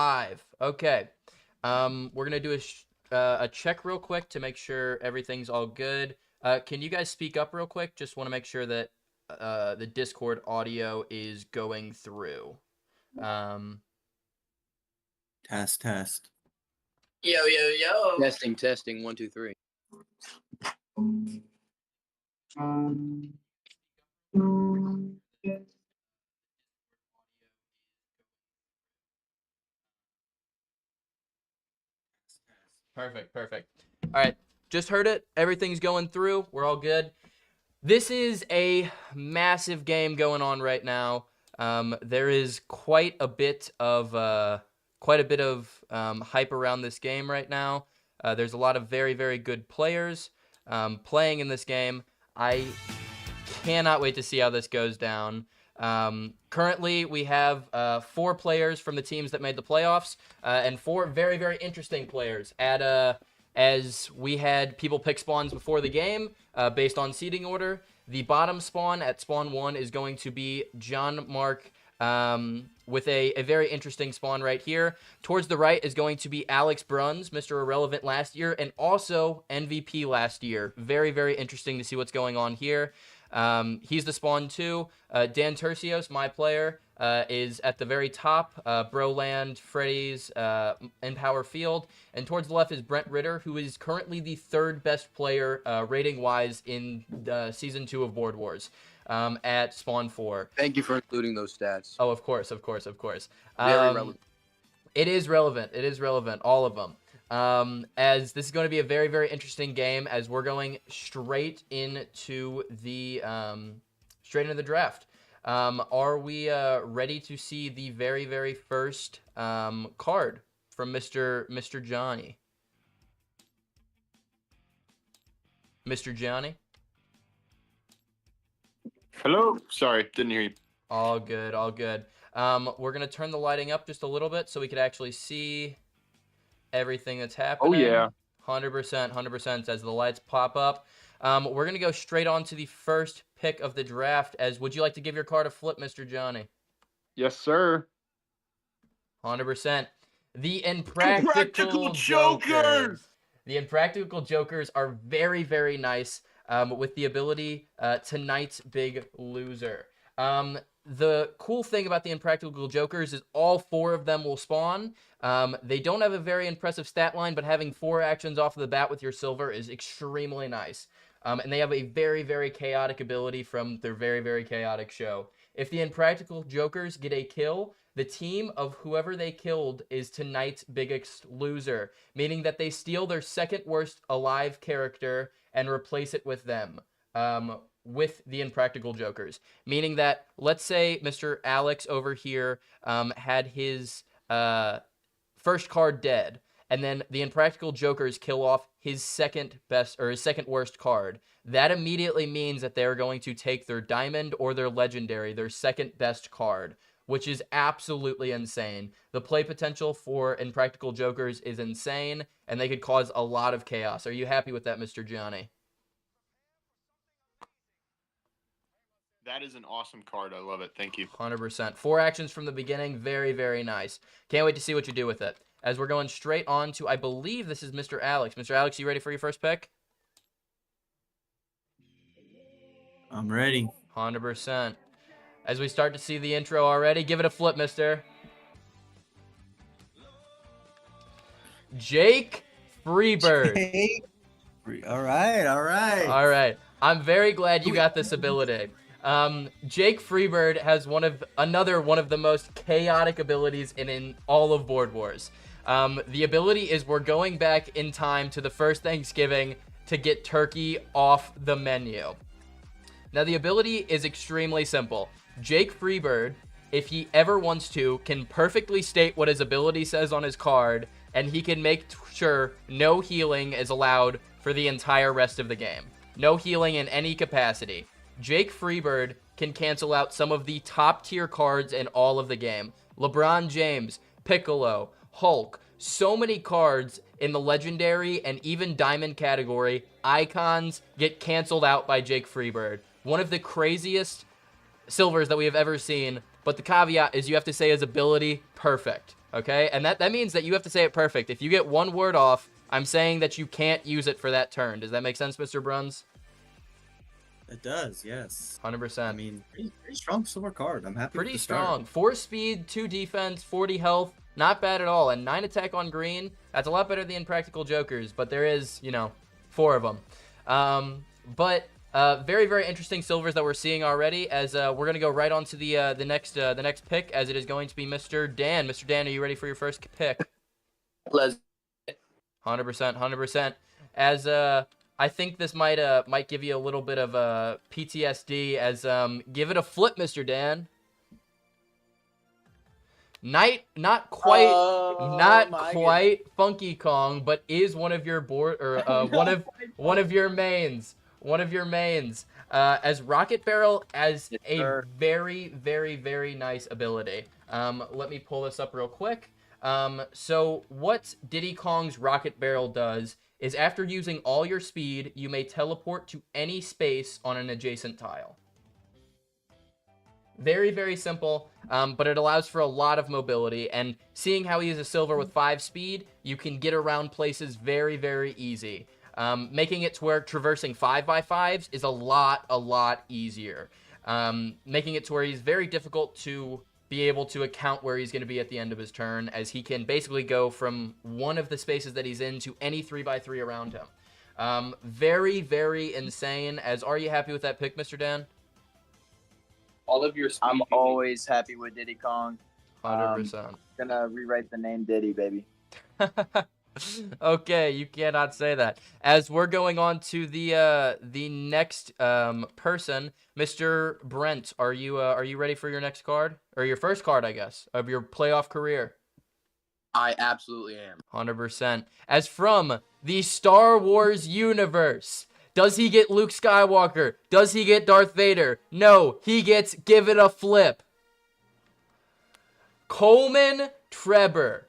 live. Okay. We're gonna do a check real quick to make sure everything's all good. Can you guys speak up real quick? Just want to make sure that the Discord audio is going through. Test. Yo, yo, yo. Testing. 1, 2, 3. Perfect. All right, just heard it. Everything's going through. We're all good. This is a massive game going on right now. There is quite a bit of hype around this game right now. There's a lot of very, very good players playing in this game. I cannot wait to see how this goes down. Currently, we have 4 players from the teams that made the playoffs, and 4 very, very interesting players. As we had people pick spawns before the game, based on seeding order, the bottom spawn at spawn 1 is going to be John Mark, with a very interesting spawn right here. Towards the right is going to be Alex Bruns, Mr. Irrelevant last year, and also MVP last year. Very, very interesting to see what's going on here. He's the spawn 2. Dan Tercios, my player, is at the very top. Broland, Freddy's, Empower Field. And towards the left is Brent Ritter, who is currently the 3rd best player rating-wise in Season 2 of Board Wars at spawn 4. Thank you for including those stats. Oh, of course. Very relevant. It is relevant, all of them. As this is going to be a very, very interesting game, as we're going straight into the draft. Are we ready to see the very, very first card from Mr. Jonny? Mr. Jonny? Hello? Sorry, didn't hear you. All good. We're going to turn the lighting up just a little bit so we could actually see everything that's happening. Oh, yeah. 100% as the lights pop up. We're going to go straight on to the first pick of the draft. Would you like to give your card a flip, Mr. Jonny? Yes, sir. 100%. The Impractical Jokers! The Impractical Jokers are very, very nice with the ability Tonight's Big Loser. The cool thing about the Impractical Jokers is all 4 of them will spawn. They don't have a very impressive stat line, but having 4 actions off of the bat with your silver is extremely nice. And they have a very, very chaotic ability from their very, very chaotic show. If the Impractical Jokers get a kill, the team of whoever they killed is Tonight's biggest loser, meaning that they steal their 2nd worst alive character and replace it with them. With the Impractical Jokers, meaning that, let's say Mr. Alex over here had his first card dead, and then the Impractical Jokers kill off his 2nd best or his 2nd worst card. That immediately means that they're going to take their diamond or their legendary, their 2nd best card, which is absolutely insane. The play potential for Impractical Jokers is insane, and they could cause a lot of chaos. Are you happy with that, Mr. Jonny? That is an awesome card. I love it. Thank you. 100%. 4 actions from the beginning. Very, very nice. Can't wait to see what you do with it. As we're going straight on to, I believe this is Mr. Alex. Mr. Alex, you ready for your first pick? I'm ready. 100%. As we start to see the intro already, give it a flip, mister. Jake Freebird. All right. I'm very glad you got this ability. Jake Freebird has another one of the most chaotic abilities in all of Board Wars. The ability is we're going back in time to the first Thanksgiving to get turkey off the menu. Now, the ability is extremely simple. Jake Freebird, if he ever wants to, can perfectly state what his ability says on his card, and he can make sure no healing is allowed for the entire rest of the game. No healing in any capacity. Jake Freebird can cancel out some of the top tier cards in all of the game. LeBron James, Piccolo, Hulk, so many cards in the legendary and even diamond category, icons get canceled out by Jake Freebird. One of the craziest silvers that we have ever seen, but the caveat is you have to say his ability perfect. Okay, and that means that you have to say it perfect. If you get one word off, I'm saying that you can't use it for that turn. Does that make sense, Mr. Bruns? It does, yes. 100%. I mean, pretty strong silver card. I'm happy. Pretty with the start. strong. 4 speed, 2 defense, 40 health. Not bad at all. And 9 attack on green. That's a lot better than Impractical Jokers, but there is, 4 of them. Very, very interesting silvers that we're seeing already. As we're gonna go right on to the next pick, as it is going to be Mr. Dan. Mr. Dan, are you ready for your first pick? Let's 100%, 100%. As I think this might give you a little bit of PTSD. As give it a flip, Mr. Dan. Not quite Funky Kong, but is one of your one of your mains. As Rocket Barrel as a very, very, very nice ability. Let me pull this up real quick. So what Diddy Kong's Rocket Barrel does is after using all your speed, you may teleport to any space on an adjacent tile. Very, very simple, but it allows for a lot of mobility, and seeing how he is a silver with 5 speed, you can get around places very, very easy. Making it to where traversing 5x5s is a lot easier. Making it to where he's very difficult to be able to account where he's going to be at the end of his turn, as he can basically go from one of the spaces that he's in to any 3x3 around him. Very, very insane. As are you happy with that pick, Mr. Dan? all of your speed. I'm always happy with Diddy Kong. 100%. Gonna rewrite the name Diddy, baby. Okay, you cannot say that. As we're going on to the next person, Mr. Brent, are you ready for your next card, or your first card, I guess, of your playoff career? I absolutely am. 100%. As from the Star Wars universe, does he get Luke Skywalker? Does he get Darth Vader? No, he gets Give It a Flip. Coleman Trevor.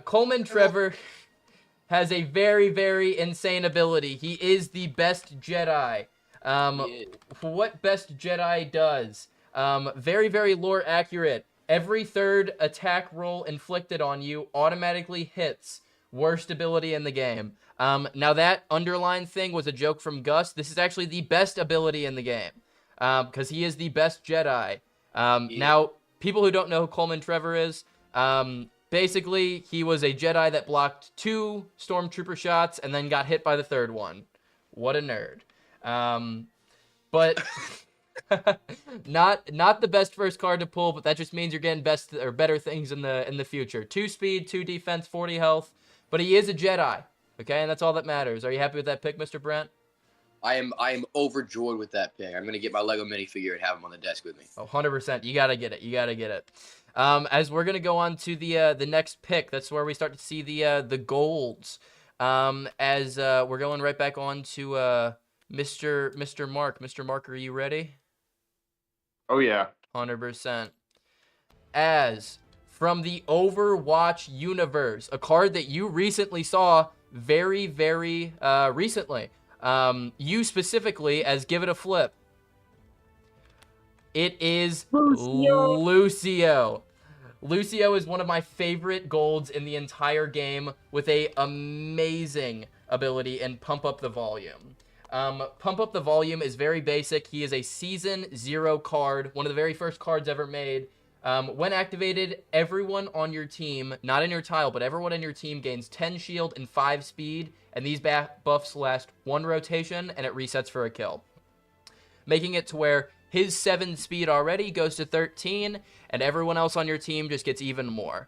Coleman Trevor has a very, very insane ability. He is the best Jedi. What best Jedi does? Very, very lore accurate. Every third attack roll inflicted on you automatically hits. Worst ability in the game. Now that underline thing was a joke from Gus. This is actually the best ability in the game. Because he is the best Jedi. Now, people who don't know who Coleman Trevor is, basically, he was a Jedi that blocked 2 Stormtrooper shots and then got hit by the 3rd one. What a nerd. But not the best first card to pull, but that just means you're getting best or better things in the future. 2 speed, 2 defense, 40 health. But he is a Jedi. Okay, and that's all that matters. Are you happy with that pick, Mr. Brent? I am overjoyed with that pick. I'm gonna get my Lego minifigure and have him on the desk with me. Oh, 100%. You gotta get it. As we're gonna go on to the next pick, that's where we start to see the golds. As we're going right back on to Mr. Mark. Mr. Mark, are you ready? Oh yeah. 100%. As from the Overwatch universe, a card that you recently saw very, very recently. You specifically as Give It a Flip. It is Lucio. Lucio is one of my favorite golds in the entire game with a amazing ability in Pump Up the Volume. Pump Up the Volume is very basic. He is a Season 0 card, one of the very first cards ever made. When activated, everyone on your team, not in your tile, but everyone in your team gains 10 shield and 5 speed, and these buffs last 1 rotation, and it resets for a kill. Making it to where his 7 speed already goes to 13, and everyone else on your team just gets even more.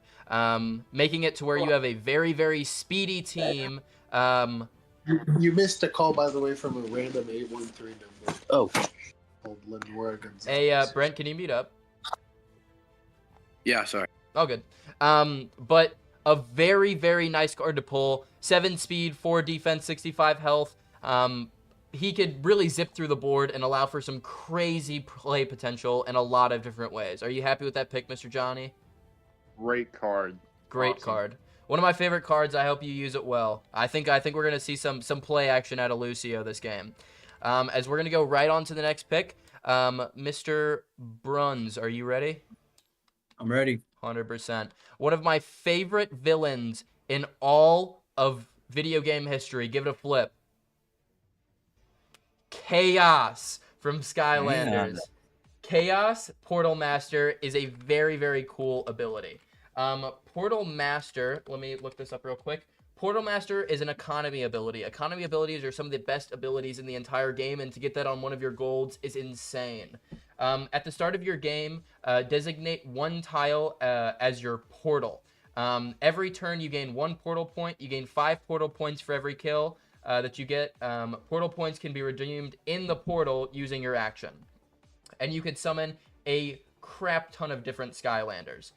Making it to where you have a very, very speedy team. You missed a call, by the way, from a random 813 number. Oh. Called Lenore Gonzalez. Hey, Brent, can you mute up? Yeah, sorry. Oh, good. But a very, very nice card to pull. 7 speed, 4 defense, 65 health. He could really zip through the board and allow for some crazy play potential in a lot of different ways. Are you happy with that pick, Mr. Jonny? Great card. Great Awesome. card. One of my favorite cards. I hope you use it well. I think we're gonna see some play action out of Lucio this game. As we're gonna go right on to the next pick. Mr. Bruns, are you ready? I'm ready. 100%. One of my favorite villains in all of video game history. Give it a flip. Chaos from Skylanders. Chaos Portal Master is a very, very cool ability. Portal Master, let me look this up real quick. Portal Master is an economy ability. Economy abilities are some of the best abilities in the entire game, and to get that on one of your golds is insane. At the start of your game, designate one tile as your portal. Every turn you gain 1 portal point. You gain 5 portal points for every kill that you get. Portal points can be redeemed in the portal using your action. And you can summon a crap ton of different Skylanders.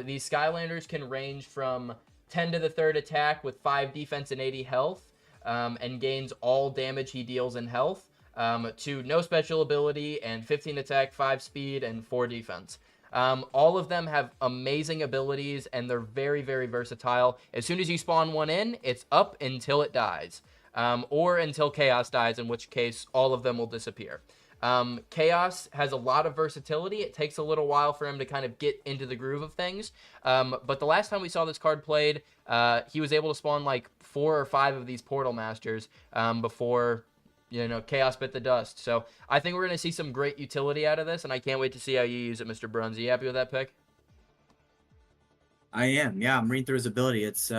These Skylanders can range from 10 to the 3rd attack with 5 defense and 80 health, and gains all damage he deals in health, to no special ability and 15 attack, 5 speed, and 4 defense. All of them have amazing abilities, and they're very, very versatile. As soon as you spawn one in, it's up until it dies, or until Chaos dies, in which case all of them will disappear. Chaos has a lot of versatility. It takes a little while for him to kind of get into the groove of things. But the last time we saw this card played, he was able to spawn like 4 or 5 of these Portal Masters before, Chaos bit the dust. So I think we're going to see some great utility out of this, and I can't wait to see how you use it, Mr. Bruns. Are you happy with that pick? I am. Yeah, I'm reading through his ability. It's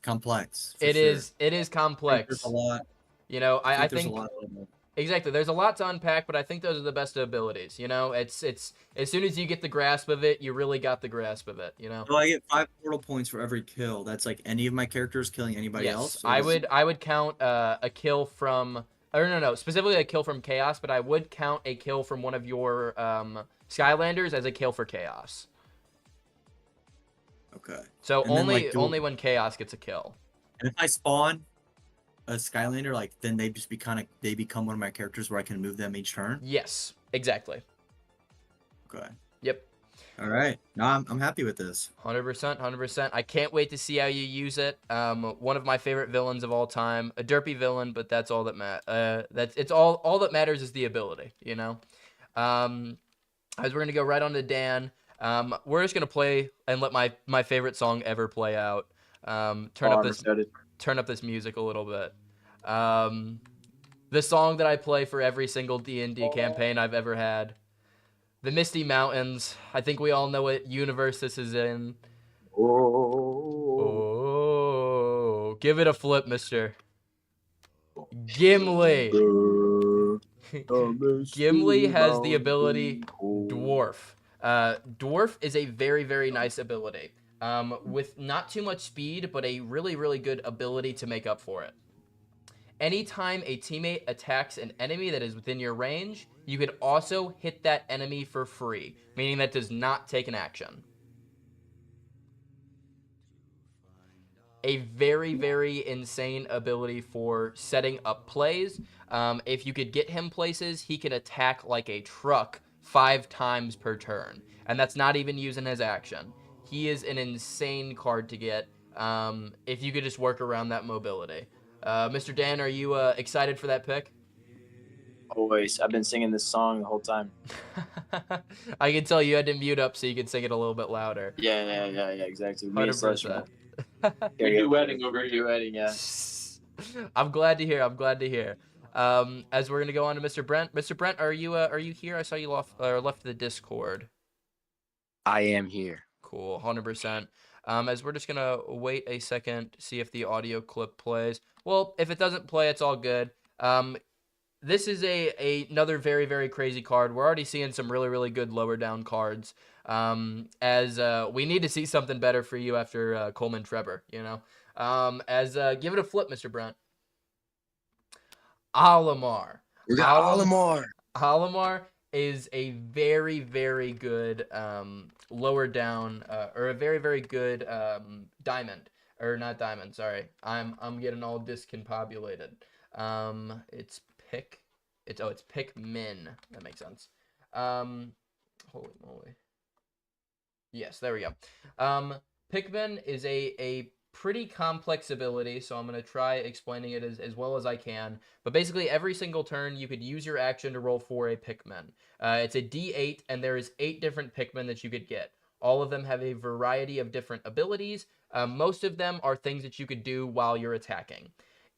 complex. It is complex. There's a lot. I There's think a lot of them. Exactly. There's a lot to unpack, but I think those are the best abilities. It's as soon as you get the grasp of it, you really got the grasp of it. So I get 5 portal points for every kill. That's like any of my characters killing anybody else. I would count a kill from, or no, specifically a kill from Chaos, but I would count a kill from one of your Skylanders as a kill for Chaos. Okay. So only when Chaos gets a kill. And if I spawn a Skylander, then they just become one of my characters where I can move them each turn. Yes, exactly. Okay. Yep. All right. No, I'm happy with this. 100%. I can't wait to see how you use it. One of my favorite villains of all time, a derpy villain, but that's all that all that matters is the ability. As we're gonna go right on to Dan. We're just gonna play and let my favorite song ever play out. Turn up this music a little bit. The song that I play for every single D&D campaign I've ever had. The Misty Mountains. I think we all know what universe this is in. Oh. Give it a flip, mister. Gimli. Gimli has the ability Dwarf. Dwarf is a very, very nice ability. With not too much speed, but a really, really good ability to make up for it. Anytime a teammate attacks an enemy that is within your range, you could also hit that enemy for free, meaning that does not take an action. A very, very insane ability for setting up plays. If you could get him places, he can attack like a truck 5 times per turn, and that's not even using his action. He is an insane card to get if you could just work around that mobility. Mr. Dan, are you excited for that pick? Always. I've been singing this song the whole time. I can tell you had to mute up so you could sing it a little bit louder. Yeah, exactly. 100%. You're duetting over here. Duetting, yeah. I'm glad to hear. As we're gonna go on to Mr. Brent. Mr. Brent, are you here? I saw you left the Discord. I am here. Cool, 100%. As we're just gonna wait a second to see if the audio clip plays. Well, if it doesn't play, it's all good. This is another very, very crazy card. We're already seeing some really, really good lower down cards. As we need to see something better for you after Coleman Trevor. Give it a flip, Mr. Brent. Olimar. We got Olimar. Olimar is a very, very good lower down, or a very, very good diamond, or not diamond. Sorry, I'm getting all discombobulated. It's Pikmin. That makes sense. Holy moly. Yes, there we go. Pikmin is a pretty complex ability, so I'm going to try explaining it as well as I can. But basically, every single turn, you could use your action to roll for a Pikmin. It's a D8, and there is 8 different Pikmin that you could get. All of them have a variety of different abilities. Most of them are things that you could do while you're attacking.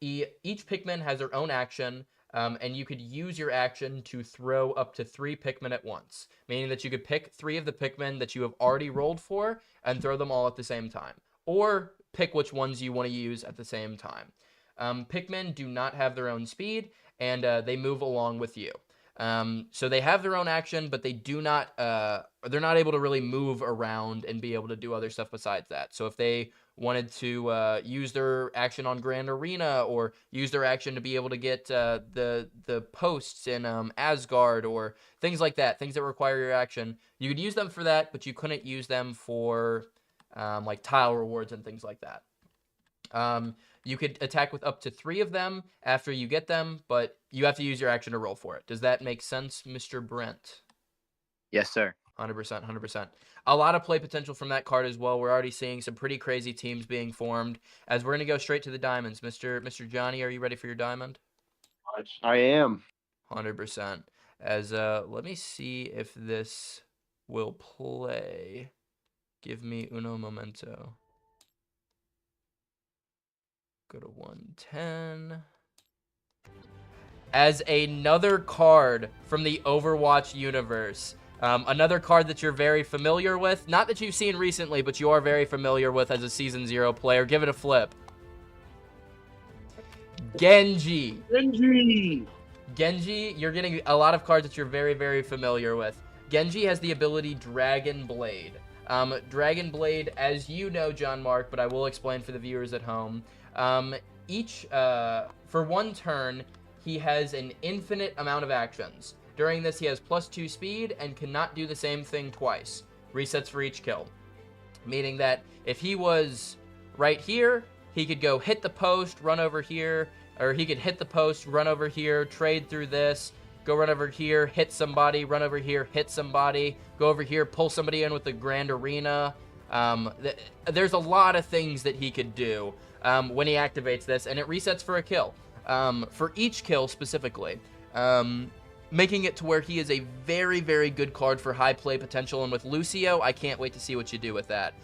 Each Pikmin has their own action, and you could use your action to throw up to 3 Pikmin at once, meaning that you could pick 3 of the Pikmin that you have already rolled for and throw them all at the same time, or pick which ones you want to use at the same time. Pikmin do not have their own speed, and they move along with you. So they have their own action, but they do not, they're not able to really move around and be able to do other stuff besides that. So if they wanted to use their action on Grand Arena, or use their action to be able to get the posts in Asgard, or things like that, things that require your action, you could use them for that, but you couldn't use them for like tile rewards and things like that. You could attack with up to 3 of them after you get them, but you have to use your action to roll for it. Does that make sense, Mr. Brent? Yes, sir. 100%, 100%. A lot of play potential from that card as well. We're already seeing some pretty crazy teams being formed. As we're going to go straight to the diamonds. Mr. Jonny, are you ready for your diamond? I am. 100%. As let me see if this will play. Give me uno momento. Go to 110. As another card from the Overwatch universe. Another card that you're very familiar with. Not that you've seen recently, but you are very familiar with as a Season 0 player. Give it a flip. Genji. Genji, you're getting a lot of cards that you're very, very familiar with. Genji has the ability Dragon Blade. Dragon Blade, as you know, John Mark, but I will explain for the viewers at home. For one turn, he has an infinite amount of actions. During this, he has +2 speed and cannot do the same thing twice. Resets for each kill. Meaning that if he was right here, he could go hit the post, run over here, or he could hit the post, run over here, trade through this, go run over here, hit somebody, run over here, hit somebody, go over here, pull somebody in with the Grand Arena. There's a lot of things that he could do when he activates this, and it resets for a kill. For each kill specifically. Making it to where he is a very, very good card for high play potential, and with Lucio, I can't wait to see what you do with that.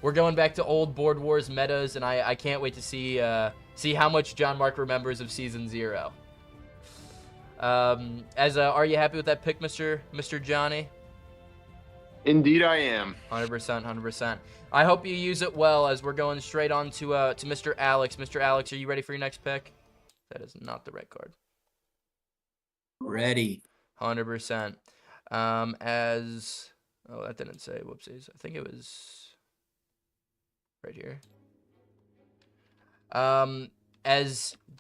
We're going back to old Board Wars metas, and I can't wait to see how much John Mark remembers of Season 0. Are you happy with that pick, Mr. Jonny? Indeed, I am. 100%, 100%. I hope you use it well, as we're going straight on to Mr. Alex. Mr. Alex, are you ready for your next pick? That is not the right card. Ready. 100%. Oh, that didn't say. Whoopsies. I think it was right here.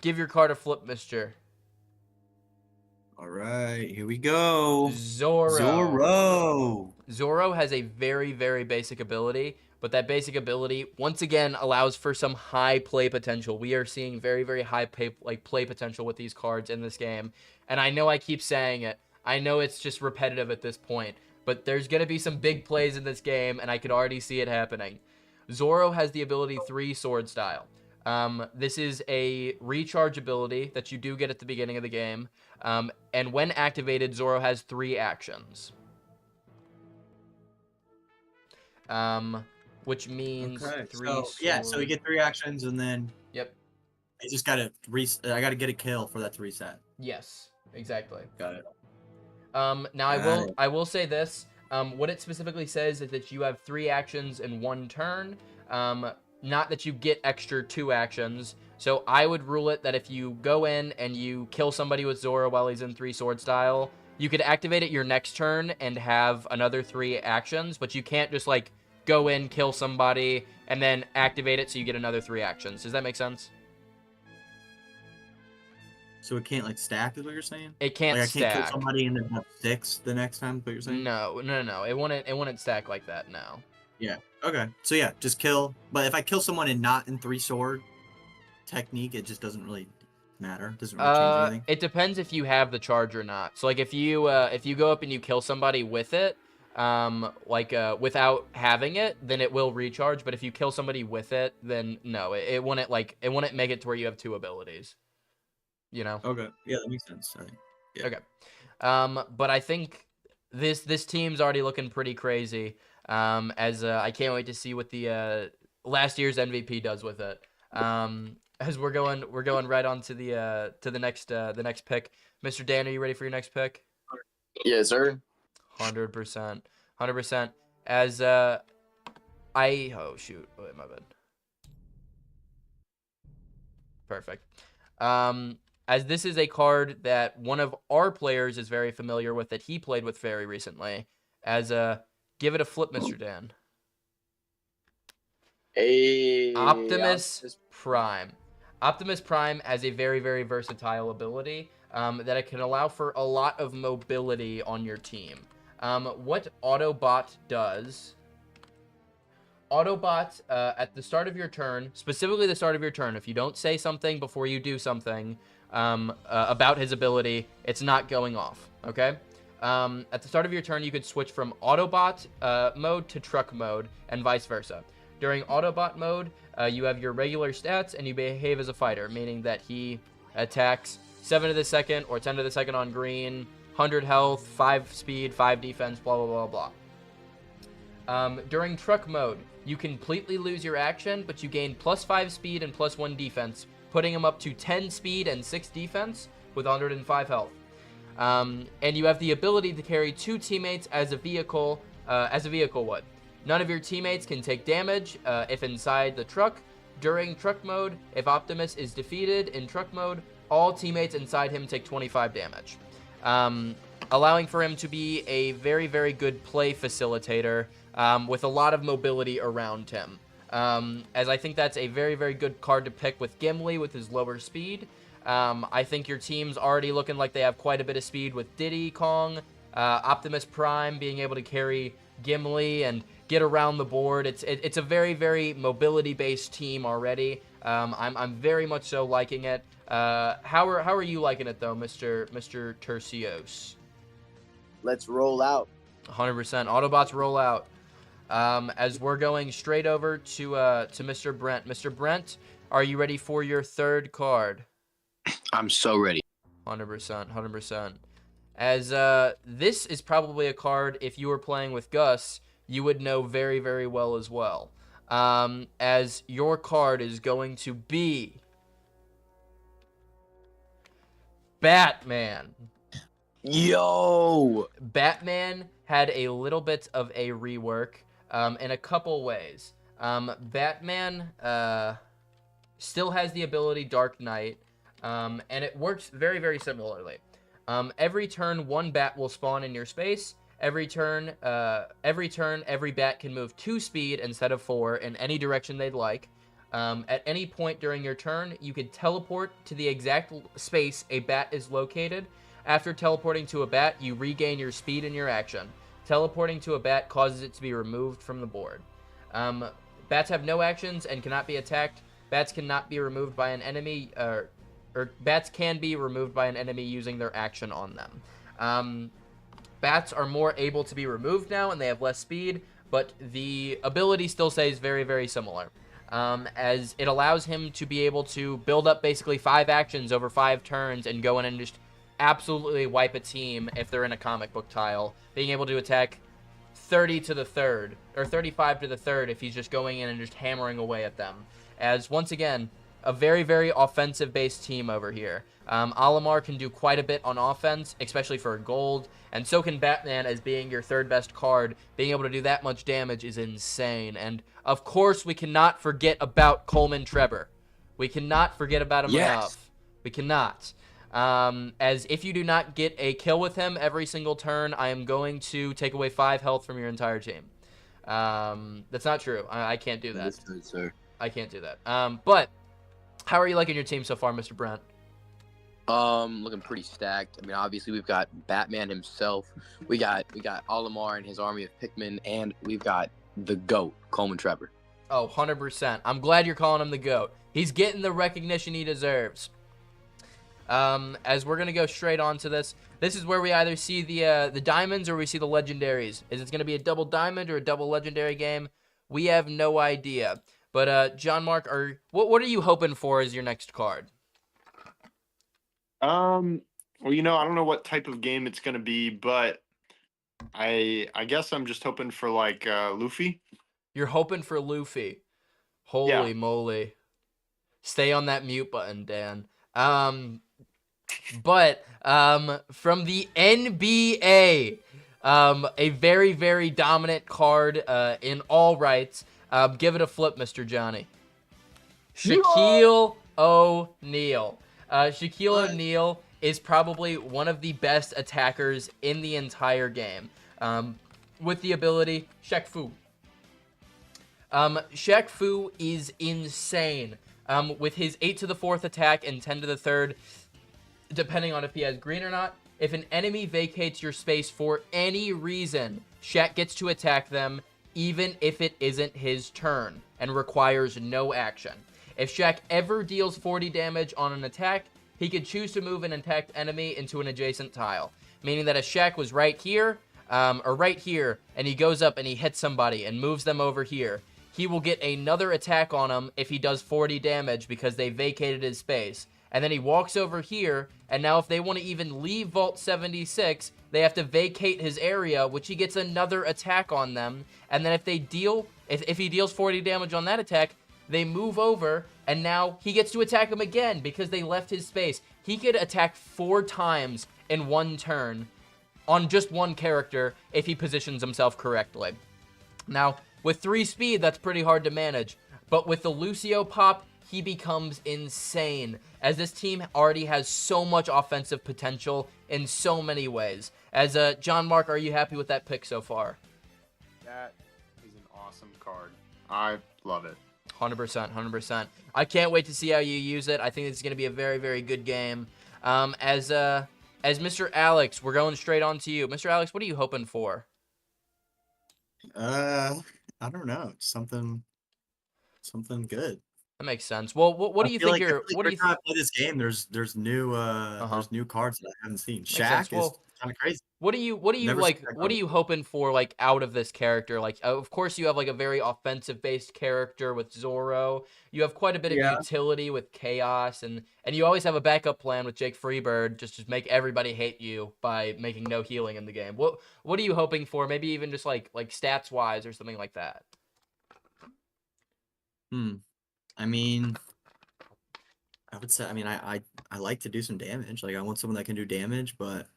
Give your card a flip, mister. All right, here we go. Zoro has a very, very basic ability, but that basic ability, once again, allows for some high play potential. We are seeing very, very high play potential with these cards in this game. And I know I keep saying it. I know it's just repetitive at this point, but there's going to be some big plays in this game, and I can already see it happening. Zoro has the ability 3 Sword Style. This is a recharge ability that you do get at the beginning of the game. And when activated, Zoro has 3 actions. Which means so we get 3 actions, and then yep, I just gotta I gotta get a kill for that to reset. Yes, exactly. Got it. Now I will say this. What it specifically says is that you have 3 actions in 1 turn. Not that you get extra 2 actions. So I would rule it that if you go in and you kill somebody with Zoro while he's in 3 Sword Style, you could activate it your next turn and have another 3 actions, but you can't just like go in, kill somebody, and then activate it so you get another 3 actions. Does that make sense? So it can't like stack, is what you're saying? It can't stack. I can't kill somebody and then have 6 the next time, is what you're saying? No. It wouldn't stack like that, no. Yeah. Okay. So yeah, just kill. But if I kill someone and not in 3 sword technique, it just doesn't really matter. It doesn't really change anything. It depends if you have the charge or not. So like if you go up and you kill somebody with it, without having it, then it will recharge. But if you kill somebody with it, then no, it wouldn't make it to where you have 2 abilities. You know? Okay. Yeah, that makes sense. Yeah. Okay. But I think this team's already looking pretty crazy. I can't wait to see what the last year's MVP does with it. As we're going right on to the next pick. Mr. Dan, are you ready for your next pick? Yes, sir. 100%. As oh shoot, wait, my bad. Perfect. As this is a card that one of our players is very familiar with, that he played with very recently. Give it a flip, Mr. Dan. Optimus Prime. Optimus Prime has a very, very versatile ability that it can allow for a lot of mobility on your team. What Autobot does... Autobot, at the start of your turn, specifically the start of your turn, if you don't say something before you do something about his ability, it's not going off, okay? At the start of your turn, you could switch from Autobot mode to Truck mode, and vice versa. During Autobot mode, you have your regular stats, and you behave as a fighter, meaning that he attacks 7 to the second or 10 to the second on green, 100 health, 5 speed, 5 defense, blah, blah, blah, blah. During Truck mode, you completely lose your action, but you gain +5 speed and +1 defense, putting him up to 10 speed and 6 defense with 105 health. And you have the ability to carry 2 teammates as a vehicle would. None of your teammates can take damage if inside the truck. During Truck mode, if Optimus is defeated in Truck mode, all teammates inside him take 25 damage. Allowing for him to be a very, very good play facilitator with a lot of mobility around him. As I think that's a very, very good card to pick with Gimli with his lower speed. I think your team's already looking like they have quite a bit of speed with Diddy Kong, Optimus Prime being able to carry Gimli and get around the board. It's a very, very mobility-based team already. I'm very much so liking it. How are you liking it though, Mr. Tercios? Let's roll out. 100%. Autobots roll out. As we're going straight over to Mr. Brent. Mr. Brent, are you ready for your 3rd card? I'm so ready. 100%. As this is probably a card, if you were playing with Gus, you would know very, very well as well. As your card is going to be Batman. Yo! Batman had a little bit of a rework in a couple ways. Batman still has the ability Dark Knight, and it works very, very similarly. Every turn, 1 bat will spawn in your space. Every turn, every bat can move 2 speed instead of 4 in any direction they'd like. At any point during your turn, you can teleport to the exact space a bat is located. After teleporting to a bat, you regain your speed and your action. Teleporting to a bat causes it to be removed from the board. Bats have no actions and cannot be attacked. Bats cannot be removed by an enemy, or bats can be removed by an enemy using their action on them. Bats are more able to be removed now, and they have less speed, but the ability still stays very, very similar. As it allows him to be able to build up basically 5 actions over 5 turns and go in and just absolutely wipe a team if they're in a comic book tile, being able to attack 30 to the 3rd, or 35 to the 3rd if he's just going in and just hammering away at them. As, once again, a very, very offensive-based team over here. Olimar can do quite a bit on offense, especially for gold, and so can Batman as being your 3rd best card. Being able to do that much damage is insane. And, of course, we cannot forget about Coleman Trevor. We cannot forget about him enough. We cannot. As if you do not get a kill with him every single turn, I am going to take away 5 health from your entire team. That's not true. I can't do that. Understood, sir. I can't do that. But how are you liking your team so far, Mr. Brent? Looking pretty stacked. I mean, obviously we've got Batman himself. We got Olimar and his army of Pikmin, and we've got the GOAT, Coleman Trevor. Oh, 100%. I'm glad you're calling him the GOAT. He's getting the recognition he deserves. As we're gonna go straight on to this. This is where we either see the diamonds or we see the legendaries. Is it gonna be a double diamond or a double legendary game? We have no idea. But John Mark, what are you hoping for as your next card? Well, I don't know what type of game it's gonna be, but I guess I'm just hoping for like Luffy. You're hoping for Luffy. Holy moly. Stay on that mute button, Dan. But from the NBA, a very, very dominant card in all rights. Give it a flip, Mr. Johnny. Shaquille O'Neal. Shaquille O'Neal is probably one of the best attackers in the entire game. With the ability, Shaq Fu. Shaq Fu is insane. With his 8 to the 4th attack and 10 to the 3rd, depending on if he has green or not. If an enemy vacates your space for any reason, Shaq gets to attack them, even if it isn't his turn, and requires no action. If Shaq ever deals 40 damage on an attack, he could choose to move an attacked enemy into an adjacent tile, meaning that if Shaq was right here, or right here, and he goes up and he hits somebody and moves them over here, he will get another attack on him if he does 40 damage because they vacated his space. And then he walks over here, and now if they want to even leave Vault 76, they have to vacate his area, which he gets another attack on them. And then if they deal, if he deals 40 damage on that attack, they move over, and now he gets to attack him again because they left his space. He could attack 4 times in one turn on just one character if he positions himself correctly. Now, with 3 speed, that's pretty hard to manage. But with the Lucio pop, he becomes insane, as this team already has so much offensive potential in so many ways. As John Mark, are you happy with that pick so far? That is an awesome card. I love it. 100%, 100%. I can't wait to see how you use it. I think it's going to be a very, very good game. As Mr. Alex, we're going straight on to you. Mr. Alex, what are you hoping for? I don't know. Something good. That makes sense. Well, what do you think? What do you play this game? There's new cards that I haven't seen. Shaq is kind of crazy. What do you like? What are you hoping for, like, out of this character? Like, of course, you have like a very offensive based character with Zoro. You have quite a bit of utility with Chaos, and you always have a backup plan with Jake Freebird, just to make everybody hate you by making no healing in the game. What are you hoping for? Maybe even just like stats wise or something like that. I mean, I would say, I like to do some damage. Like, I want someone that can do damage, but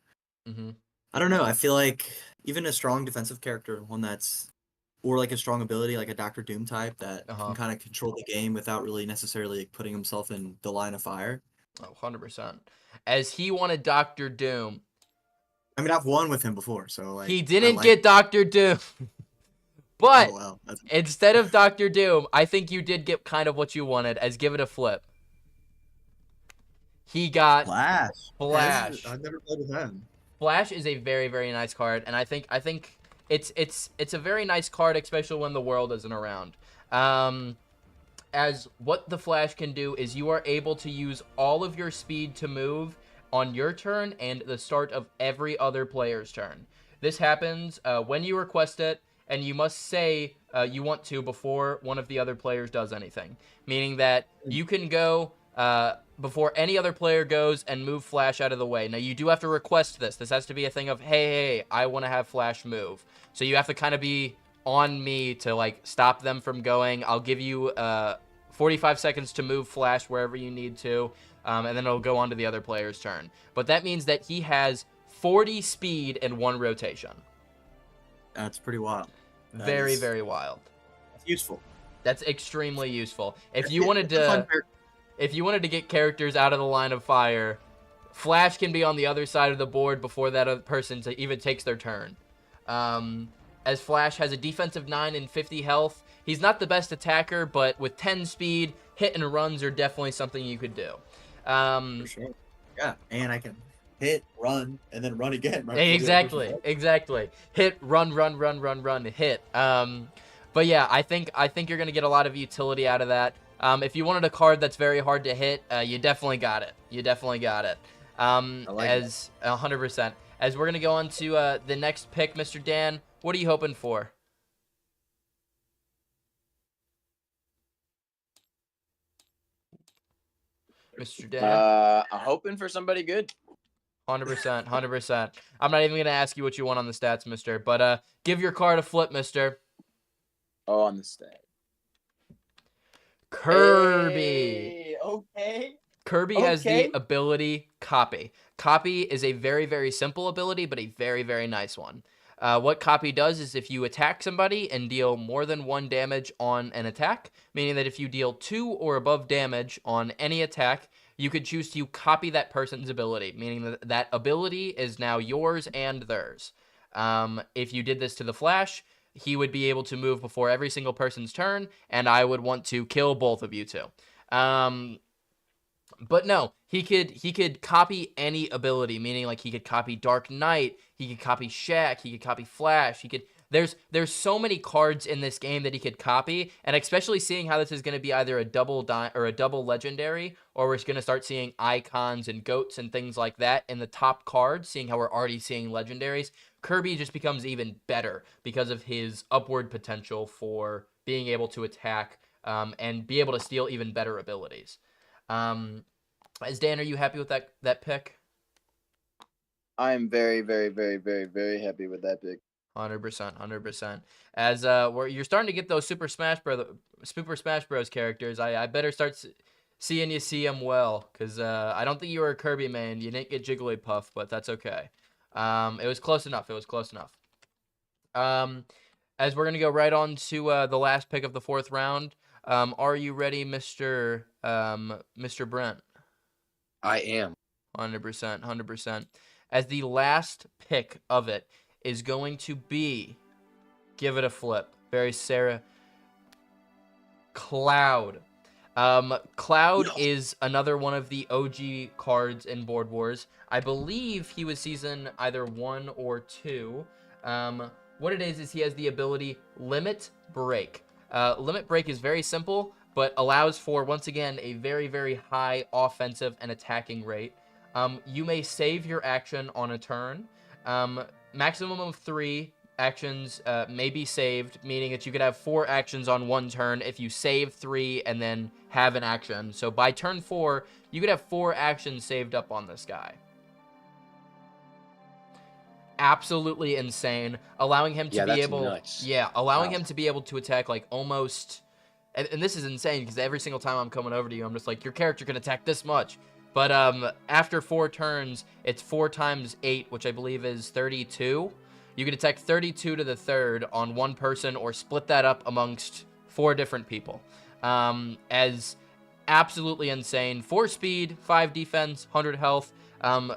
I don't know. I feel like even a strong defensive character, one that's, or like a strong ability, like a Dr. Doom type that can kind of control the game without really necessarily putting himself in the line of fire. Oh, 100%. As he wanted Dr. Doom. I mean, I've won with him before, so like. He didn't get Dr. Doom. But instead of Dr. Doom, I think you did get kind of what you wanted, as give it a flip. He got Flash. I've never played with him. Flash is a very, very nice card, and I think it's a very nice card, especially when the world isn't around. As what the Flash can do is you are able to use all of your speed to move on your turn and the start of every other player's turn. This happens when you request it, and you must say you want to before one of the other players does anything. Meaning that you can go before any other player goes and move Flash out of the way. Now, you do have to request this. This has to be a thing of, hey, I want to have Flash move. So you have to kind of be on me to, like, stop them from going. I'll give you 45 seconds to move Flash wherever you need to, and then it'll go on to the other player's turn. But that means that he has 40 speed in 1 rotation. That's pretty wild. Very, very wild. That's useful. That's extremely useful. If you wanted to get characters out of the line of fire, Flash can be on the other side of the board before that other person even takes their turn. As Flash has a defensive 9 and 50 health, he's not the best attacker, but with 10 speed, hit and runs are definitely something you could do. For sure. Yeah, and I can hit, run, and then run again. Right? Exactly. Hit, run, hit. But yeah, I think you're gonna get a lot of utility out of that. If you wanted a card that's very hard to hit, you definitely got it. You definitely got it. As 100%. As we're gonna go on to the next pick, Mr. Dan, what are you hoping for? Mr. Dan? I'm hoping for somebody good. 100%, 100%. I'm not even going to ask you what you want on the stats, mister, but give your card a flip, mister. Oh, on the stat. Kirby. Hey, okay. Kirby has the ability Copy. Copy is a very, very simple ability, but a very, very nice one. What Copy does is if you attack somebody and deal more than 1 damage on an attack, meaning that if you deal 2 or above damage on any attack, you could choose to copy that person's ability, meaning that that ability is now yours and theirs. If you did this to the Flash, he would be able to move before every single person's turn, and I would want to kill both of you two. But no, he could copy any ability, meaning like he could copy Dark Knight, he could copy Shaq, he could copy Flash, he could. There's so many cards in this game that he could copy, and especially seeing how this is going to be either a double or a double legendary, or we're going to start seeing icons and goats and things like that in the top cards, seeing how we're already seeing legendaries. Kirby just becomes even better because of his upward potential for being able to attack and be able to steal even better abilities. As Dan, are you happy with that pick? I am very, very, very, very, very happy with that pick. 100%, 100%. As you're starting to get those Super Smash Bros characters, I better start seeing you see them well, because I don't think you were a Kirby main. You didn't get Jigglypuff, but that's okay. It was close enough. It was close enough. As we're gonna go right on to the last pick of the 4th round. Are you ready, Mr. Brent? I am. 100%, 100%. As the last pick of it is going to be, give it a flip. Very Sarah. Cloud. Cloud is another one of the OG cards in Board Wars. I believe he was season either 1 or 2. What it is he has the ability Limit Break. Limit Break is very simple, but allows for, once again, a very, very high offensive and attacking rate. You may save your action on a turn. Maximum of 3 actions may be saved, meaning that you could have 4 actions on 1 turn if you save 3 and then have an action. So by turn 4, you could have 4 actions saved up on this guy. Absolutely insane, allowing him to be able, nuts. allowing him to be able to attack like almost, and this is insane because every single time I'm coming over to you, I'm just like, your character can attack this much. But after 4 turns, it's 4 times 8, which I believe is 32. You can attack 32 to the 3rd on 1 person, or split that up amongst 4 different people. As absolutely insane. 4 speed, 5 defense, 100 health.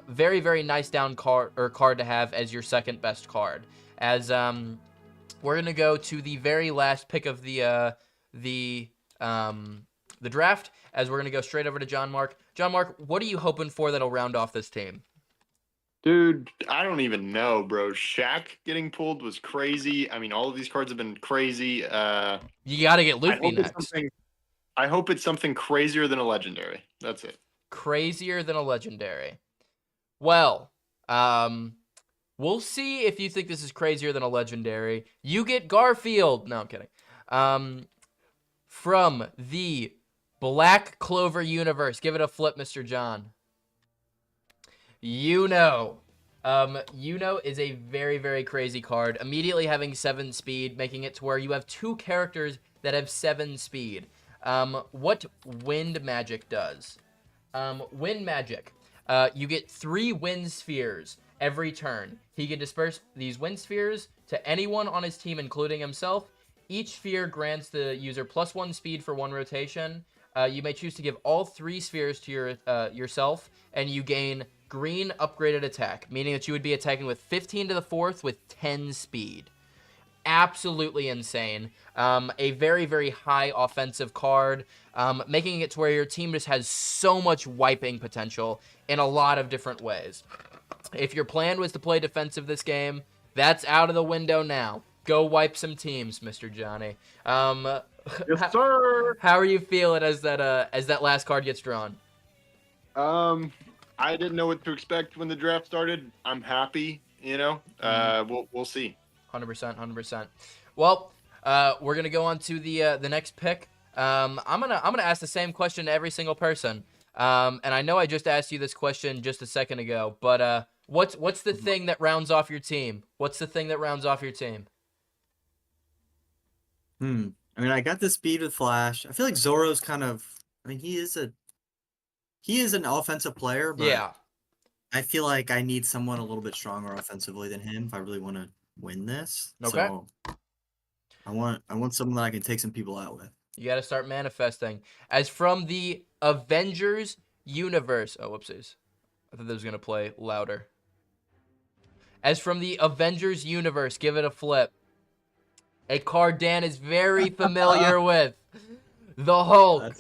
Very, very nice down card to have as your second best card. As we're gonna go to the very last pick of the draft, as we're gonna go straight over to John Mark. John Mark, what are you hoping for that'll round off this team? Dude, I don't even know, bro. Shaq getting pulled was crazy. I mean, all of these cards have been crazy. You gotta get Luffy next. I hope it's something crazier than a legendary. That's it. Crazier than a legendary. Well, we'll see if you think this is crazier than a legendary. You get Garfield. No, I'm kidding. From the Black Clover universe. Give it a flip, Mr. John. Yuno is a very, very crazy card. Immediately having 7 speed, making it to where you have 2 characters that have 7 speed. What Wind Magic does. Wind Magic. You get 3 wind spheres every turn. He can disperse these wind spheres to anyone on his team, including himself. Each sphere grants the user +1 speed for 1 rotation. You may choose to give all 3 spheres to yourself, and you gain green upgraded attack, meaning that you would be attacking with 15 to the 4th with 10 speed. Absolutely insane. A very, very high offensive card, making it to where your team just has so much wiping potential in a lot of different ways. If your plan was to play defensive this game, that's out of the window now. Go wipe some teams, Mr. Johnny. Yes, sir. How are you feeling as that last card gets drawn? I didn't know what to expect when the draft started. I'm happy, we'll see. 100%, 100%. Well, we're gonna go on to the next pick. I'm gonna ask the same question to every single person. And I know I just asked you this question just a second ago, but what's the thing that rounds off your team? What's the thing that rounds off your team? I mean, I got the speed with Flash. I feel like Zoro's kind of. I mean, he is an offensive player, but Yeah. I feel like I need someone a little bit stronger offensively than him if I really want to win this. Okay. So I want someone that I can take some people out with. You got to start manifesting. As from the Avengers universe. Oh, whoopsies. I thought that was going to play louder. As from the Avengers universe, give it a flip. A card Dan is very familiar with. The Hulk.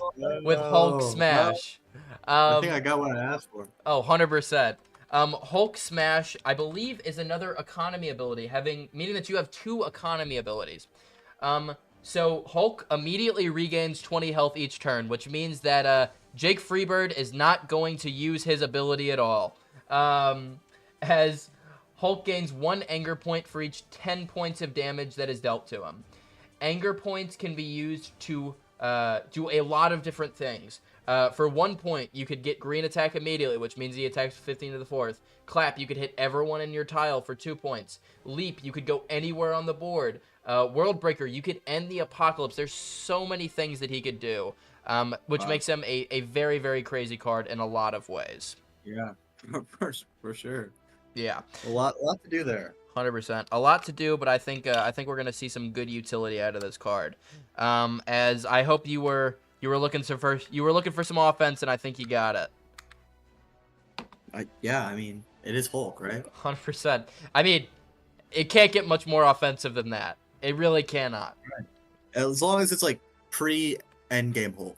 With Hulk Smash. I think I got what I asked for. Oh, 100%. Hulk Smash, I believe, is another economy ability, meaning that you have 2 economy abilities. So Hulk immediately regains 20 health each turn, which means that Jake Freebird is not going to use his ability at all. As Hulk gains 1 anger point for each 10 points of damage that is dealt to him. Anger points can be used to do a lot of different things. For 1 point, you could get green attack immediately, which means he attacks 15 to the 4th. Clap, you could hit everyone in your tile for 2 points. Leap, you could go anywhere on the board. World Breaker, you could end the apocalypse. There's so many things that he could do, which makes him a very, very crazy card in a lot of ways. Yeah, for sure. Yeah. A lot to do there. 100%. A lot to do, but I think we're gonna see some good utility out of this card. As I hope you were looking for some offense, and I think you got it. I mean, it is Hulk, right? 100%. I mean, it can't get much more offensive than that. It really cannot. Right. As long as it's like pre-endgame Hulk.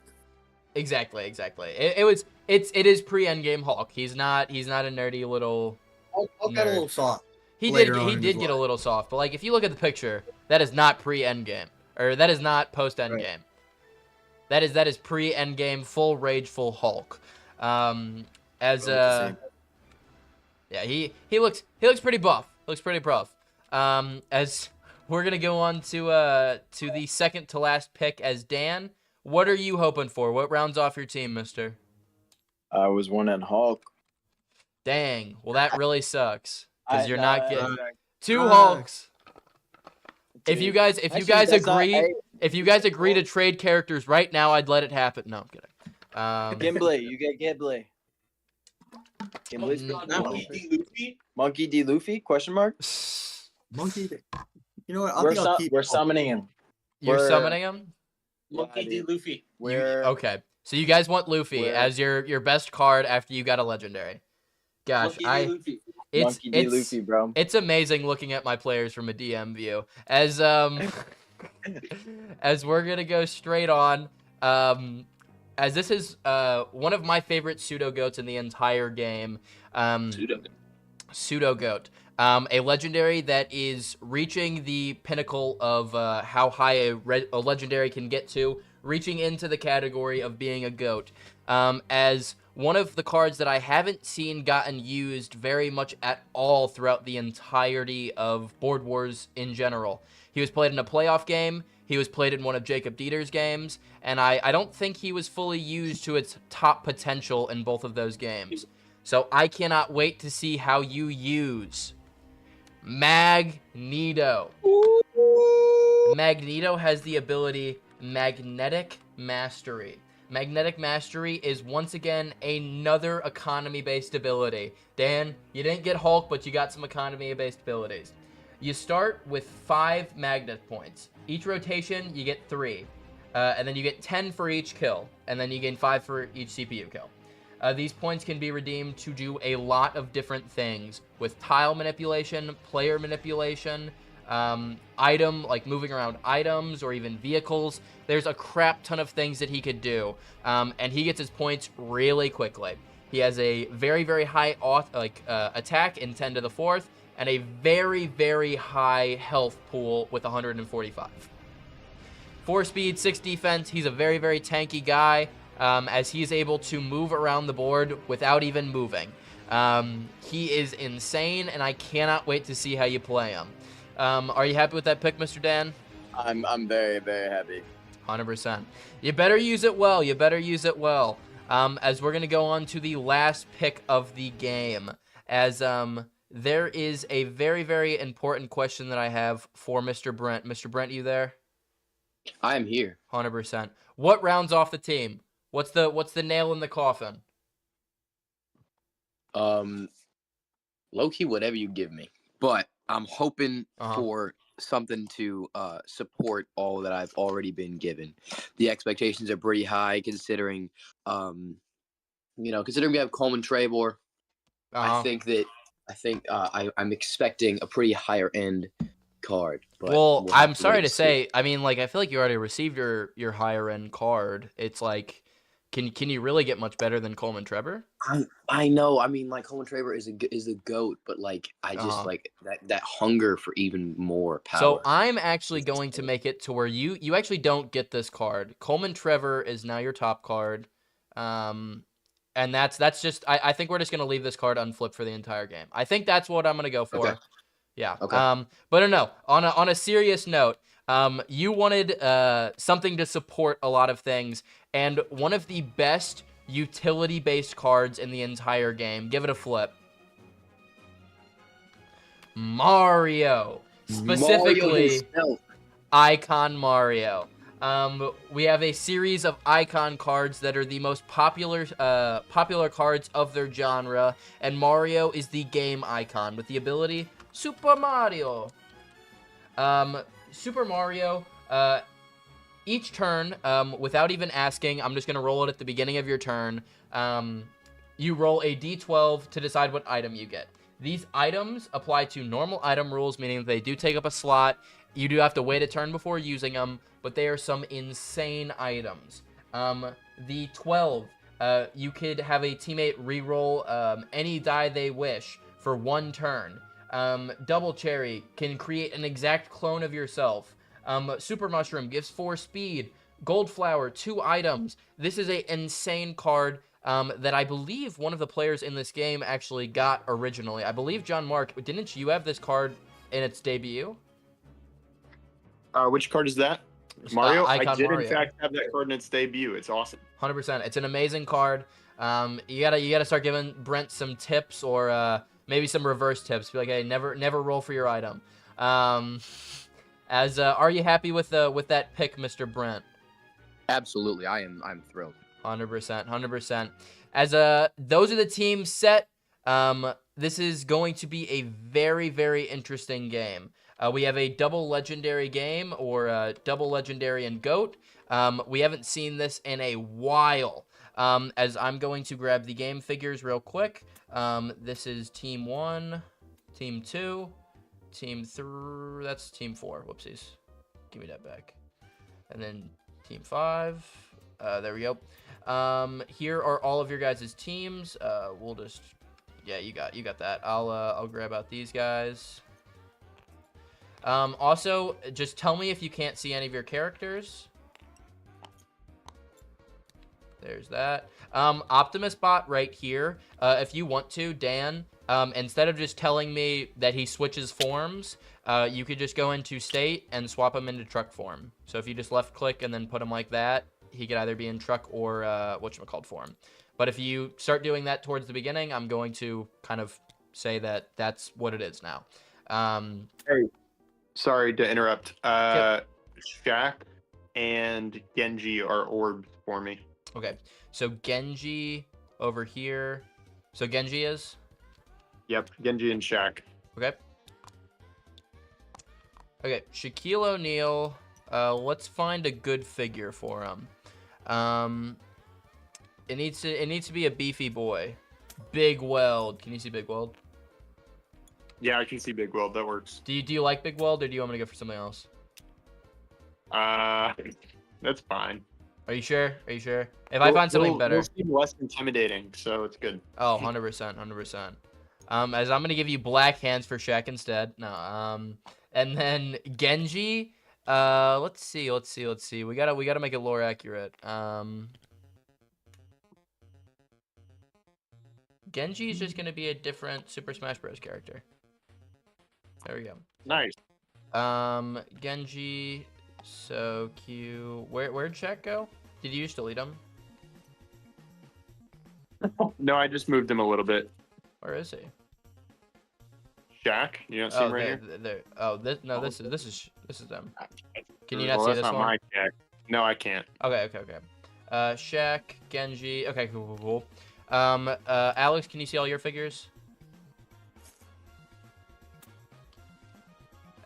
Exactly. It is pre-endgame Hulk. He's not a nerdy little. Hulk got a little soft. He did get a little soft, but like if you look at the picture, that is not pre-endgame, or that is not post-endgame. Right. That is pre-endgame, full rageful Hulk. Yeah, he looks pretty buff. As we're gonna go on to the second to last pick as Dan. What are you hoping for? What rounds off your team, mister? I was one at Hulk. Dang. Well, that really sucks because you're not getting 2 Hulks. Hulks. If you guys agree to trade characters right now, I'd let it happen. No, I'm kidding. Gimli, you get Gimli. Gimli's Monkey D. Luffy? Monkey D. Luffy? Question mark? Monkey D. You know what? We're summoning him. You're summoning him? Monkey D. Luffy. Okay. So you guys want Luffy as your best card after you got a legendary. Gosh, Monkey D. Luffy. Monkey D. Luffy, bro. It's amazing looking at my players from a DM view. As as we're gonna go straight on, as this is one of my favorite pseudo goats in the entire game. Pseudo goat. A legendary that is reaching the pinnacle of how high a legendary can get to, reaching into the category of being a goat. As one of the cards that I haven't seen gotten used very much at all throughout the entirety of Board Wars in general. He was played in a playoff game, he was played in one of Jacob Dieter's games, and I don't think he was fully used to its top potential in both of those games. So I cannot wait to see how you use Magneto. Magneto has the ability Magnetic Mastery. Magnetic Mastery is once again another economy-based ability. Dan, you didn't get Hulk, but you got some economy-based abilities. You start with 5 magnet points. Each rotation, you get 3. And then you get 10 for each kill. And then you gain 5 for each CPU kill. These points can be redeemed to do a lot of different things with tile manipulation, player manipulation, item, like moving around items or even vehicles. There's a crap ton of things that he could do, and he gets his points really quickly. He has a very, very high attack in 10 to the 4th, and a very, very high health pool with 145. 4 speed, 6 defense. He's a very, very tanky guy, as he is able to move around the board without even moving. He is insane, and I cannot wait to see how you play him. Are you happy with that pick, Mr. Dan? I'm very, very happy. 100%. You better use it well. You better use it well. As we're going to go on to the last pick of the game. As there is a very, very important question that I have for Mr. Brent. Mr. Brent, you there? I am here. 100%. What rounds off the team? What's the nail in the coffin? Low-key, whatever you give me. But I'm hoping for something to support all that I've already been given. The expectations are pretty high considering considering we have Coleman Trebor. I'm expecting a pretty higher end card. But well, I'm sorry to say, I mean, like, I feel like you already received your higher end card. It's like, can you really get much better than Coleman Trebor? I know. I mean, like, Coleman Trebor is a GOAT, but like I just like that hunger for even more power. So I'm actually going to make it to where you actually don't get this card. Coleman Trebor is now your top card. And that's just I think we're just gonna leave this card unflipped for the entire game. I think that's what I'm gonna go for. Okay. Yeah. Okay. But no. On a serious note, you wanted something to support a lot of things, and one of the best utility-based cards in the entire game. Give it a flip. Mario. Specifically, Icon Mario. We have a series of icon cards that are the most popular cards of their genre, and Mario is the game icon with the ability Super Mario. Super Mario, each turn, without even asking, I'm just going to roll it at the beginning of your turn. You roll a d12 to decide what item you get. These items apply to normal item rules, meaning that they do take up a slot. You do have to wait a turn before using them, but they are some insane items. The 12, you could have a teammate reroll any die they wish for 1 turn. Double Cherry can create an exact clone of yourself. Super Mushroom gives 4 speed. Gold Flower, 2 items. This is an insane card that I believe one of the players in this game actually got originally. I believe John Mark, didn't you have this card in its debut? Which card is that? Mario? I did Mario. in fact have that card in its debut. It's awesome. 100%. It's an amazing card. You gotta start giving Brent some tips or maybe some reverse tips. Be like, hey, never roll for your item. Are you happy with that pick, Mr. Brent? Absolutely, I'm thrilled. 100%. As those are the teams set. This is going to be a very, very interesting game. We have a double legendary game, or double legendary and GOAT. We haven't seen this in a while. As I'm going to grab the game figures real quick. This is Team 1, Team 2, Team 3. That's Team 4. Whoopsies. Give me that back. And then Team 5. There we go. Here are all of your guys' teams. We'll just... Yeah, you got that. I'll grab out these guys. Also, just tell me if you can't see any of your characters. There's that. Optimus Bot right here. If you want to, Dan, instead of just telling me that he switches forms, you could just go into state and swap him into truck form. So if you just left click and then put him like that, he could either be in truck or whatchamacallit form. But if you start doing that towards the beginning, I'm going to kind of say that that's what it is now. Hey, sorry to interrupt. Yep. Shaq and Genji are orbs for me. Okay, so Genji over here. So Genji is? Yep, Genji and Shaq. Okay. Okay, Shaquille O'Neal. Let's find a good figure for him. It needs to be a beefy boy. Big Weld. Can you see Big Weld? Yeah, I can see Big Weld. That works. Do you like Big Weld, or do you want me to go for something else? That's fine. Are you sure? If I find something better, it'll seem less intimidating, so it's good. Oh, 100%. As I'm gonna give you black hands for Shaq instead. No. And then Genji. Let's see. We gotta make it lore accurate. Genji is just gonna be a different Super Smash Bros. Character. There we go. Nice. Genji, so cute. Where'd Shaq go? Did you just delete him? No, I just moved him a little bit. Where is he? Shaq, you don't see him right here? There. Oh, this is them. Can you not Well, see that's this not one? my Shaq. No, I can't. Okay. Shaq, Genji. Okay, cool. Alex, can you see all your figures?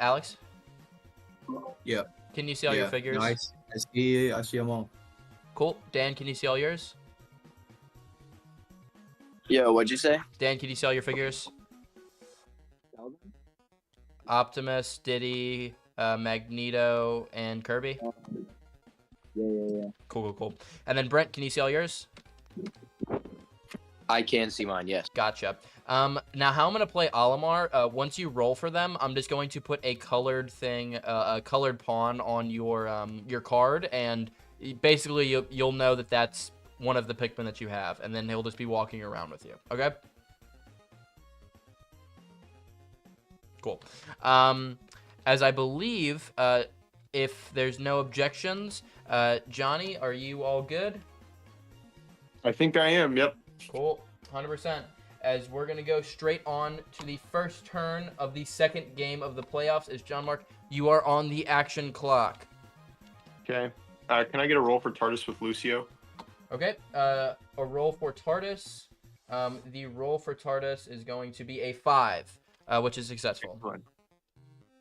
Alex? Yeah. Can you see all your figures? No, I see them all. Cool. Dan, can you see all yours? Yo, what'd you say? Dan, can you see all your figures? Optimus, Diddy, Magneto, and Kirby. Yeah. Cool. And then Brent, can you see all yours? I can see mine, yes. Gotcha. Now how I'm gonna play Olimar, once you roll for them, I'm just going to put a colored thing, a colored pawn on your card, and basically you'll know that that's one of the Pikmin that you have, and then he'll just be walking around with you. Okay? Cool. As I believe, if there's no objections, Jonny, are you all good? I think I am, yep. Cool, 100%. As we're going to go straight on to the first turn of the second game of the playoffs, as John Mark, you are on the action clock. Okay. Can I get a roll for TARDIS with Lucio? Okay, a roll for TARDIS. The roll for TARDIS is going to be a 5, which is successful.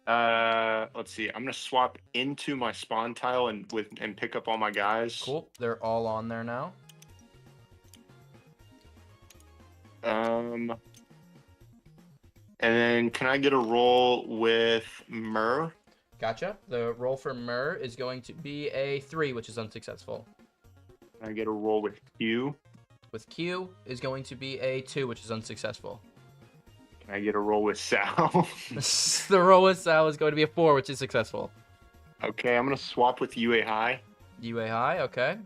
Let's see. I'm gonna swap into my spawn tile and pick up all my guys. Cool, they're all on there now. And then can I get a roll with Myrrh? Gotcha. The roll for Myrrh is going to be a 3, which is unsuccessful. Can I get a roll with Q? With Q is going to be a 2, which is unsuccessful. Can I get a roll with Sal? The roll with Sal is going to be a 4, which is successful. Okay, I'm gonna swap with UA High. UA High, okay.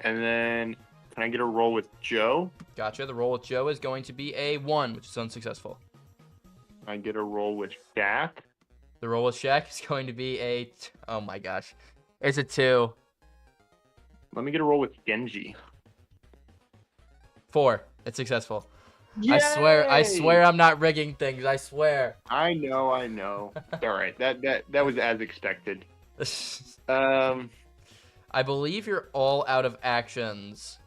And then can I get a roll with Joe? Gotcha. The roll with Joe is going to be a 1, which is unsuccessful. Can I get a roll with Shaq? The roll with Shaq is going to be a... Oh my gosh. It's a 2. Let me get a roll with Genji. 4. It's successful. Yay! I swear I'm not rigging things. I swear. I know. All right. That was as expected. I believe you're all out of actions.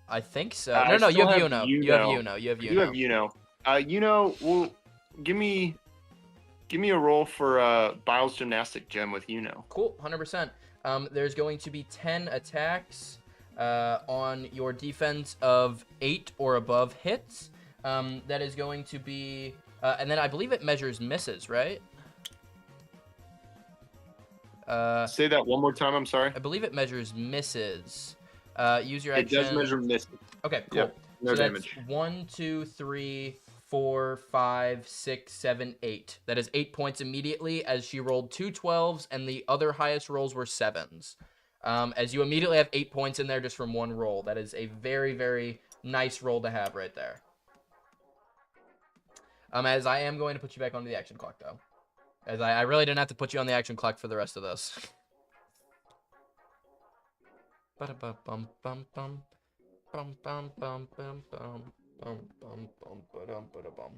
I think so. I No, you still have have Yuno. Yuno. You have Yuno. You have You have Yuno. Well, give me a roll for Biles Gymnastic Gym with Yuno. Cool, 100%. There's going to be 10 attacks on your defense of 8 or above hits. That is going to be... and then I believe it measures misses, right? Say that one more time, I'm sorry. I believe it measures misses. Use your It action. does measure misses. Okay, cool. Yep, no so damage. That's 1, 2, 3, 4, 5, 6, 7, 8. That is 8 points immediately as she rolled 2 12s and the other highest rolls were 7s. As you immediately have 8 points in there just from one roll. That is a very, very nice roll to have right there. As I am going to put you back onto the action clock, though. As I really didn't have to put you on the action clock for the rest of this. Ba-da-ba-bum, bum, bum. Bum, bum, bum, bum, bum. Bum, bum, bum, ba-dum, ba-da-bum.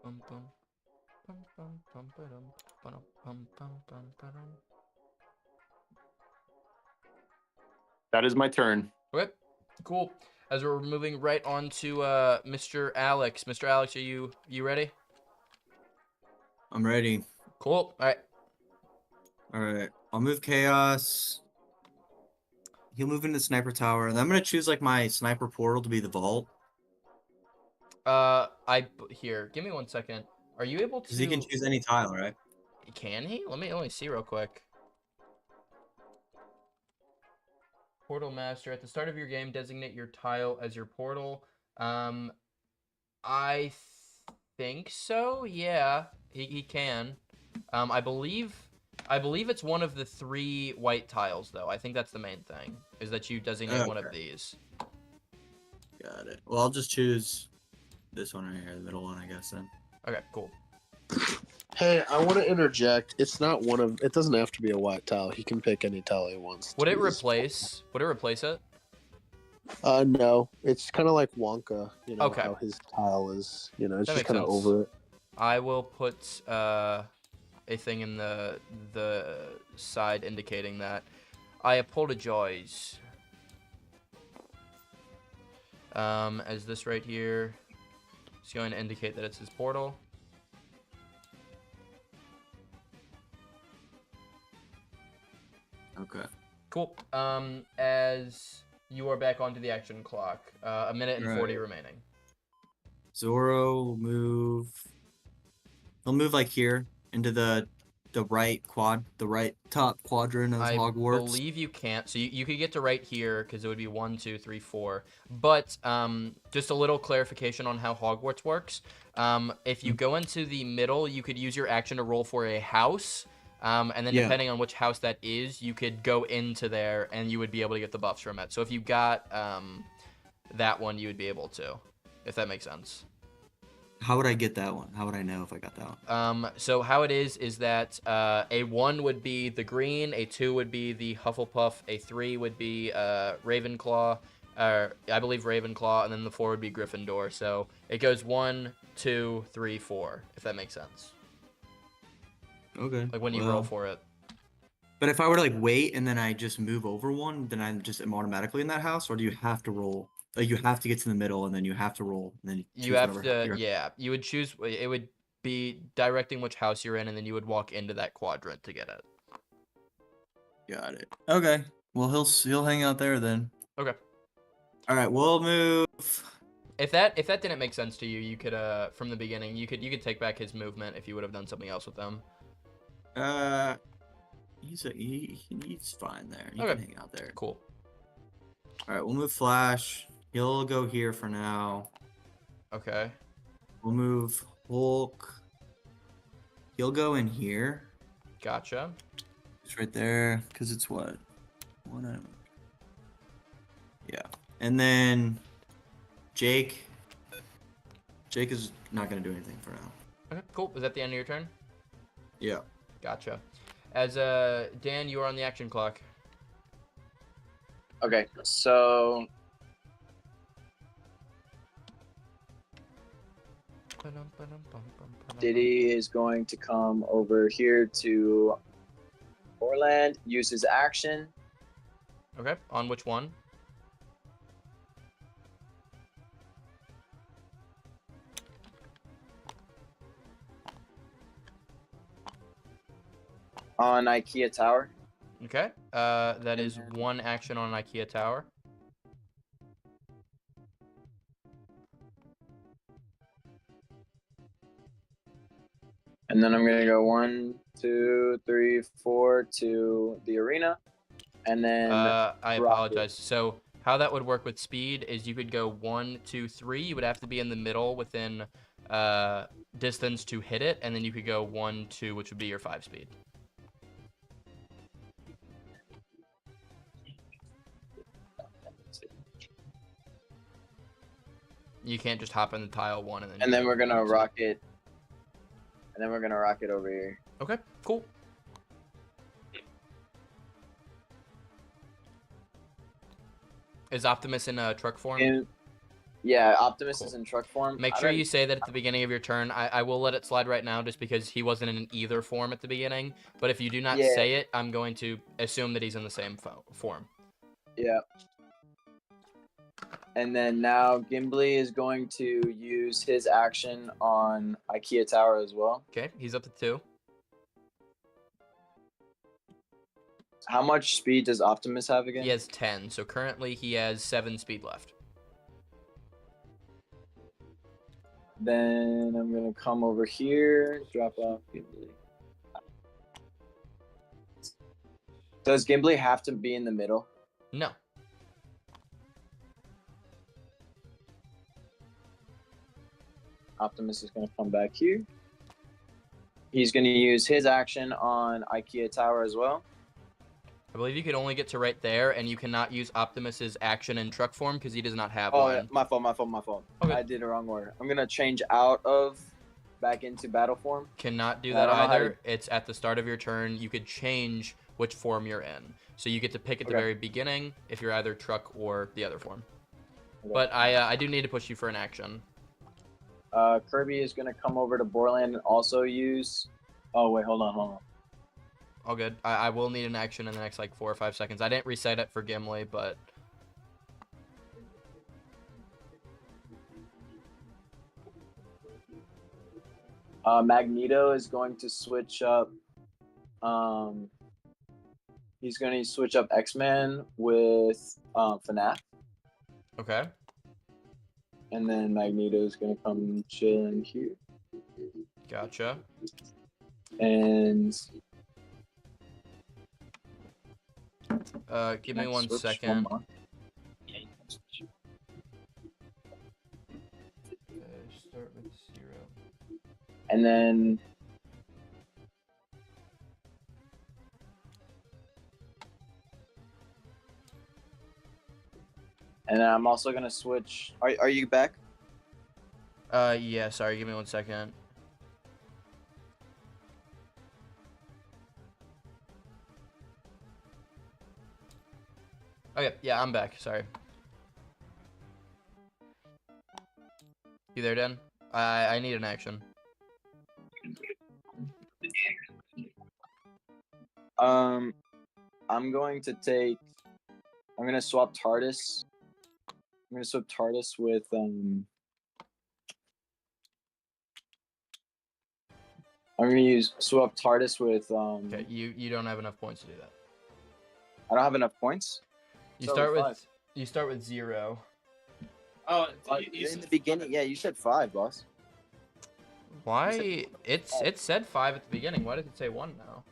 Bum, bum. Bum, bum, bum, ba-dum. Ba-dum, bum, bum, bum, ba-dum. That is my turn. Okay, cool. As we're moving right on to Mr. Alex. Mr. Alex, are you ready? I'm ready. Cool. All right. All right. I'll move Chaos. He'll move into Sniper Tower, and I'm gonna choose like my Sniper Portal to be the vault. Here, give me 1 second. Are you able to? Because he can choose any tile, right? Can he? Let me see real quick. Portal Master. At the start of your game, designate your tile as your portal. I think so. Yeah, he can. I believe it's one of the 3 white tiles, though. I think that's the main thing, is that you designate one of these. Got it. Well, I'll just choose this one right here, the middle one, I guess, then. Okay, cool. Hey, I want to interject. It's not one of. It doesn't have to be a white tile. He can pick any tile he wants. Would it replace it? No. It's kind of like Wonka. You know Okay. how his tile is. You know, it's That just makes kind of sense. over it. I will put a thing in the side indicating that. I apologize. As this right here is going to indicate that it's his portal. Okay. Cool. As you are back onto the action clock, a minute and 40 remaining. Zoro will move. He'll move like here into the right top quadrant of Hogwarts. I believe you can't. So you could get to right here because it would be 1, 2, 3, 4. But just a little clarification on how Hogwarts works. If you go into the middle, you could use your action to roll for a house. And then depending on which house that is, you could go into there and you would be able to get the buffs from it. So if you got that one, you would be able to, if that makes sense. How would I get that one? How would I know if I got that one? So how it is that a 1 would be the green, a 2 would be the Hufflepuff, a 3 would be Ravenclaw, I believe Ravenclaw, and then the 4 would be Gryffindor. So it goes 1, 2, 3, 4, if that makes sense. Okay. Like when you roll for it. But if I were to like wait and then I just move over one, then I just am automatically in that house, or do you have to roll? Like you have to get to the middle and then you have to roll, and then you have to. Yeah, you would choose. It would be directing which house you're in, and then you would walk into that quadrant to get it. Got it. Okay. Well, he'll hang out there then. Okay. All right. We'll move. If that didn't make sense to you, you could from the beginning you could take back his movement if you would have done something else with them. He's fine there. He can hang out there. Cool. All right, we'll move Flash. He'll go here for now. Okay. We'll move Hulk. He'll go in here. Gotcha. It's right there because it's what? Yeah, and then Jake. Jake is not gonna do anything for now. Okay. Cool. Is that the end of your turn? Yeah. Gotcha. As Dan, you are on the action clock. Okay, so Diddy is going to come over here to Orland, use his action. Okay. On which one? On IKEA Tower. Okay. That is one action on an IKEA tower. And then I'm gonna go 1, 2, 3, 4 to the arena, and then I apologize. So how that would work with speed is you could go 1, 2, 3. You would have to be in the middle within distance to hit it, and then you could go 1, 2, which would be your 5 speed. You can't just hop in the tile 1 and then. And then we're gonna rocket. And then we're gonna rocket over here. Okay, cool. Is Optimus in truck form? Yeah, Optimus is in truck form. Make sure you say that at the beginning of your turn. I will let it slide right now just because he wasn't in either form at the beginning. But if you do not say it, I'm going to assume that he's in the same form. Yeah. And then now Gimli is going to use his action on IKEA Tower as well. Okay, he's up to 2. How much speed does Optimus have again? He has 10, so currently he has 7 speed left. Then I'm going to come over here, drop off Gimli. Does Gimli have to be in the middle? No. Optimus is going to come back here. He's going to use his action on IKEA Tower as well. I believe you could only get to right there, and you cannot use Optimus's action in truck form because he does not have one. Yeah, my fault. Okay. I did the wrong order. I'm going to change out of back into battle form. Cannot do that either. It's at the start of your turn. You could change which form you're in. So you get to pick at the very beginning if you're either truck or the other form. Okay. But I do need to push you for an action. Kirby is going to come over to Borland and also use... Oh, wait, hold on. All good. I will need an action in the next, like, 4 or 5 seconds. I didn't reset it for Gimli, but... Magneto is going to switch up... He's going to switch up X-Men with FNAF. Okay. And then Magneto is going to come chill in here. Gotcha. And... give me 1 second. Okay, start with 0. And then... And then I'm also gonna switch. Are you back? Yeah. Sorry. Give me 1 second. Okay. Yeah, I'm back. Sorry. You there, Dan? I need an action. I'm going to take. I'm gonna swap TARDIS. I'm gonna swap TARDIS with I'm gonna swap TARDIS with Okay, you don't have enough points to do that. I don't have enough points. You start with 0. Oh, in the beginning, yeah, you said 5, boss. Why? It said 5 at the beginning. Why does it say 1 now?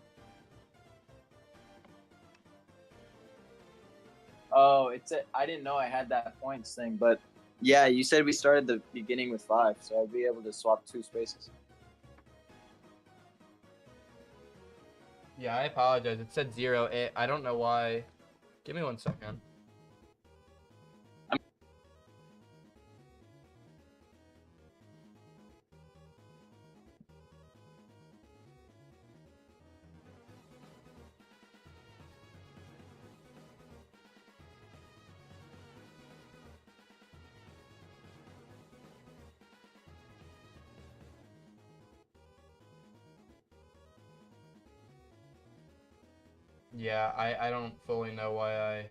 Oh, I didn't know I had that points thing, but yeah, you said we started the beginning with 5, so I'll be able to swap 2 spaces. Yeah, I apologize. It said 0. I don't know why. Give me 1 second. Yeah, I don't fully know why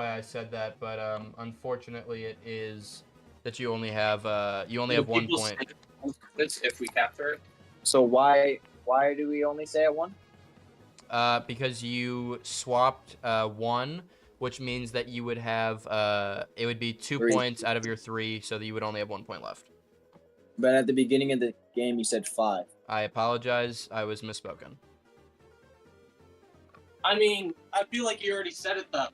I said that, but unfortunately it is that you only have 1 point. If we capture it. So why do we only say at 1? Because you swapped 1, which means that you would have it would be 2 points out of your 3, so that you would only have 1 point left. But at the beginning of the game, you said 5. I apologize. I was misspoken. I mean, I feel like you already said it though.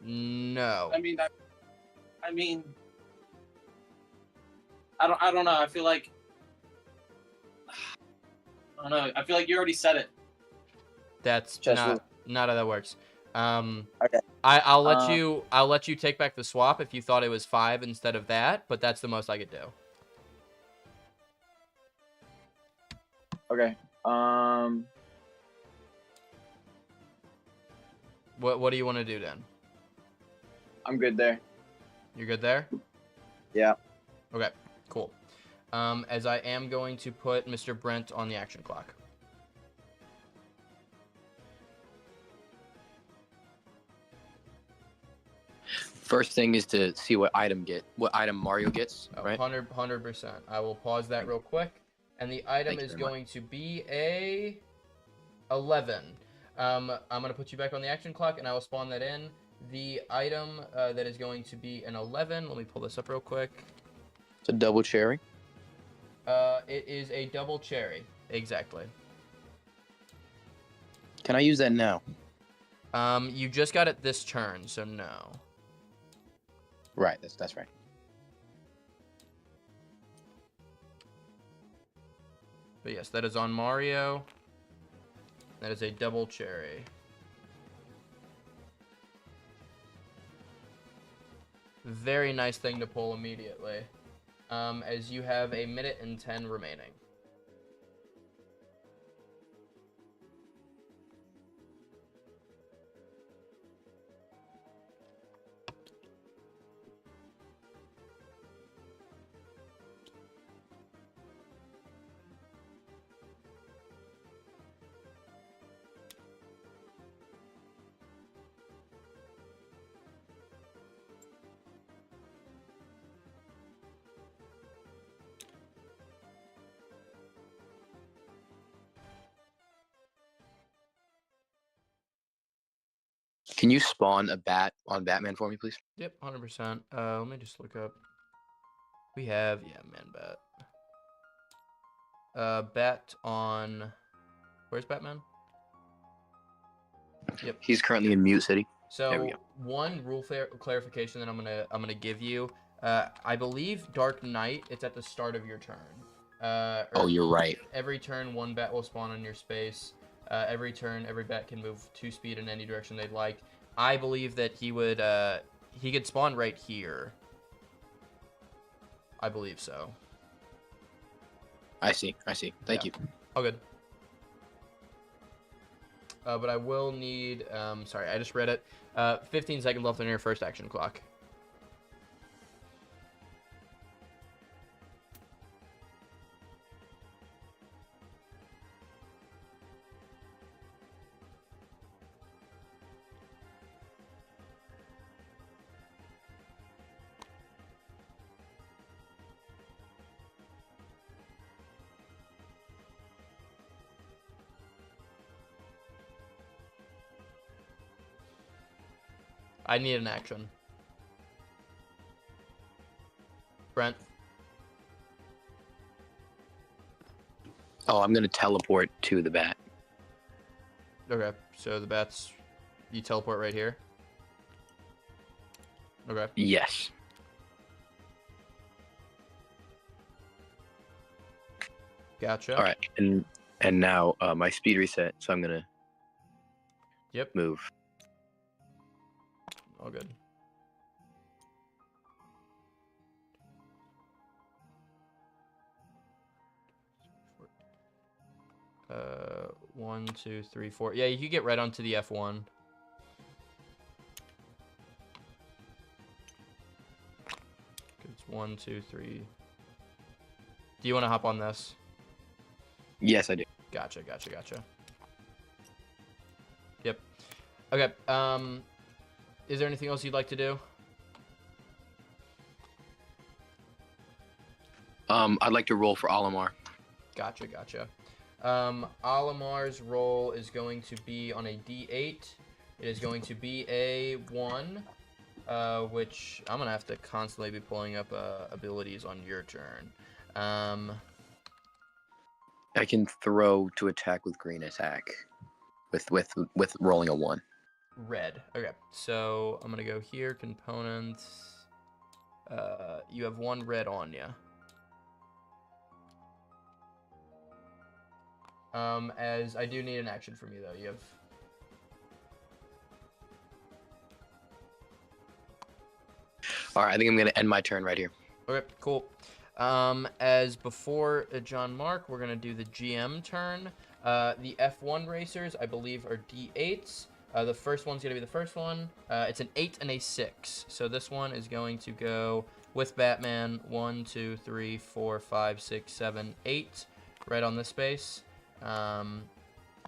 No. I mean, I don't know. I feel like I don't know. I feel like you already said it. That's not how that works. Okay. I'll let you take back the swap if you thought it was 5 instead of that, but that's the most I could do. Okay. What do you want to do then? I'm good there. You're good there? Yeah. Okay, cool. As I am going to put Mr. Brent on the action clock. First thing is to see what item Mario gets, right? 100%. I will pause that real quick. And the item is going to be a 11. I'm going to put you back on the action clock, and I will spawn that in. The item that is going to be an 11, let me pull this up real quick. It's a double cherry. It is a double cherry, exactly. Can I use that now? You just got it this turn, so no. Right, that's right. But yes, that is on Mario. That is a double cherry. Very nice thing to pull immediately. As you have a minute and 10 remaining. Can you spawn a bat on Batman for me, please? Yep, 100%. Let me just look up. We have, yeah, man bat. Bat on... Where's Batman? Yep. He's currently in Mute City. There we So go. one rule clarification that I'm gonna give you. I believe Dark Knight. It's at the start of your turn. Oh, you're right. Every turn, one bat will spawn on your space. Every turn, every bat can move 2 speed in any direction they'd like. I believe that he could spawn right here. I believe so. I see. Thank you. All good. But I will need, sorry, I just read it. 15 seconds left on your first action clock. I need an action. Brent. Oh, I'm gonna teleport to the bat. Okay, so the bats, you teleport right here. Okay. Yes. Gotcha. All right, and now my speed reset, so I'm gonna. Yep. Move. All good. Uh, 1, 2, 3, 4. Yeah, you can get right onto the F1. It's 1, 2, 3. Do you want to hop on this? Yes, I do. Gotcha. Yep. Okay. Is there anything else you'd like to do? I'd like to roll for Olimar. Gotcha. Olimar's roll is going to be on a D8. It is going to be a 1, which I'm going to have to constantly be pulling up abilities on your turn. I can throw to attack with green attack, with rolling a 1. Red. Okay, so I'm going to go here, components. You have 1 red on you. As I do need an action from you, though. You have... All right, I think I'm going to end my turn right here. Okay, cool. As before John Mark, we're going to do the GM turn. The F1 racers, I believe, are D8s. The first one's going to be the first one. It's an 8 and a 6. So this one is going to go with Batman. 1, 2, 3, 4, 5, 6, 7, 8. Right on this space. And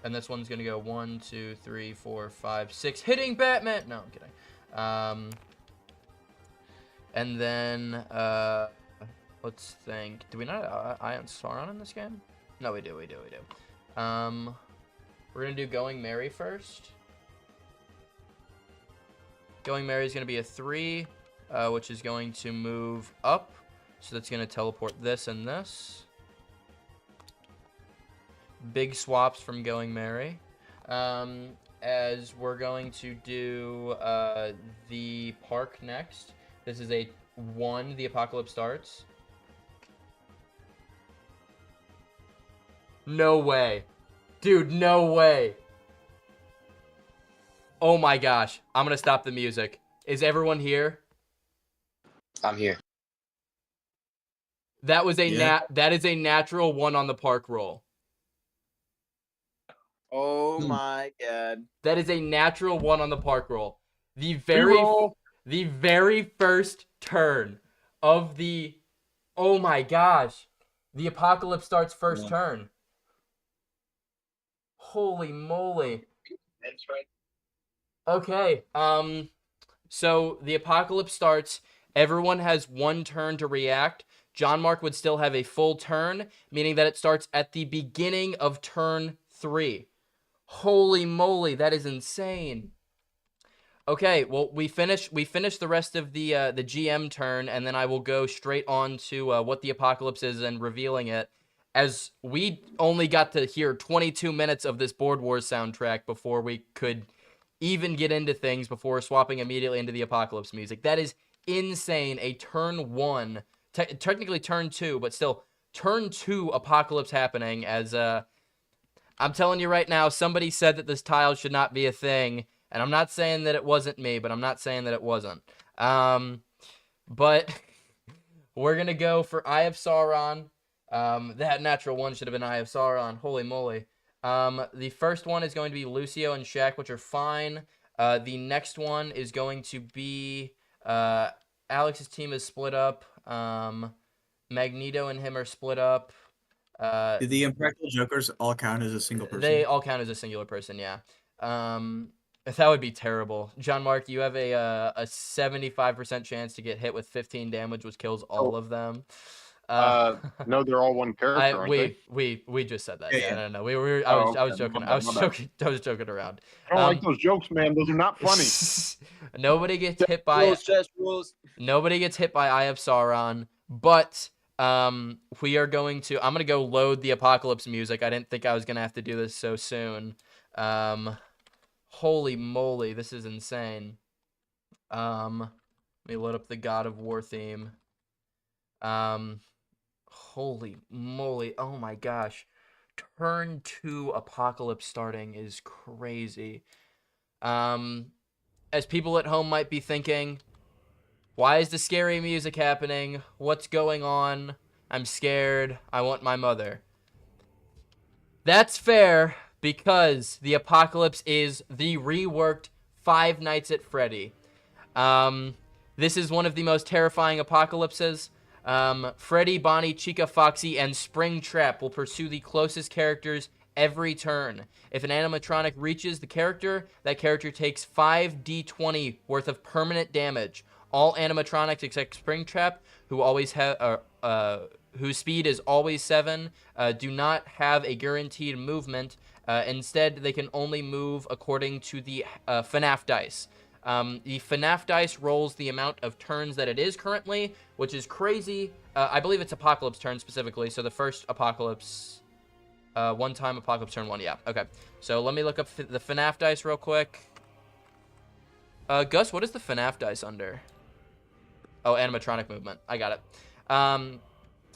this one's going to go 1, 2, 3, 4, 5, 6. Hitting Batman! No, I'm kidding. And then, let's think. Do we not have Ion Sauron in this game? No, we do. We're going to do Going Merry first. Going Merry is going to be a 3, which is going to move up. So that's going to teleport this and this. Big swaps from Going Merry. as we're going to do the park next. This is a 1. The apocalypse starts. No way. Dude, no way. Oh my gosh. I'm going to stop the music. Is everyone here? I'm here. That was a that is a natural 1 on the park roll. Oh my god. That is a natural 1 on the park roll. The very first turn of the oh my gosh. The apocalypse starts first turn. Holy moly. That's right. Okay. So the apocalypse starts. Everyone has 1 turn to react. John Mark would still have a full turn, meaning that it starts at the beginning of turn 3. Holy moly, that is insane. Okay, well, we finish the rest of the GM turn, and then I will go straight on to what the apocalypse is and revealing it, as we only got to hear 22 minutes of this Board Wars soundtrack before we could even get into things before swapping immediately into the apocalypse music. That is insane. A turn 1, technically turn 2, but still turn 2 apocalypse happening as I'm telling you right now, somebody said that this tile should not be a thing, and I'm not saying that it wasn't me, but I'm not saying that it wasn't. But we're going to go for Eye of Sauron. That natural 1 should have been Eye of Sauron. Holy moly. The first one is going to be Lucio and Shaq, which are fine. The next one is going to be Alex's team is split up. Magneto and him are split up. Do the Impractical Jokers all count as a single person? They all count as a singular person, yeah. That would be terrible. John Mark, you have a 75% chance to get hit with 15 damage, which kills all of them. No, they're all 1 character, aren't they? We just said that. Yeah. No. I was joking. I was joking around. I don't like those jokes, man. Those are not funny. Nobody gets hit by Nobody gets hit by Eye of Sauron, but we are going to I'm going to go load the apocalypse music. I didn't think I was going to have to do this so soon. Holy moly, this is insane. Let me load up the God of War theme. Holy moly, oh my gosh. Turn 2 apocalypse starting is crazy. As people at home might be thinking, why is the scary music happening? What's going on? I'm scared. I want my mother. That's fair, because the apocalypse is the reworked Five Nights at Freddy. This is one of the most terrifying apocalypses. Freddy, Bonnie, Chica, Foxy, and Springtrap will pursue the closest characters every turn. If an animatronic reaches the character, that character takes 5d20 worth of permanent damage. All animatronics except Springtrap, who always have whose speed is always 7, do not have a guaranteed movement. Instead, they can only move according to the FNAF dice. The FNAF dice rolls the amount of turns that it is currently, which is crazy. I believe it's Apocalypse turn specifically, so the first Apocalypse, one-time Apocalypse turn 1, yeah, okay. So let me look up the FNAF dice real quick. Gus, what is the FNAF dice under? Oh, animatronic movement. I got it.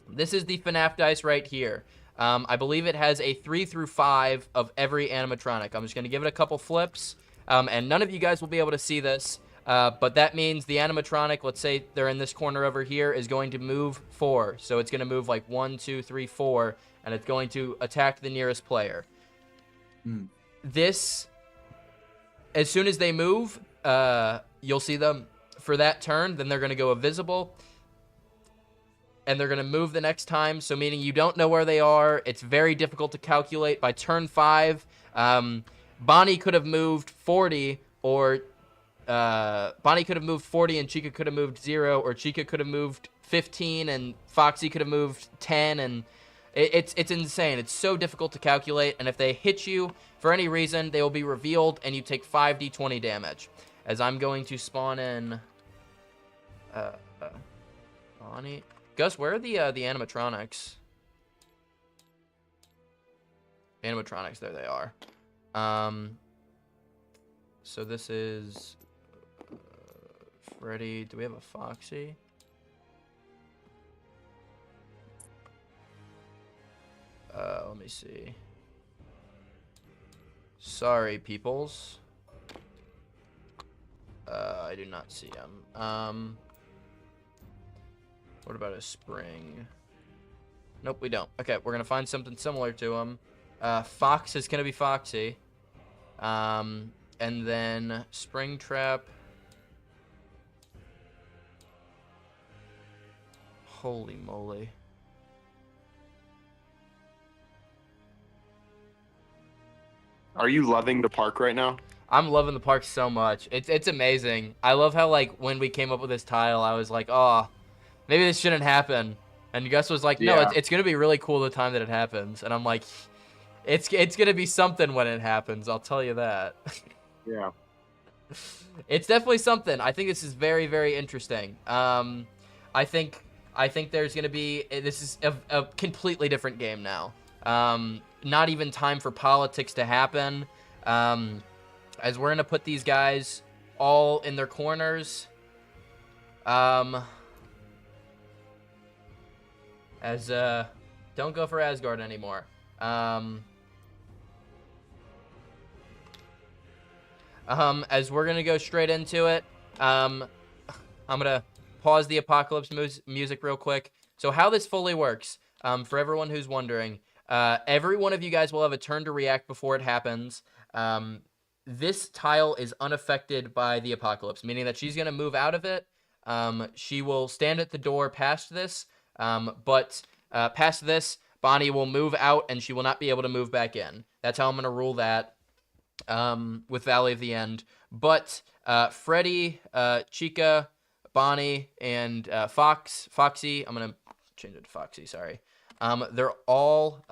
This is the FNAF dice right here. I believe it has a 3 through 5 of every animatronic. I'm just going to give it a couple flips. And none of you guys will be able to see this, but that means the animatronic, let's say they're in this corner over here, is going to move 4. So it's going to move like 1, 2, 3, 4, and it's going to attack the nearest player. This, as soon as they move, you'll see them for that turn, then they're going to go invisible. And they're going to move the next time, so meaning you don't know where they are. It's very difficult to calculate. By turn 5, Bonnie could have moved 40, or Bonnie could have moved 40 and Chica could have moved 0, or Chica could have moved 15 and Foxy could have moved 10, and it's insane. It's so difficult to calculate, and if they hit you for any reason, they will be revealed, and you take 5d20 damage. As I'm going to spawn in Bonnie. Gus, where are the animatronics? Animatronics, there they are. So this is Freddy. Do we have a Foxy? Let me see. Sorry, peoples. I do not see him. What about a Spring? Nope, we don't. Okay, we're gonna find something similar to him. Fox is gonna be Foxy. And then Springtrap. Holy moly. Are you loving the park right now? I'm loving the park so much. It's amazing. I love how, like, when we came up with this tile, I was like, oh, maybe this shouldn't happen. And Gus was like, no, it's going to be really cool the time that it happens. And I'm like, it's going to be something when it happens. I'll tell you that. Yeah. It's definitely something. I think this is very, very interesting. I think there's going to be, this is a completely different game now. Not even time for politics to happen. As we're going to put these guys all in their corners. Don't go for Asgard anymore. As we're going to go straight into it, I'm going to pause the Apocalypse music real quick. So how this fully works, for everyone who's wondering, every one of you guys will have a turn to react before it happens. This tile is unaffected by the Apocalypse, meaning that she's going to move out of it. She will stand at the door past this, but past this, Bonnie will move out and she will not be able to move back in. That's how I'm going to rule that with Valley of the End. But Freddy, Chica, Bonnie, and Foxy, I'm going to change it to Foxy, sorry. They're all,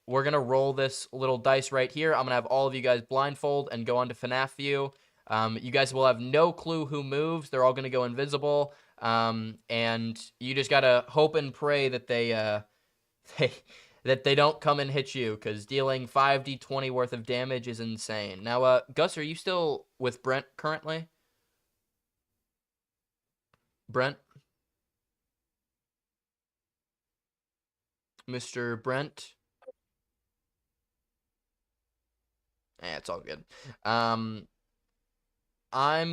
we're going to roll this little dice right here. I'm going to have all of you guys blindfold and go on to FNAF view. You guys will have no clue who moves. They're all going to go invisible. And you just got to hope and pray that they don't come and hit you, because dealing 5d20 worth of damage is insane. Now, Gus, are you still with Brent currently? Brent? Mr. Brent? It's all good. I'm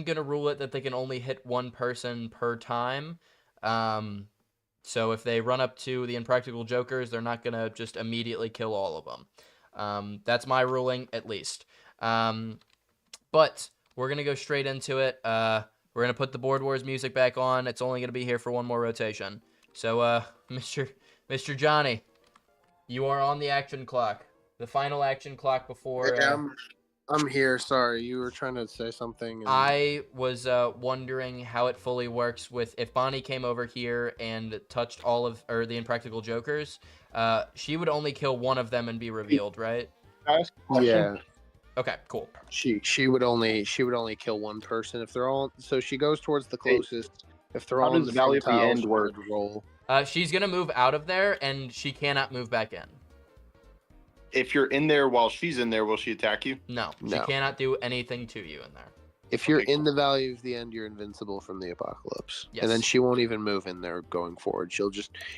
going to rule it that they can only hit one person per time. So if they run up to the Impractical Jokers, they're not going to just immediately kill all of them. That's my ruling, at least. But we're going to go straight into it. We're going to put the Board Wars music back on. It's only going to be here for one more rotation. So, Mr. Jonny, you are on the action clock. The final action clock before... I'm here. Sorry, you were trying to say something. I was wondering how it fully works with if Bonnie came over here and touched the Impractical Jokers, she would only kill one of them and be revealed, right? Yeah. Okay, cool. She would only kill one person if they're all. So she goes towards the closest. If they're all in the Valley of the End work? Roll. She's gonna move out of there, and she cannot move back in. If you're in there while she's in there, will she attack you? No, she cannot do anything to you in there. If you're in the Valley of the End, you're invincible from the Apocalypse. Yes. And then she won't even move in there going forward.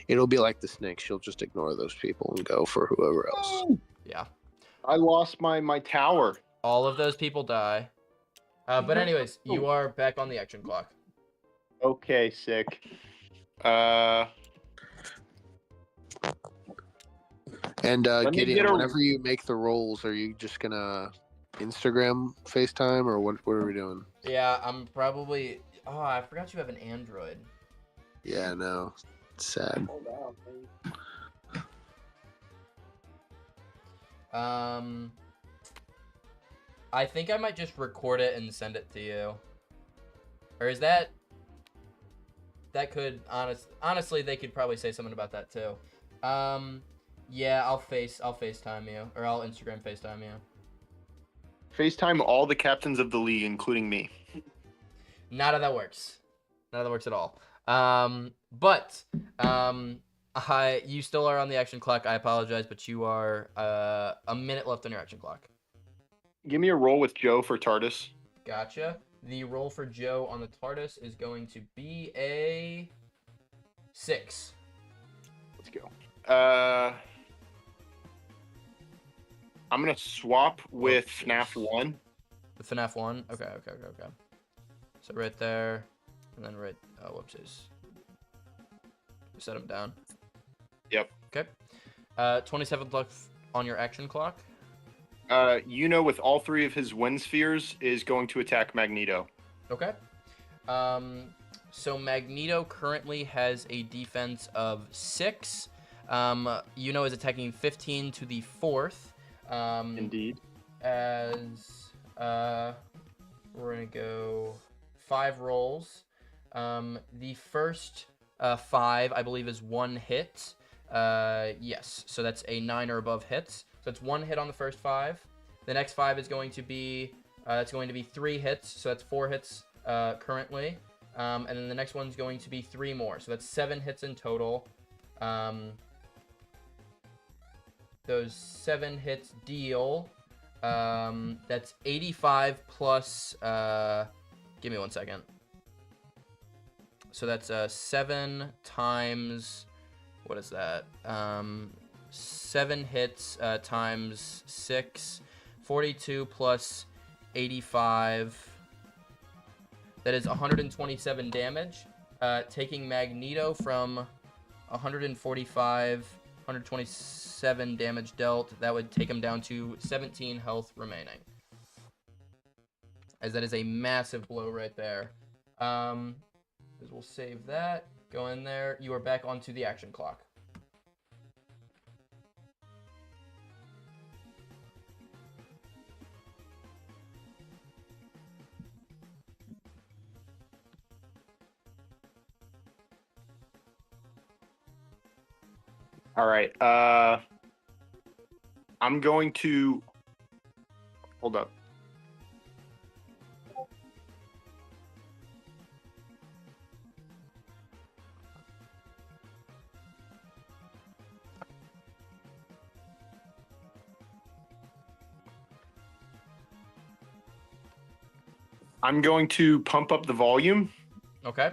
It'll be like the snake. She'll just ignore those people and go for whoever else. Yeah. I lost my tower. All of those people die. But anyways, you are back on the action clock. Okay, sick. And Gideon, whenever you make the rolls, are you just gonna Instagram FaceTime or what are we doing? Yeah, I'm probably... Oh, I forgot you have an Android. Yeah, no. It's sad. I think I might just record it and send it to you. Or is that... That could... Honestly, they could probably say something about that, too. Yeah, I'll FaceTime you. Or I'll Instagram FaceTime you. FaceTime all the captains of the league, including me. None of that works. None of that works at all. But you still are on the action clock. I apologize, but you are a minute left on your action clock. Give me a roll with Joe for TARDIS. Gotcha. The roll for Joe on the TARDIS is going to be a 6. Let's go. I'm gonna swap with FNAF 1. The FNAF 1? Okay. So right there, and then right... Oh, whoopsies. Set him down. Yep. Okay. 27th luck on your action clock. With all 3 of his wind spheres is going to attack Magneto. Okay. So Magneto currently has a defense of 6. Is attacking 15 to the 4th. Indeed. As we're gonna go 5 rolls. The first 5, I believe, is 1 hit. Yes. So that's a 9 or above hits. So it's 1 hit on the first 5. The next 5 is going to be that's going to be 3 hits. So that's 4 hits currently. And then the next one's going to be 3 more. So that's 7 hits in total. Those 7 hits deal. That's 85 plus. Give me 1 second. So that's 7 times. What is that? 7 hits times 6. 42 plus 85. That is 127 damage. Taking Magneto from 127 damage dealt. That would take him down to 17 health remaining. As that is a massive blow right there. We'll save that. Go in there. You are back onto the action clock. All right. I'm going to hold up. I'm going to pump up the volume. Okay.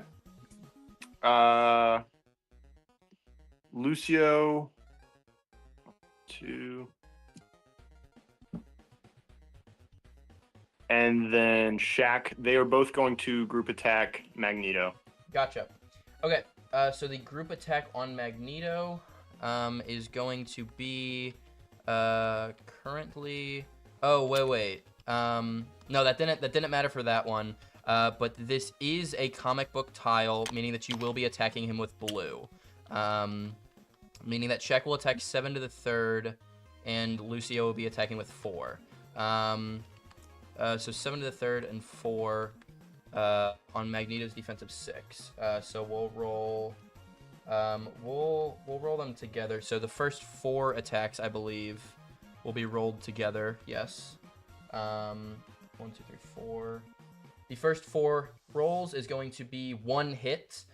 Lucio, 2, and then Shaq. They are both going to group attack Magneto. Gotcha. Okay, so the group attack on Magneto is going to be currently. Oh wait. No, that didn't matter for that one. But this is a comic book tile, meaning that you will be attacking him with blue. Meaning that Shaq will attack 7 to the 3rd, and Lucio will be attacking with 4. So 7 to the 3rd and 4 on Magneto's defensive 6. So we'll roll. We'll roll them together. So the first 4 attacks, I believe, will be rolled together. Yes. 1, 2, 3, 4. The first 4 rolls is going to be 1 hit.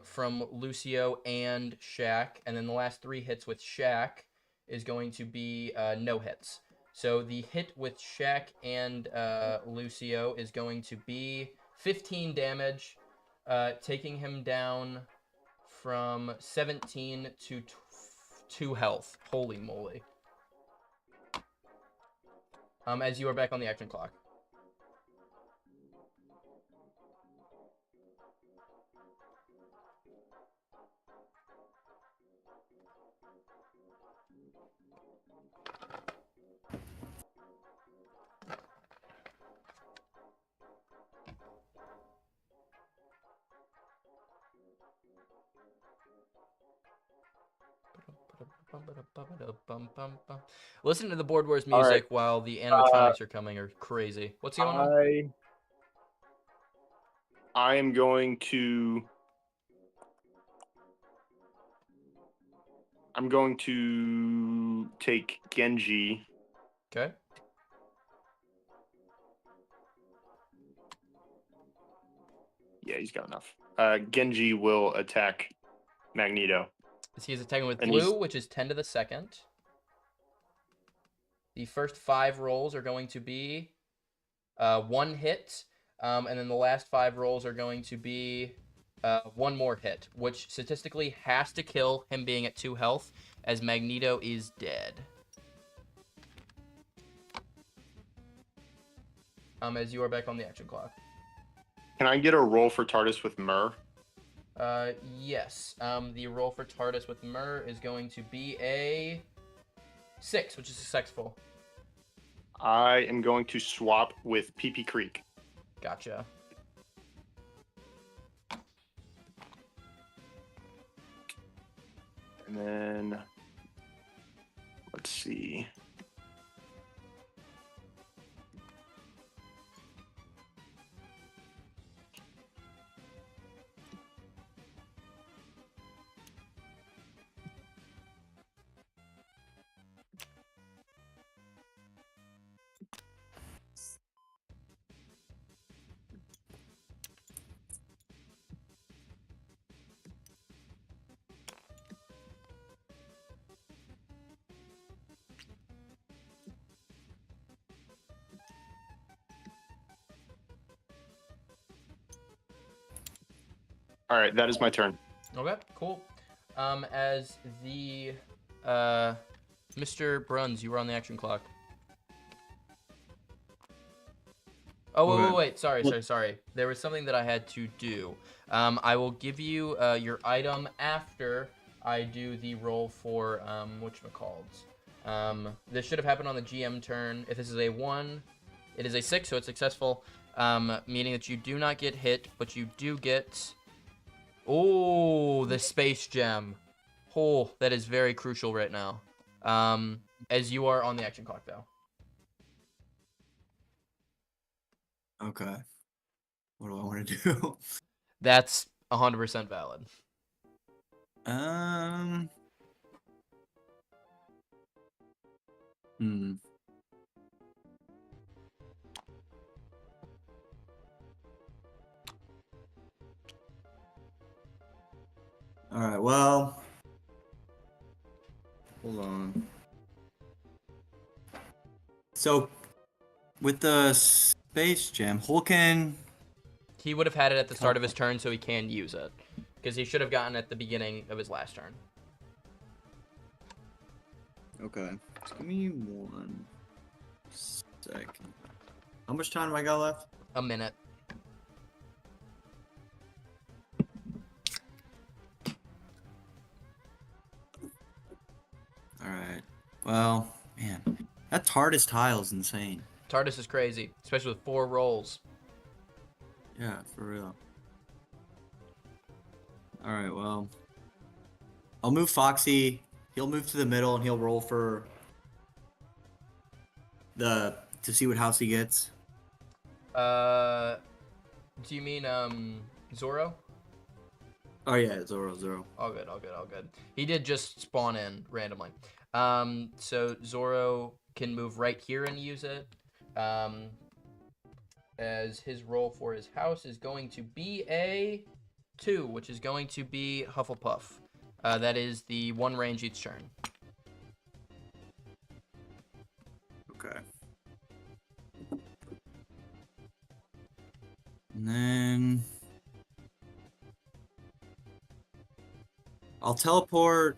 From Lucio and Shaq, and then the last 3 hits with Shaq is going to be no hits. So the hit with Shaq and Lucio is going to be 15 damage, taking him down from 17 to 2 health. Holy moly. As you are back on the action clock. Listen to the Board Wars music while the animatronics are coming are crazy. What's going on? I am going to... I'm going to take Genji. Okay. Yeah, he's got enough. Genji will attack Magneto. He's attacking with blue, which is 10 to the 2nd. The first 5 rolls are going to be 1 hit, and then the last 5 rolls are going to be 1 more hit, which statistically has to kill him being at 2 health, as Magneto is dead. As you are back on the action clock. Can I get a roll for TARDIS with Myrrh? Yes. The roll for TARDIS with Myrrh is going to be a 6, which is successful. I am going to swap with Pee Creek. Gotcha. And then, let's see. All right, that is my turn. Okay, cool. As the Mr. Bruns, you were on the action clock. Oh, wait. Sorry. There was something that I had to do. I will give you your item after I do the roll for whatchamacalls. This should have happened on the GM turn. If this is a 1, it is a 6, so it's successful. Meaning that you do not get hit, but you do get... Oh, the space gem. Oh, that is very crucial right now. As you are on the action clock, though. Okay. What do I want to do? That's 100% valid. All right. Well, hold on. So, with the space gem, Hulken... He would have had it at the start of his turn, so he can use it. Because he should have gotten it at the beginning of his last turn. Okay. Just give me 1 second. How much time do I got left? A minute. Alright. Well, man. That TARDIS tile is insane. TARDIS is crazy, especially with 4 rolls. Yeah, for real. Alright, well. I'll move Foxy. He'll move to the middle and he'll roll for to see what house he gets. Do you mean Zorro? Oh yeah, Zorro. All good. He did just spawn in randomly. So Zorro can move right here and use it. As his roll for his house is going to be a 2, which is going to be Hufflepuff. That is the 1 range each turn. Okay. And then I'll teleport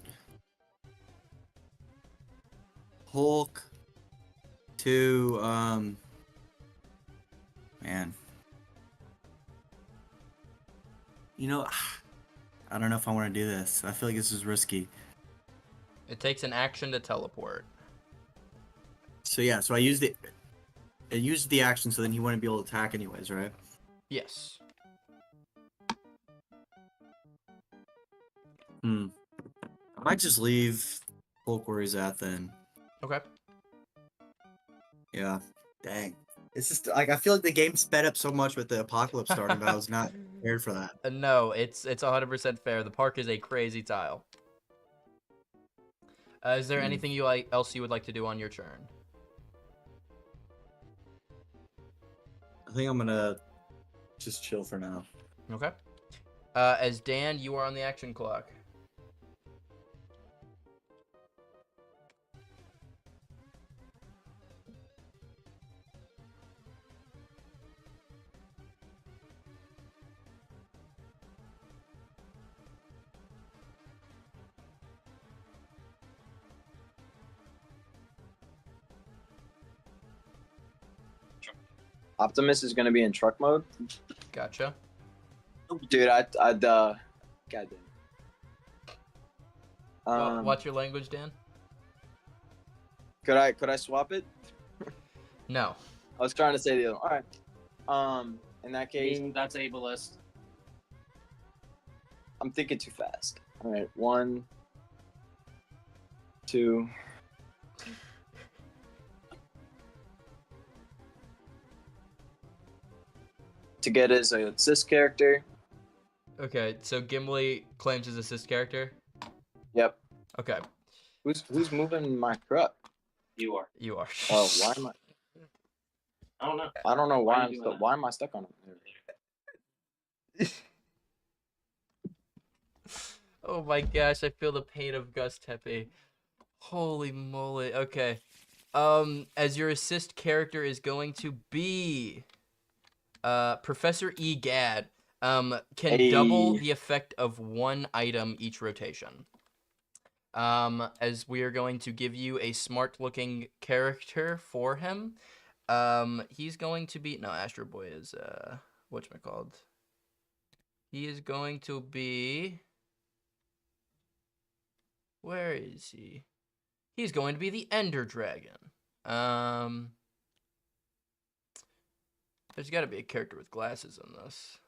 Hulk to man. You know, I don't know if I want to do this. I feel like this is risky. It takes an action to teleport. So yeah, so I used the action, so then he wouldn't be able to attack anyways, right? Yes. I might just leave Hulk where he's at then. Okay. Yeah. Dang. It's just like I feel like the game sped up so much with the apocalypse starting, but I was not prepared for that. No, it's 100% fair. The park is a crazy tile. Is there anything else you would like to do on your turn? I think I'm gonna just chill for now. Okay. As Dan, you are on the action clock. Optimus is gonna be in truck mode. Gotcha. Dude, God damn. Watch your language, Dan. Could I swap it? No. I was trying to say the other one. All right. In that case, That's ableist. I'm thinking too fast. All right, 1, 2. To get as a assist character. Okay, so Gimli claims his assist character. Yep. Okay. Who's moving my truck? You are. You are. Oh, why am I? I don't know. I don't know why Why are I'm you stuck. doing Why am I stuck on it? Oh my gosh, I feel the pain of Gus Tepe. Holy moly. Okay. As your assist character is going to be Professor Egad. Can double the effect of one item each rotation. As we are going to give you a smart looking character for him. He's going to be Astro Boy is whatchamacalled. He is going to be, where is he? He's going to be the Ender Dragon. There's got to be a character with glasses in this.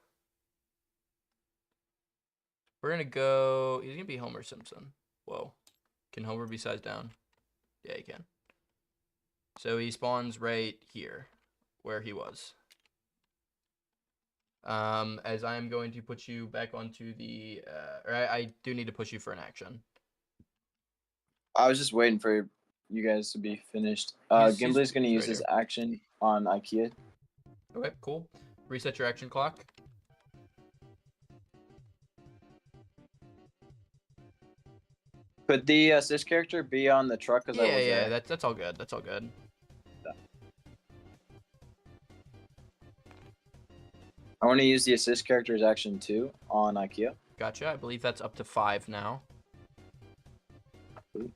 We're going to go, he's going to be Homer Simpson. Whoa. Can Homer be sized down? Yeah, he can. So he spawns right here, where he was. As I am going to put you back onto the, or I do need to push you for an action. I was just waiting for you guys to be finished. Gimli's going to use his action on IKEA. Okay, cool. Reset your action clock. Could the assist character be on the truck? Yeah, that's all good. That's all good. I want to use the assist character's action too on IKEA. Gotcha. I believe that's up to 5 now. Ooh.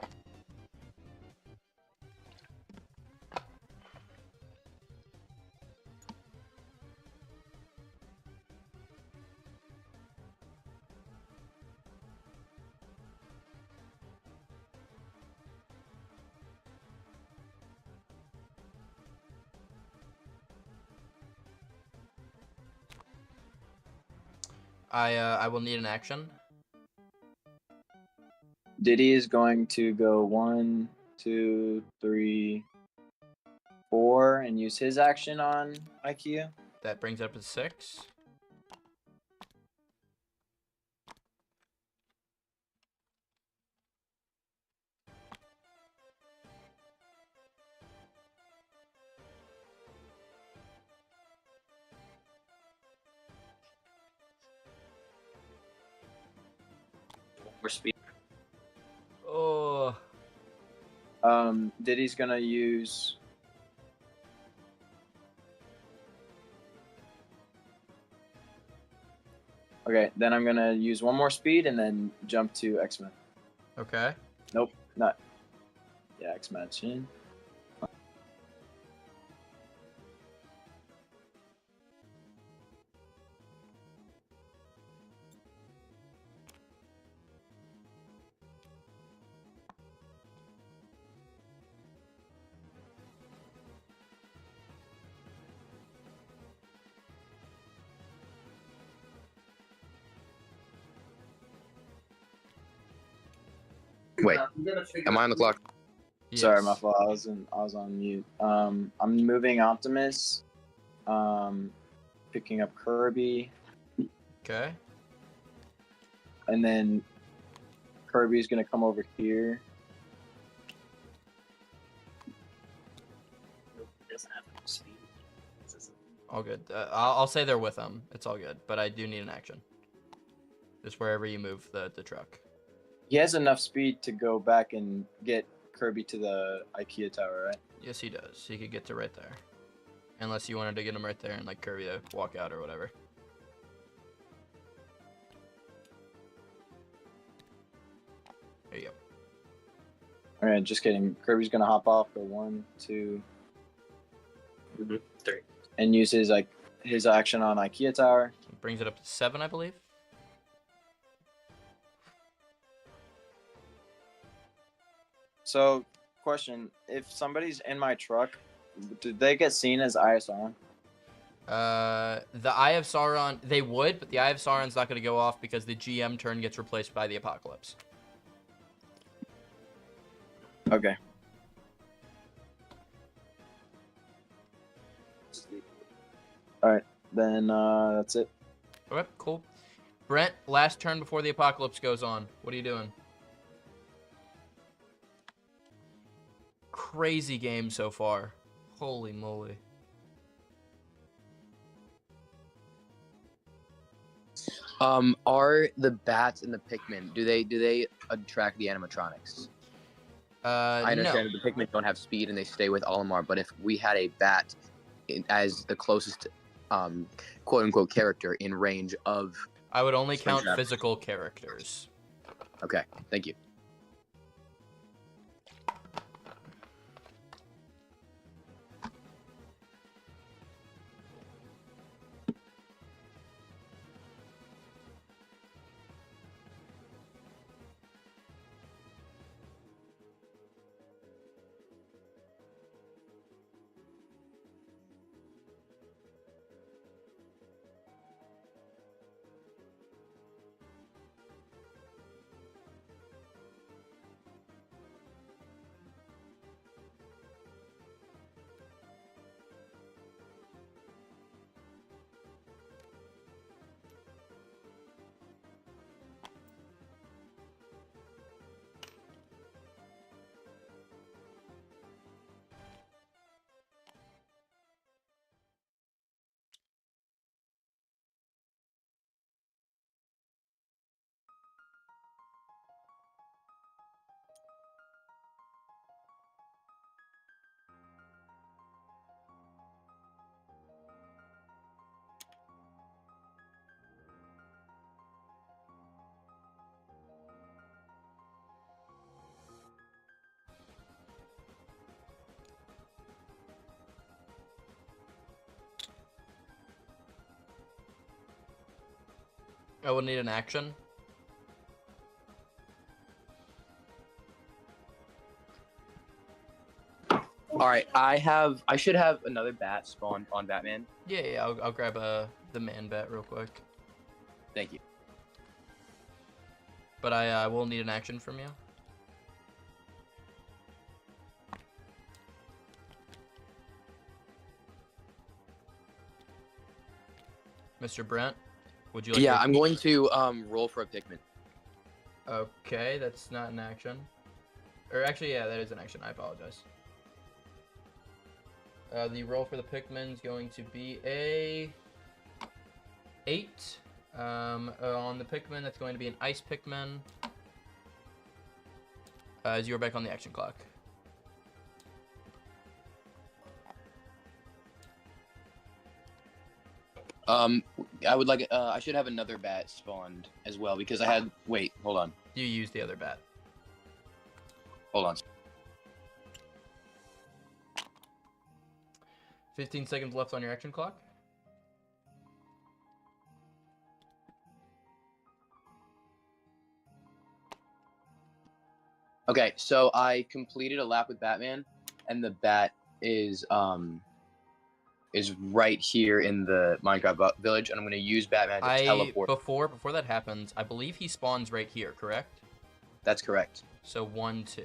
I will need an action. Diddy is going to go 1, 2, 3, 4 and use his action on IKEA. That brings it up to 6. More speed. Oh. Diddy's gonna use. Okay, then I'm gonna use one more speed and then jump to X-Men. Okay. Nope, not. Yeah, X-Men. Wait, am I on the clock? Yes. Sorry, my fault. I was on mute. I'm moving Optimus. Picking up Kirby. Okay. And then Kirby's gonna come over here. All good. I'll say they're with him. It's all good, but I do need an action. Just wherever you move the truck. He has enough speed to go back and get Kirby to the IKEA tower, right? Yes, he does. He could get to right there. Unless you wanted to get him right there and like Kirby to walk out or whatever. There you go. Alright, just kidding. Kirby's gonna hop off. Go 1, 2, 3. and use his action on IKEA Tower. Brings it up to 7, I believe. So, question: if somebody's in my truck, do they get seen as Eye of Sauron? The Eye of Sauron, they would, but the Eye of Sauron's not going to go off because the GM turn gets replaced by the Apocalypse. Okay. All right, then that's it. Okay, cool. Brent, last turn before the Apocalypse goes on. What are you doing? Crazy game so far. Holy moly. Are the bats and the Pikmin, do they attract the animatronics? I understand no. that the Pikmin don't have speed and they stay with Olimar, but if we had a bat as the closest quote unquote character in range of, I would only count physical characters. Okay, thank you. I would need an action. All right, I should have another bat spawned on Batman. Yeah, I'll grab the man bat real quick. Thank you. But I will need an action from you. Mr. Brent, would you like Yeah, I'm going to roll for a Pikmin. Okay, that's not an action. Or actually, yeah, that is an action. I apologize. The roll for the Pikmin is going to be a 8. On the Pikmin, that's going to be an Ice Pikmin. As you're back on the action clock. I would like. I should have another bat spawned as well because I had. Wait, hold on. You used the other bat. Hold on. 15 seconds left on your action clock. Okay, so I completed a lap with Batman, and the bat is right here in the Minecraft village, and I'm going to use Batman to teleport. Before that happens, I believe he spawns right here, correct? That's correct. So 1, 2.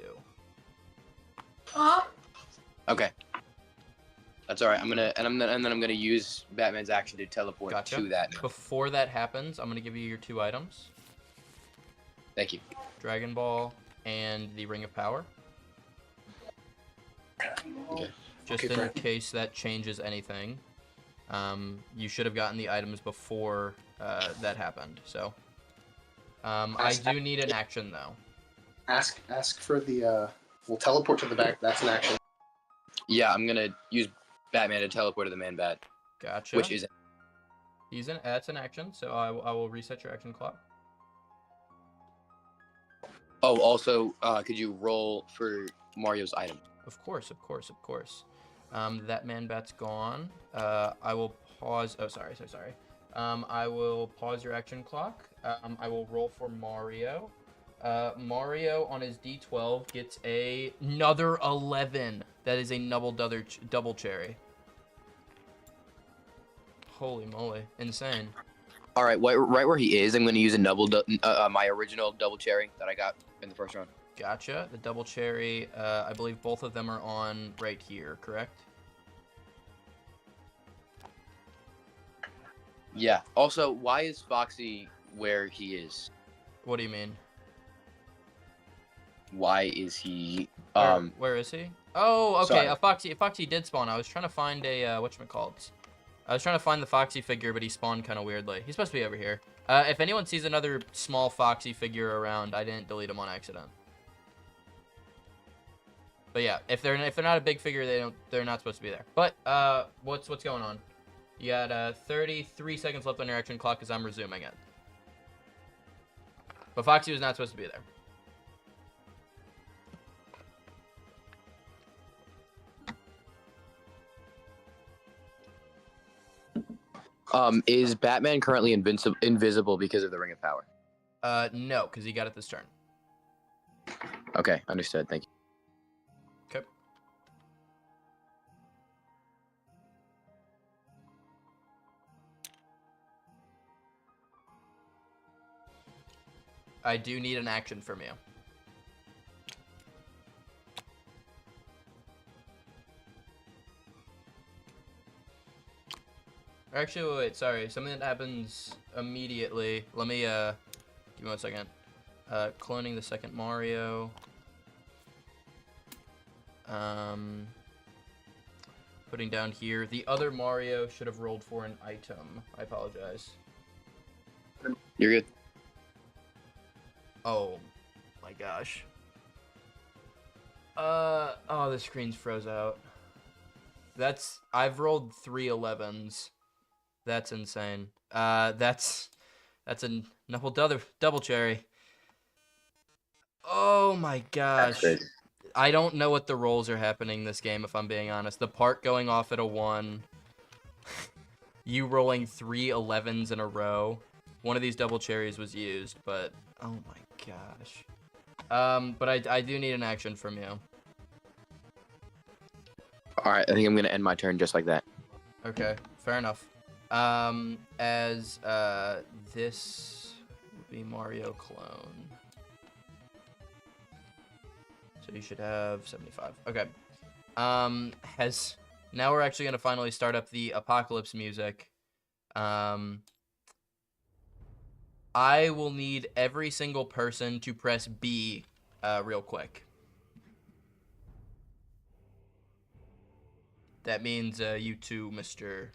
Okay. That's all right. I'm then I'm gonna use Batman's action to teleport to that. Before that happens, I'm gonna give you your 2 items. Thank you. Dragon Ball and the Ring of Power. Okay. Just in case that changes anything. You should have gotten the items before that happened. So I do need an action though. Ask for the we'll teleport to the back. That's an action. Yeah, I'm gonna use Batman to teleport to the Man Bat. Gotcha. Which is that's an action, so I will reset your action clock. Oh, also, could you roll for Mario's item? Of course. That Man-Bat's gone. I will pause. Oh, sorry. I will pause your action clock. I will roll for Mario. Mario on his D12 gets another 11. That is a double cherry. Holy moly. Insane. All right, right where he is, I'm going to use my original double cherry that I got in the first round. Gotcha. The double cherry, I believe both of them are on right here, correct? Yeah. Also, why is Foxy where he is? What do you mean? Why is he... Where is he? Oh, okay. Sorry. A Foxy did spawn. I was trying to find a, whatchamacallit. I was trying to find the Foxy figure, but he spawned kind of weirdly. He's supposed to be over here. If anyone sees another small Foxy figure around, I didn't delete him on accident. But yeah, if they're not a big figure, they're not supposed to be there. But what's going on? You got 33 seconds left on your action clock because I'm resuming it. But Foxy was not supposed to be there. Is Batman currently invisible because of the Ring of Power? No, because he got it this turn. Okay, understood. Thank you. Okay. I do need an action from you. Actually, wait, sorry. Something that happens immediately. Let me, give me 1 second. Cloning the second Mario. Putting down here. The other Mario should have rolled for an item. I apologize. You're good. Oh, my gosh. Oh, the screen's froze out. I've rolled 3 11s. That's insane. That's a double cherry. Oh my gosh. I don't know what the rolls are happening this game, if I'm being honest. The part going off at a 1. You rolling 3 11s in a row. One of these double cherries was used, but oh my gosh. But I do need an action from you. All right, I think I'm gonna end my turn just like that. Okay, fair enough. As this would be Mario clone. So you should have 75. Okay. Now we're actually gonna finally start up the apocalypse music. I will need every single person to press B real quick. That means you too, Mr.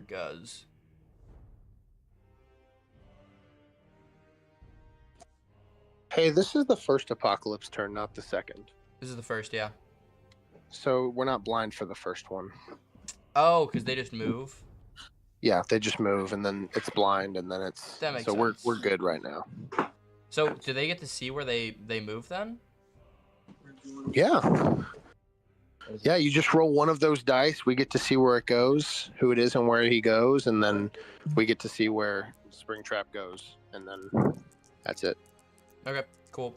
Guz. Hey, this is the first apocalypse turn, not the second. This is the first, yeah. So we're not blind for the first one. Oh, because they just move? Yeah, they just move, and then it's blind, and then it's... That makes sense. We're good right now. So, do they get to see where they move, then? Yeah. Yeah, you just roll one of those dice. We get to see where it goes, who it is and where he goes, and then we get to see where Springtrap goes, and then that's it. Okay, cool.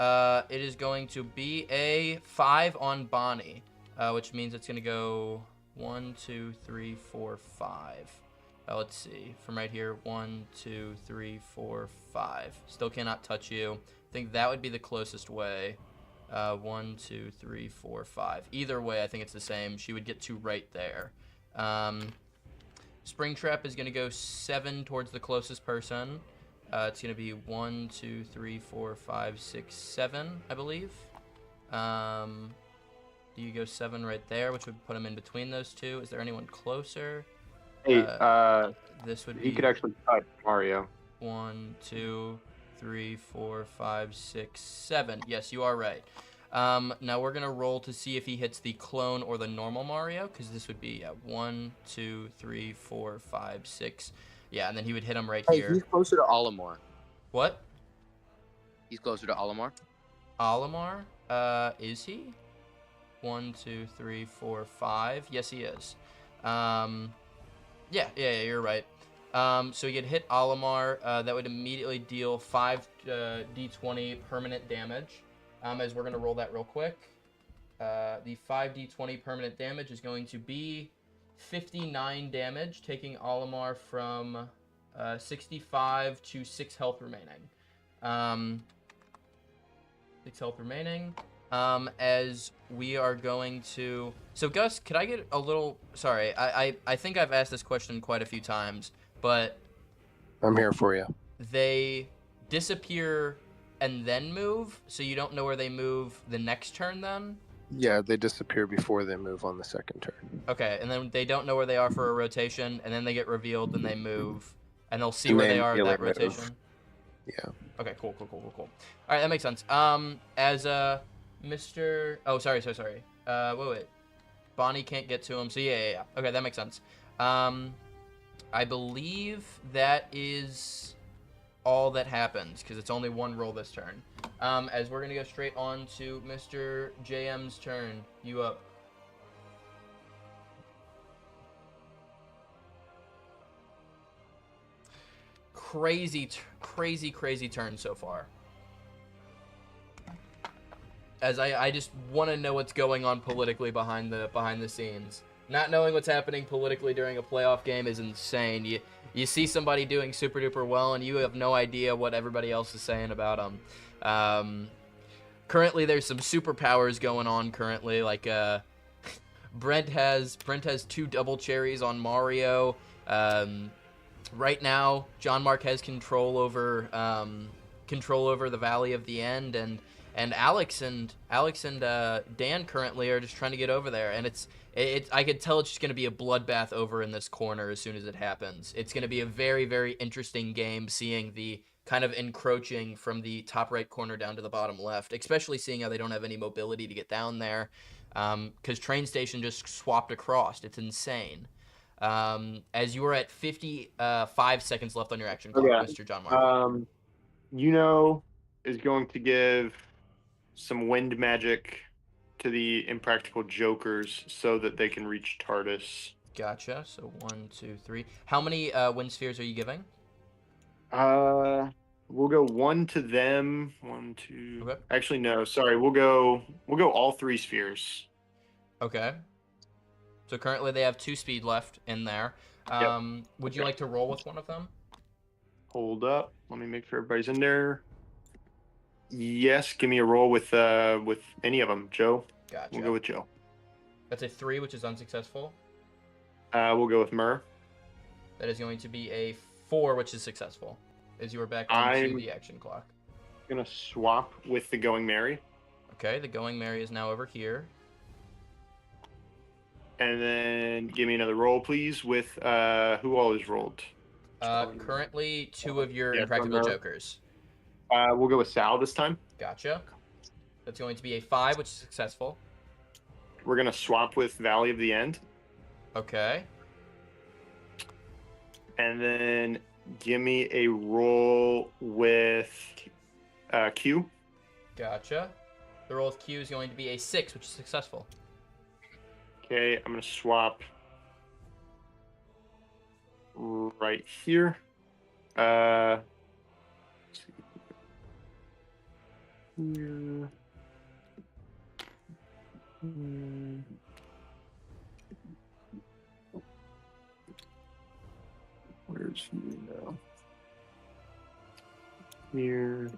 It is going to be a 5 on Bonnie, which means it's going to go 1, 2, 3, 4, 5. Let's see. From right here, 1, 2, 3, 4, 5. Still cannot touch you. I think that would be the closest way. 1, 2, 3, 4, 5. Either way, I think it's the same. She would get to right there. Springtrap is going to go 7 towards the closest person. It's going to be 1, 2, 3, 4, 5, 6, 7, I believe. Do you go 7 right there, which would put him in between those two? Is there anyone closer? Hey, this would be... He could actually touch Mario. 1, 2, 3, 4, 5, 6, 7. Yes, you are right. Now we're gonna roll to see if he hits the clone or the normal Mario, because this would be 1, 2, 3, 4, 5, 6. Yeah, and then he would hit him right here. He's closer to Olimar. What? He's closer to Olimar. Olimar? Is he? 1, 2, 3, 4, 5. Yes, he is. Yeah, you're right. So you get hit Olimar. That would immediately deal 5 d20 permanent damage. As we're going to roll that real quick. The 5d20 permanent damage is going to be 59 damage, taking Olimar from 65 to 6 health remaining. 6 health remaining. As we are going to... So, Gus, could I get a little... Sorry, I think I've asked this question quite a few times, but... I'm here for you. They disappear and then move, so you don't know where they move the next turn then? Yeah, they disappear before they move on the second turn. Okay, and then they don't know where they are for a rotation, and then they get revealed, and they move, and they'll see where they are at that rotation? Move. Yeah. Okay, cool. All right, that makes sense. As Mr. Oh, sorry. Wait. Bonnie can't get to him, so yeah. Okay, that makes sense. I believe that is all that happens, because it's only one roll this turn. As we're going to go straight on to Mr. JM's turn. You up. Crazy turn so far. As I just want to know what's going on politically behind the scenes. Not knowing what's happening politically during a playoff game is insane. You see somebody doing super duper well, and you have no idea what everybody else is saying about them. Currently, there's some superpowers going on. Currently, like Brent has 2 double cherries on Mario. Right now, John Mark has control over the Valley of the End, and Alex and Dan currently are just trying to get over there, and I could tell it's just going to be a bloodbath over in this corner as soon as it happens. It's going to be a very, very interesting game, seeing the kind of encroaching from the top right corner down to the bottom left, especially seeing how they don't have any mobility to get down there, because train station just swapped across. It's insane. As you are at 55 seconds left on your action clock, Mr. John Mark. Is going to give some wind magic to the Impractical Jokers so that they can reach TARDIS. Gotcha. So 1, 2, 3. How many wind spheres are you giving? We'll go 1 to them. 1, 2. Okay. Actually, no. Sorry. We'll go all 3 spheres. Okay. So currently they have 2 speed left in there. Would you like to roll with one of them? Hold up. Let me make sure everybody's in there. Yes, give me a roll with any of them, Joe. Gotcha. We'll go with Joe. That's a 3, which is unsuccessful. We'll go with Myrrh. That is going to be a 4, which is successful. As you are back onto the action clock. I'm gonna swap with the Going Merry. Okay, the Going Merry is now over here. And then give me another roll, please, with who all is rolled. Currently 2 of your Impractical Jokers. We'll go with Sal this time. Gotcha. That's going to be a 5, which is successful. We're going to swap with Valley of the End. Okay. And then give me a roll with Q. Gotcha. The roll with Q is going to be a 6, which is successful. Okay, I'm going to swap right here. Here. Where's he now? Here.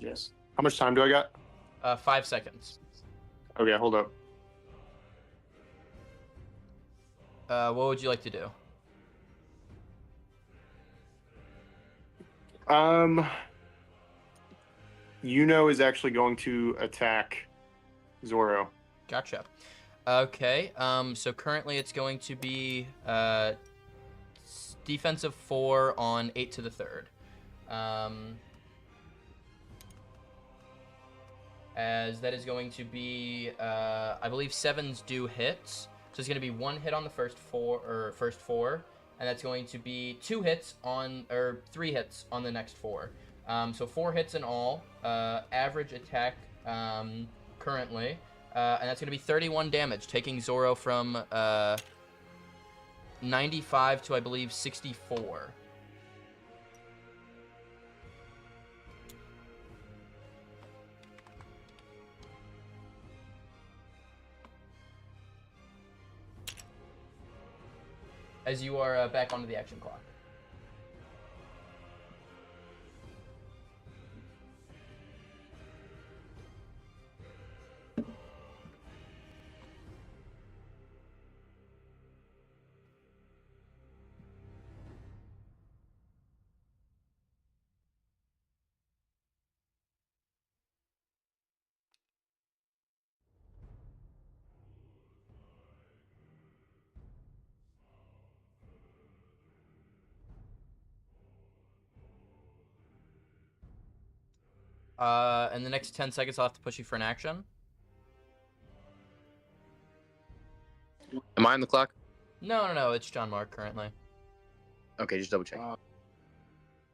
Yes. How much time do I got? 5 seconds. Okay, hold up. What would you like to do? Yuno is actually going to attack Zoro. Gotcha. Okay. So currently it's going to be defensive 4 on 8 to the 3rd. As that is going to be, I believe 7s do hits. So it's going to be 1 hit on the first four, and that's going to be 2 hits on, or 3 hits on the next 4. So 4 hits in all. Average attack currently, and that's going to be 31 damage, taking Zoro from 95 to, I believe, 64. As you are back onto the action clock. In the next 10 seconds, I'll have to push you for an action. Am I on the clock? No. It's John Mark currently. Okay, just double check.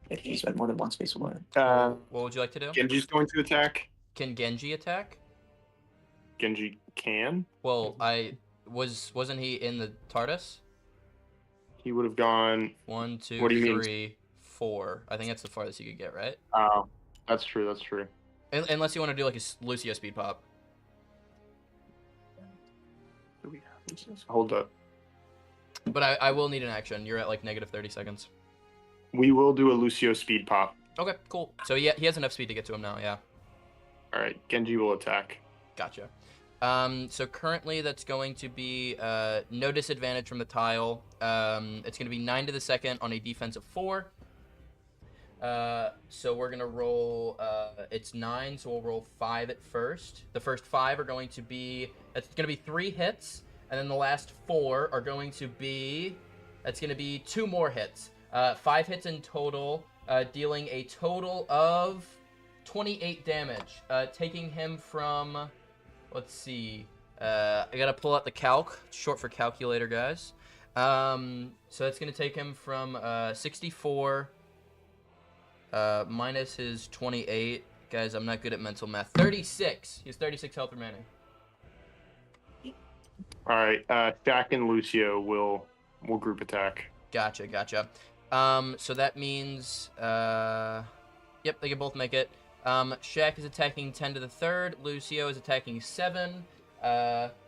If you spend more than one space away. What would you like to do? Genji's going to attack. Can Genji attack? Genji can. Well, wasn't he in the TARDIS? He would have gone 1, 2, what do you 3, mean? 4. I think that's the farthest you could get, right? Oh, that's true. That's true. Unless you want to do like a Lucio speed pop. Hold up. But I will need an action. You're at like negative 30 seconds. We will do a Lucio speed pop. Okay, cool. So yeah, he has enough speed to get to him now, yeah. All right, Genji will attack. Gotcha. So currently that's going to be no disadvantage from the tile. It's going to be 9 to the second on a defensive 4. So we're going to roll, it's 9, so we'll roll 5 at first. The first 5 are going to be, it's going to be 3 hits, and then the last 4 are going to be, that's going to be 2 more hits. 5 hits in total, dealing a total of 28 damage, taking him from, let's see, I gotta pull out the calc, it's short for calculator, guys. So that's gonna take him from 64 minus his 28. Guys, I'm not good at mental math. 36. He has 36 health remaining. All right, Shaq and Lucio will group attack. Gotcha. So that means, yep, they can both make it. Shaq is attacking 10 to the 3rd. Lucio is attacking 7.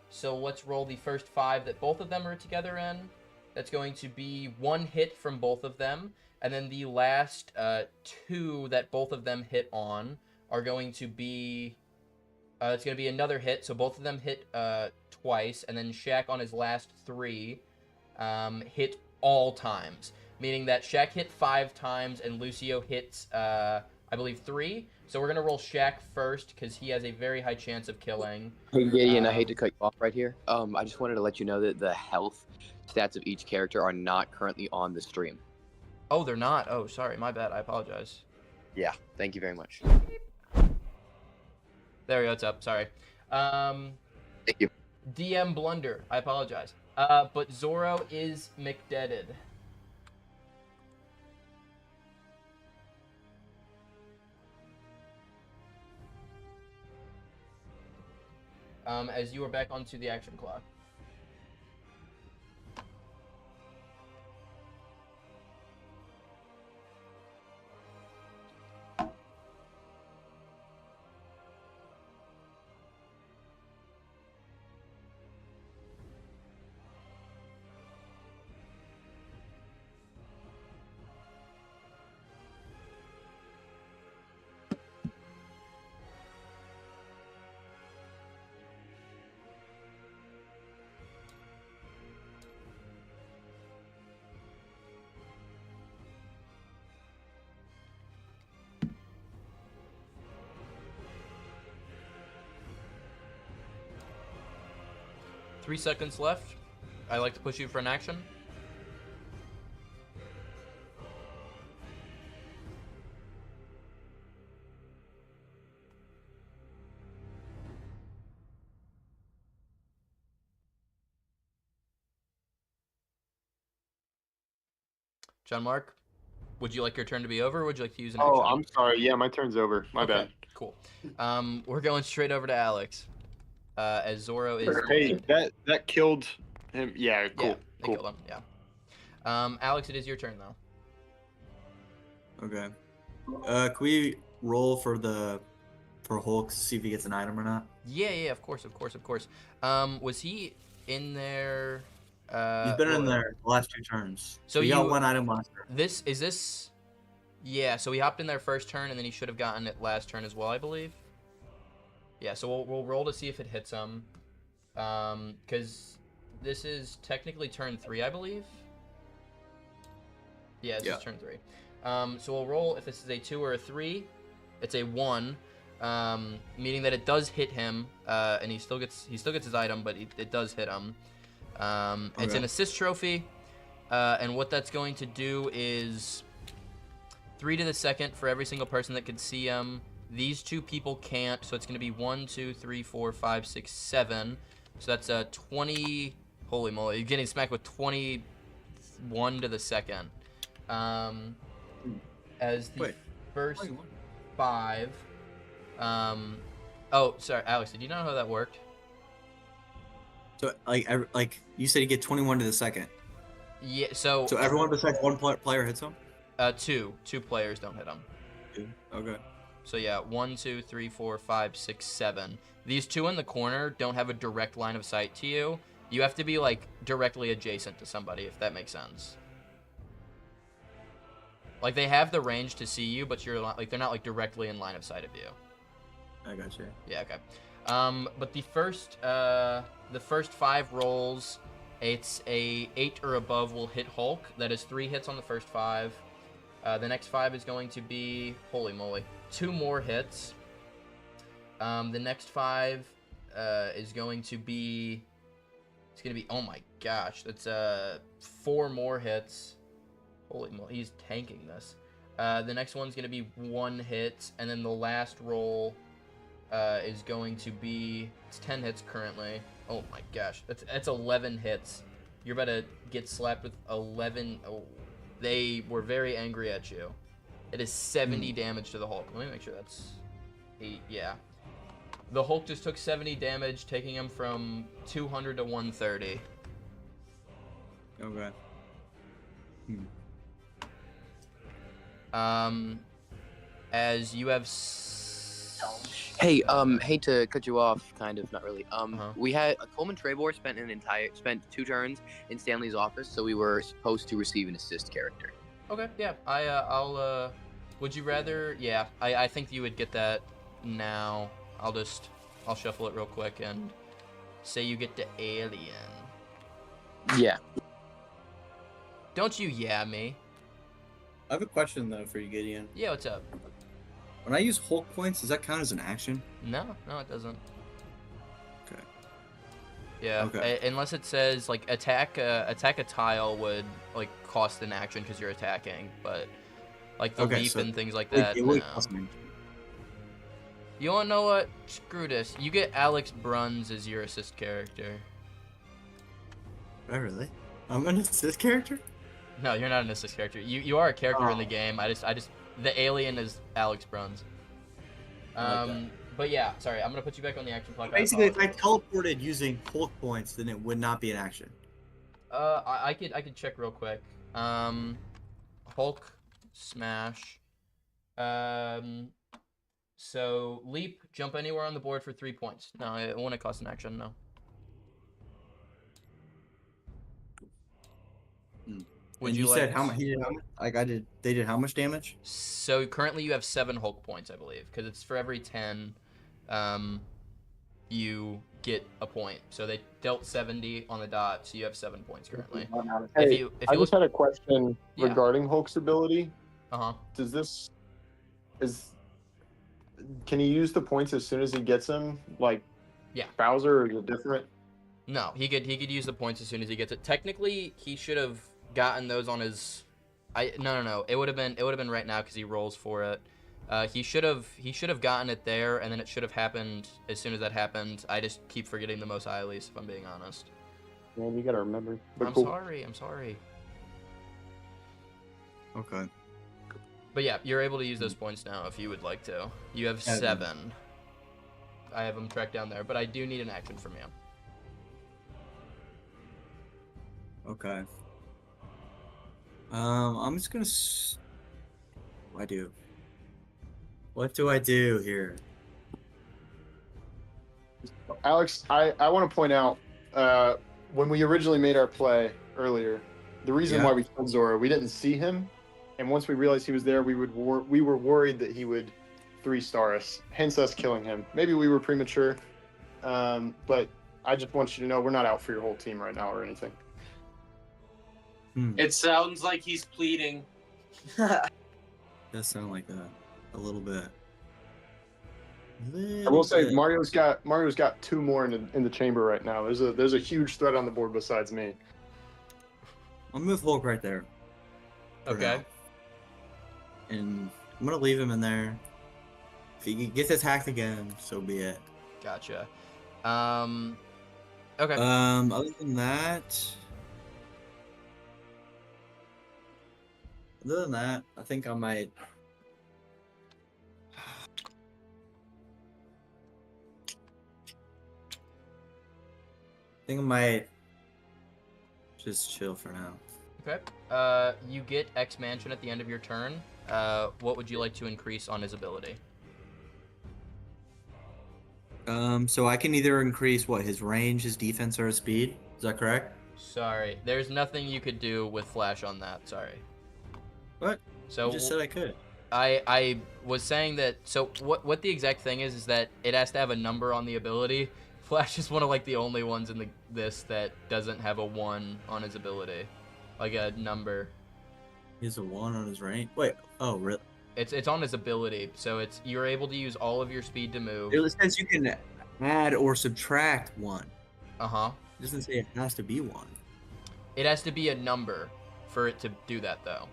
So let's roll the first 5 that both of them are together in. That's going to be 1 hit from both of them. And then the last 2 that both of them hit on are going to be... it's going to be another hit. So both of them hit twice. And then Shaq on his last 3 hit all times. Meaning that Shaq hit 5 times and Lucio hits, I believe, 3. So we're going to roll Shaq first because he has a very high chance of killing. Hey, Gideon, I hate to cut you off right here. I just wanted to let you know that the health stats of each character are not currently on the stream. Oh, they're not? Oh, sorry. My bad. I apologize. Yeah, thank you very much. There we go. It's up. Sorry. Thank you. DM blunder. I apologize. But Zoro is McDeaded. As you are back onto the action clock. 3 seconds left. I'd like to push you for an action. John Mark, would you like your turn to be over, or would you like to use an action? Oh, I'm sorry. Yeah, my turn's over. My bad. Cool. We're going straight over to Alex. As Zoro is Hey, dead. that killed him. Yeah, cool. Yeah, they killed him. Yeah. Alex, it is your turn though. Okay. Can we roll for Hulk to see if he gets an item or not? Yeah, of course. Was he in there? He's been in there the last 2 turns. So he got 1 item last turn. This? Yeah. So he hopped in there first turn, and then he should have gotten it last turn as well, I believe. Yeah. So we'll roll to see if it hits him, because this is technically turn 3, I believe. Yeah, this is turn 3. So we'll roll if this is a 2 or a 3. It's a 1, meaning that it does hit him, and he still gets his item, but it does hit him. It's an assist trophy, and what that's going to do is 3 to the second for every single person that can see him. These 2 people can't, so it's going to be 1, 2, 3, 4, 5, 6, 7. So that's 20. Holy moly! You're getting smacked with 21 to the second. As the first 5. Oh, sorry, Alex. Did you know how that worked? So, like you said, you get 21 to the second. Yeah. So everyone besides 1 player hits him. 2 players don't hit him. 2. Okay. So yeah, 1, 2, 3, 4, 5, 6, 7. These 2 in the corner don't have a direct line of sight to you. You have to be like directly adjacent to somebody, if that makes sense. Like they have the range to see you, but you're like they're not like directly in line of sight of you. I got you. Yeah. Okay. But the first 5 rolls, it's a 8 or above will hit Hulk. That is 3 hits on the first 5. The next 5 is going to be, holy moly, 2 more hits. The next 5 is going to be, oh my gosh, that's 4 more hits. Holy moly, he's tanking this. The next one's going to be 1 hit, and then the last roll is going to be, it's 10 hits currently. Oh my gosh, that's 11 hits. You're about to get slapped with 11. Oh, they were very angry at you. It is 70 damage to the Hulk. Let me make sure that's 8. Yeah. The Hulk just took 70 damage, taking him from 200 to 130. Okay. As you have. Hey, hate to cut you off, kind of, not really. We had Coleman Trebor spent 2 turns in Stanley's office, so we were supposed to receive an assist character. Okay, yeah. I'll would you rather? Yeah, I think you would get that now. I'll shuffle it real quick and say you get the alien. Yeah. Don't you me? I have a question though for you, Gideon. Yeah, what's up? When I use Hulk points, does that count as an action? No, it doesn't. Okay. Yeah. Okay. Unless it says like attack a tile would like cost an action because you're attacking, but like the leap and things like that. No. You wanna know what? Screw this. You get Alex Bruns as your assist character. Oh really? I'm an assist character? No, you're not an assist character. You are a character in the game. I just the alien is Alex Bruns. But yeah, sorry, I'm gonna put you back on the action clock. Basically, if I teleported using Hulk points, then it would not be an action. I could check real quick. Hulk smash. So leap, jump anywhere on the board for 3 points. No, it wouldn't cost an action. No. Would you said how much? They did how much damage? So currently you have 7 Hulk points, I believe, because it's for every 10, you get a point. So they dealt 70 on the dot, so you have 7 points currently. Hey, I just had a question regarding Hulk's ability. Can he use the points as soon as he gets them, like Yeah. Bowser, or is it different? No, he could use the points as soon as he gets it. Technically, he should have gotten those on his. No. It would have been right now because he rolls for it. He should have gotten it there, and then it should have happened as soon as that happened. I just keep forgetting the Mos Eilis, if I'm being honest. Man, you gotta remember. But I'm cool. sorry. Okay. But yeah, you're able to use those points now if you would like to. You have 7. I have them tracked down there, but I do need an action from you. Okay. I'm just gonna. What do I do here? Alex, I want to point out, when we originally made our play earlier, the reason why we killed Zora, we didn't see him, and once we realized he was there, we were worried that he would 3-star us, hence us killing him. Maybe we were premature, but I just want you to know we're not out for your whole team right now or anything. It sounds like he's pleading. Does sound like that a little bit. I will say Mario's got 2 more in the chamber right now. There's a huge threat on the board besides me. I'll move Hulk right there. Okay. Now. And I'm gonna leave him in there. If he gets attacked again, so be it. Gotcha. Okay. Other than that, I think I might. Just chill for now. Okay. You get X Mansion at the end of your turn. What would you like to increase on his ability? So I can either increase his range, his defense, or his speed. Is that correct? Sorry, there's nothing you could do with Flash on that. Sorry. What? So you just said I could. I was saying that. So what the exact thing is that it has to have a number on the ability. Flash is one of the only ones in this that doesn't have a 1 on his ability, like a number. He has a 1 on his range. Wait. Oh, really? It's on his ability, so you're able to use all of your speed to move. It says you can add or subtract 1. Uh-huh. It doesn't say it has to be 1. It has to be a number for it to do that, though.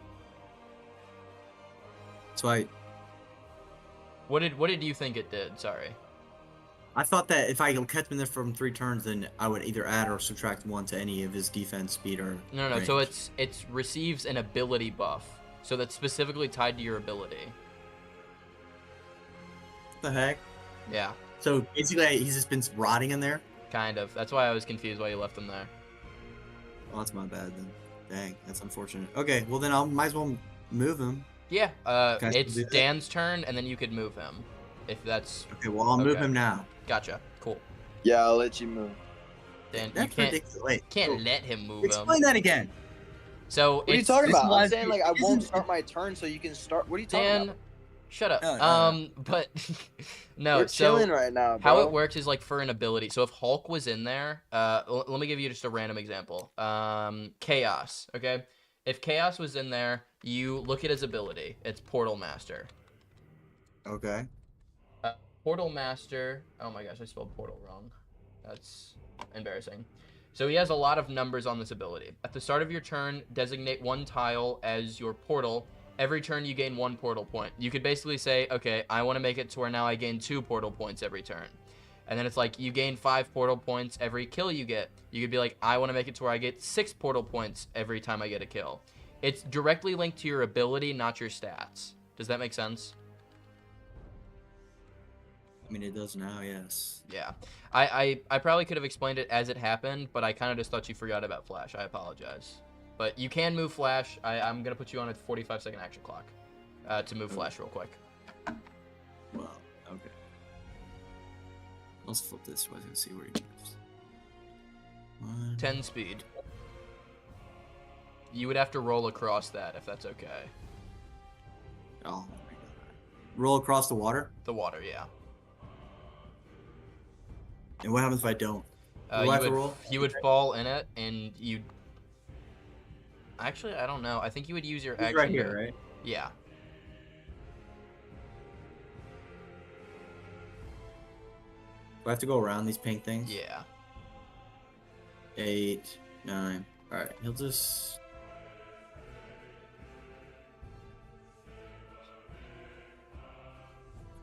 So What did you think it did? Sorry. I thought that if I kept him there from 3 turns, then I would either add or subtract 1 to any of his defense, speed, or No. range. So it receives an ability buff, so that's specifically tied to your ability. What the heck? Yeah. So basically, he's just been rotting in there. Kind of. That's why I was confused why you left him there. Well, that's my bad then. Dang, that's unfortunate. Okay, well then I might as well move him. Yeah. Can I still It's do that? Dan's turn, and then you could move him, if that's. Okay, well I'll move Okay. him now. Gotcha. Cool. Yeah, I'll let you move. Dan, you That's can't ridiculous. Wait, can't let him move him. explain that again. So What are you talking about? I'm live saying stream I won't isn't- start my turn so you can start. What are you talking Dan, about? shut up. No. But no. We're so chilling right now, bro. how it works is for an ability. So if Hulk was in there, let me give you just a random example. Chaos. Okay. If Chaos was in there, you look at his ability. It's Portal Master. Okay. Portal Master. Oh my gosh, I spelled portal wrong. That's embarrassing. So he has a lot of numbers on this ability. At the start of your turn, designate 1 tile as your portal. Every turn you gain 1 portal point. You could basically say, okay, I want to make it to where now I gain 2 portal points every turn. And then it's you gain 5 portal points every kill you get. You could be like, I want to make it to where I get 6 portal points every time I get a kill. It's directly linked to your ability, not your stats. Does that make sense? I mean, it does now, yes. Yeah. I probably could have explained it as it happened, but I kind of just thought you forgot about Flash. I apologize. But you can move Flash. I'm going to put you on a 45-second action clock to move Flash real quick. Well, okay. Let's flip this way and see where he moves. 1. 10 speed. You would have to roll across that if that's okay. Oh my god. Roll across the water? The water, yeah. And what happens if I don't? Do I have to roll? You would fall in it, and you'd... Actually, I don't know. I think you would use your He's action. right here, right? Yeah. Do I have to go around these pink things? Yeah. 8, 9. All right, he'll just.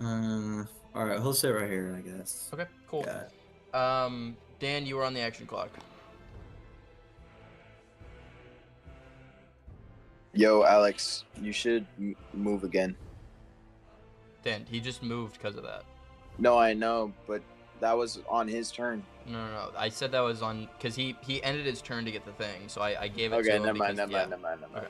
All right, he'll sit right here, I guess. Okay, cool. Dan, you are on the action clock. Yo, Alex, you should move again. Dan, he just moved because of that. No, I know, but that was on his turn. No. I said that was on because he ended his turn to get the thing, so I gave it okay, to him. Never mind. Okay.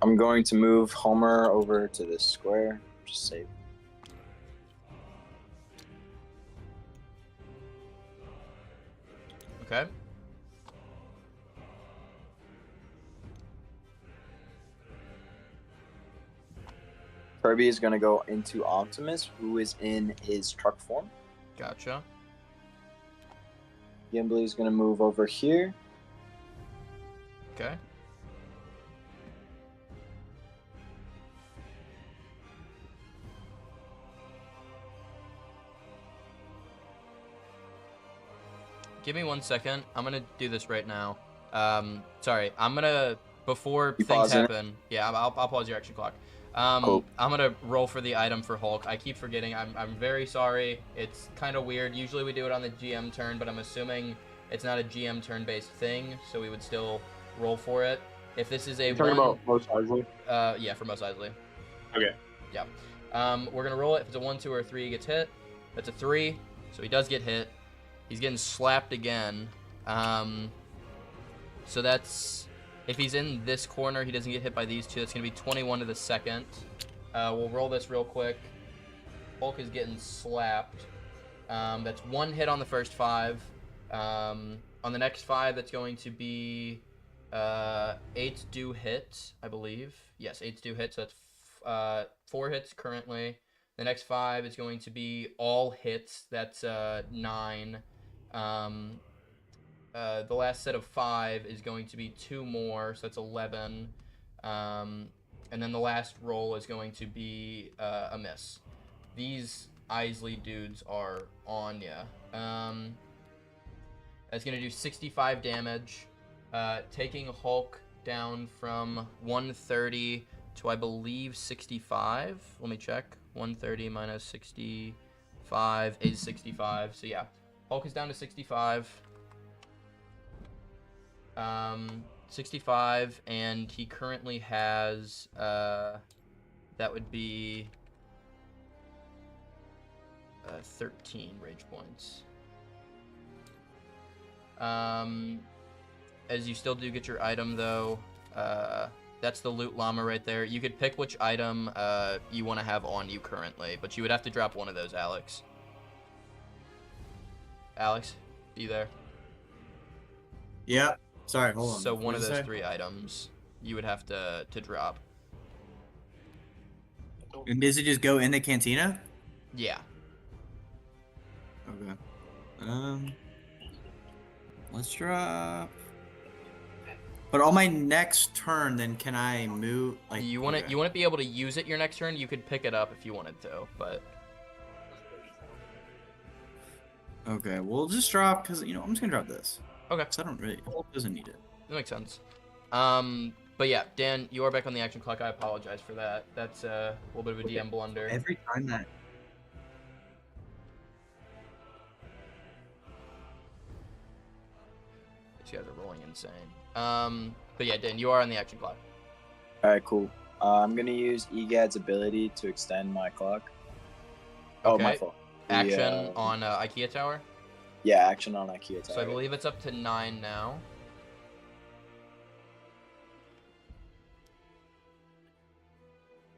I'm going to move Homer over to this square. Just save. Okay. Kirby is going to go into Optimus, who is in his truck form. Gotcha. Gimli is going to move over here. Okay. Give me 1 second. I'm gonna do this right now. Sorry. I'm gonna before things happen. Yeah, I'll pause your action clock. Cool. I'm gonna roll for the item for Hulk. I keep forgetting. I'm very sorry. It's kind of weird. Usually we do it on the GM turn, but I'm assuming it's not a GM turn-based thing, so we would still roll for it. If this is a You're talking about Mos Eisley? Yeah, for Mos Eisley. Okay. Yeah. We're gonna roll it. If it's a 1, 2, or 3, he gets hit. That's a 3, so he does get hit. He's getting slapped again. So that's if he's in this corner, he doesn't get hit by these two. That's gonna be 21 to the second. We'll roll this real quick. Hulk is getting slapped. That's 1 hit on the first 5. On the next 5, that's going to be 8 do hit, I believe. Yes, 8 do hit. So that's 4 hits currently. The next 5 is going to be all hits. That's 9. The last set of 5 is going to be 2 more, so that's 11. And then the last roll is going to be a miss. These Eisley dudes are on ya. That's going to do 65 damage, taking Hulk down from 130 to, I believe, 65. Let me check. 130 minus 65 is 65. So, yeah. Hulk is down to 65. 65, and he currently has, that would be 13 rage points. As you still do get your item, though, that's the loot llama right there. You could pick which item you want to have on you currently, but you would have to drop one of those, Alex. Alex, are you there? Yeah. Sorry, hold on. So one of those 3 items you would have to drop. And does it just go in the cantina? Yeah. Okay. Let's drop. But on my next turn, then can I move? Like you want to be able to use it your next turn. You could pick it up if you wanted to, but. Okay, we'll just drop because I'm just gonna drop this. Okay. Because I don't really. Hulk doesn't need it. That makes sense. But yeah, Dan, you are back on the action clock. I apologize for that. That's a little bit of a DM blunder. Every time that. These guys are rolling insane. But yeah, Dan, you are on the action clock. All right, cool. I'm gonna use Egad's ability to extend my clock. Oh, okay. My fault. Action on IKEA Tower? Yeah, action on IKEA Tower. So I believe it's up to 9 now.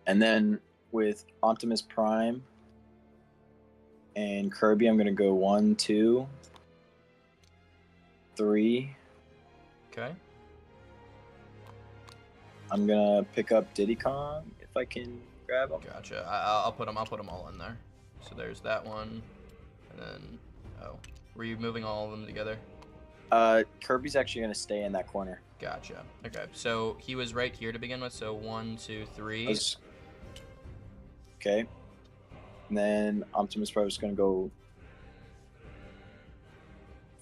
And then with Optimus Prime and Kirby, I'm going to go 1, 2. 3. Okay. I'm gonna pick up Diddy Kong if I can grab him. Gotcha. I'll put them all in there. So there's that one, and then were you moving all of them together? Kirby's actually gonna stay in that corner. Gotcha. Okay. So he was right here to begin with. So 1, 2, 3. Okay. And then Optimus Prime is gonna go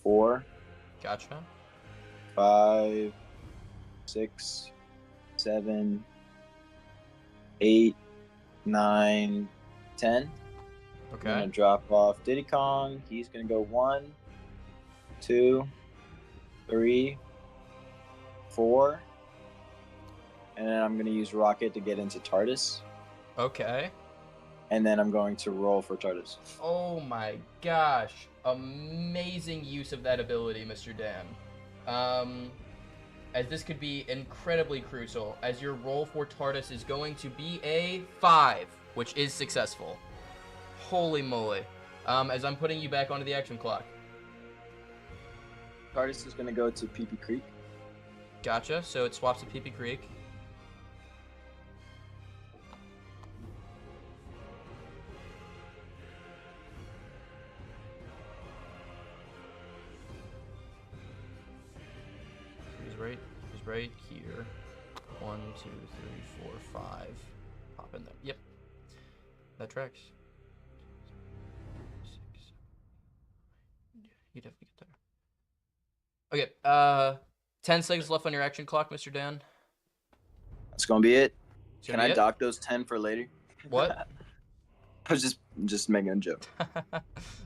4. Gotcha. 5, 6, 7, 8, 9, 10. Okay. I'm gonna drop off Diddy Kong. He's gonna go 1, 2, 3, 4. And then I'm gonna use Rocket to get into TARDIS. Okay. And then I'm going to roll for TARDIS. Oh my gosh. Amazing use of that ability, Mr. Dan. As this could be incredibly crucial, as your roll for TARDIS is going to be a 5, which is successful. Holy moly. As I'm putting you back onto the action clock. TARDIS is going to go to Pee-Pee Creek. Gotcha, so it swaps to Pee-Pee Creek. He's right here. 1, 2, 3, 4, 5. Pop in there. Yep. That tracks. 6, 7. You definitely get there. Okay, 10 seconds left on your action clock, Mr. Dan. That's gonna be it. Can I dock those 10 for later? What? I was just making a joke.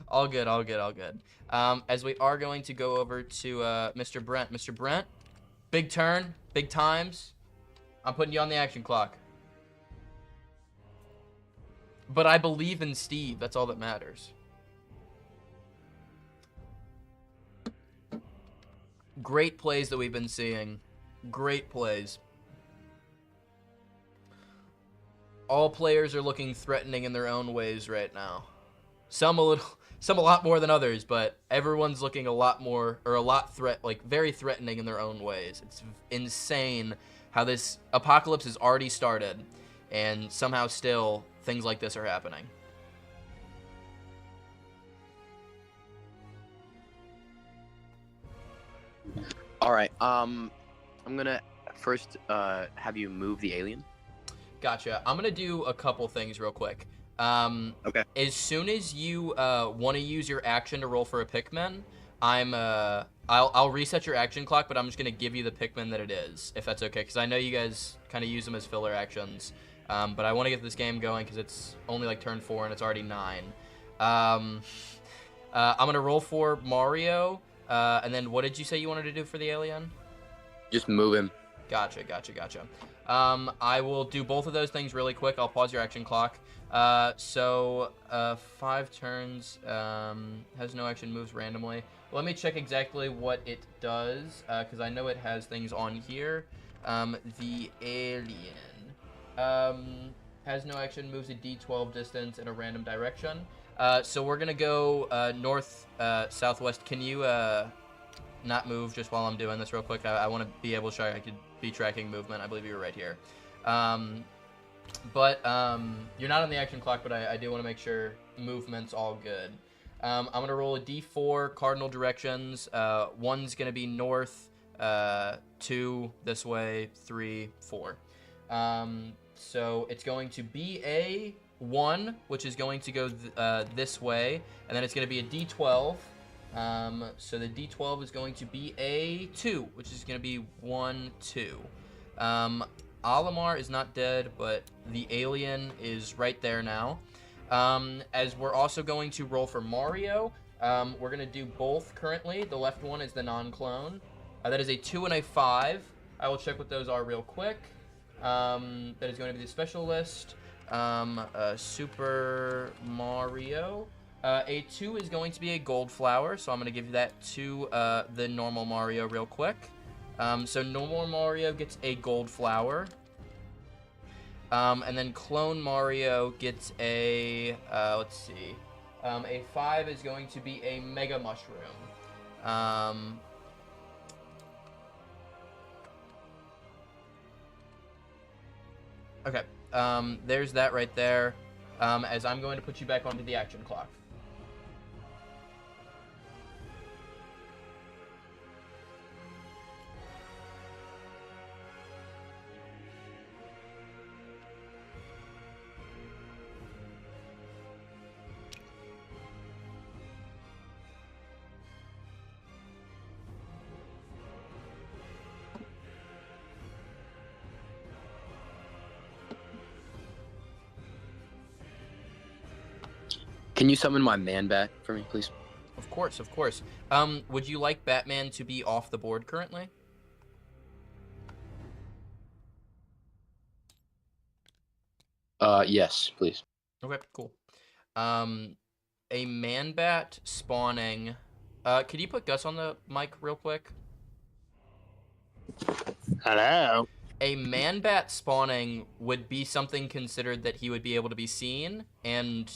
All good. As we are going to go over to Mr. Brent. Mr. Brent, big turn, big times. I'm putting you on the action clock. But I believe in Steve. That's all that matters. Great plays that we've been seeing. Great plays. All players are looking threatening in their own ways right now. Some a lot more than others, but everyone's looking a lot more, or a lot very threatening in their own ways. It's insane how this apocalypse has already started, and somehow still things like this are happening. All right. I'm gonna first have you move the alien. Gotcha. I'm gonna do a couple things real quick. Okay. As soon as you want to use your action to roll for a Pikmin, I'll reset your action clock, but I'm just gonna give you the Pikmin that it is, if that's okay, because I know you guys kind of use them as filler actions. But I want to get this game going because it's only like turn 4 and it's already 9. I'm gonna roll for Mario, and then what did you say you wanted to do for the alien? Just move him. Gotcha. I will do both of those things really quick. I'll pause your action clock. 5 turns, has no action, moves randomly. Let me check exactly what it does, because I know it has things on here. The alien has no action, moves a d12 distance in a random direction. So we're going to go north, southwest. Can you not move just while I'm doing this real quick? I want to be able to show you I could be tracking movement. I believe you were right here. But you're not on the action clock, but I do want to make sure movement's all good. I'm going to roll a d4 cardinal directions. 1's going to be north, 2 this way, 3, 4. So it's going to be a 1, which is going to go this way, and then it's going to be a d12. So the d12 is going to be a 2, which is going to be 1, 2. Alamar is not dead, but the alien is right there now. As we're also going to roll for Mario, we're going to do both currently. The left one is the non-clone. That is a 2 and a 5. I will check what those are real quick. That is going to be the special list. Super Mario. A 2 is going to be a gold flower, so I'm going to give that to the normal Mario real quick. So normal Mario gets a gold flower. And then clone Mario gets a, let's see. A 5 is going to be a mega mushroom. Okay. There's that right there. As I'm going to put you back onto the action clock. Can you summon my man bat for me, please? Of course, of course. Would you like Batman to be off the board currently? Yes, please. Okay, cool. A man bat spawning. Could you put Gus on the mic real quick? Hello. A man bat spawning would be something considered that he would be able to be seen, and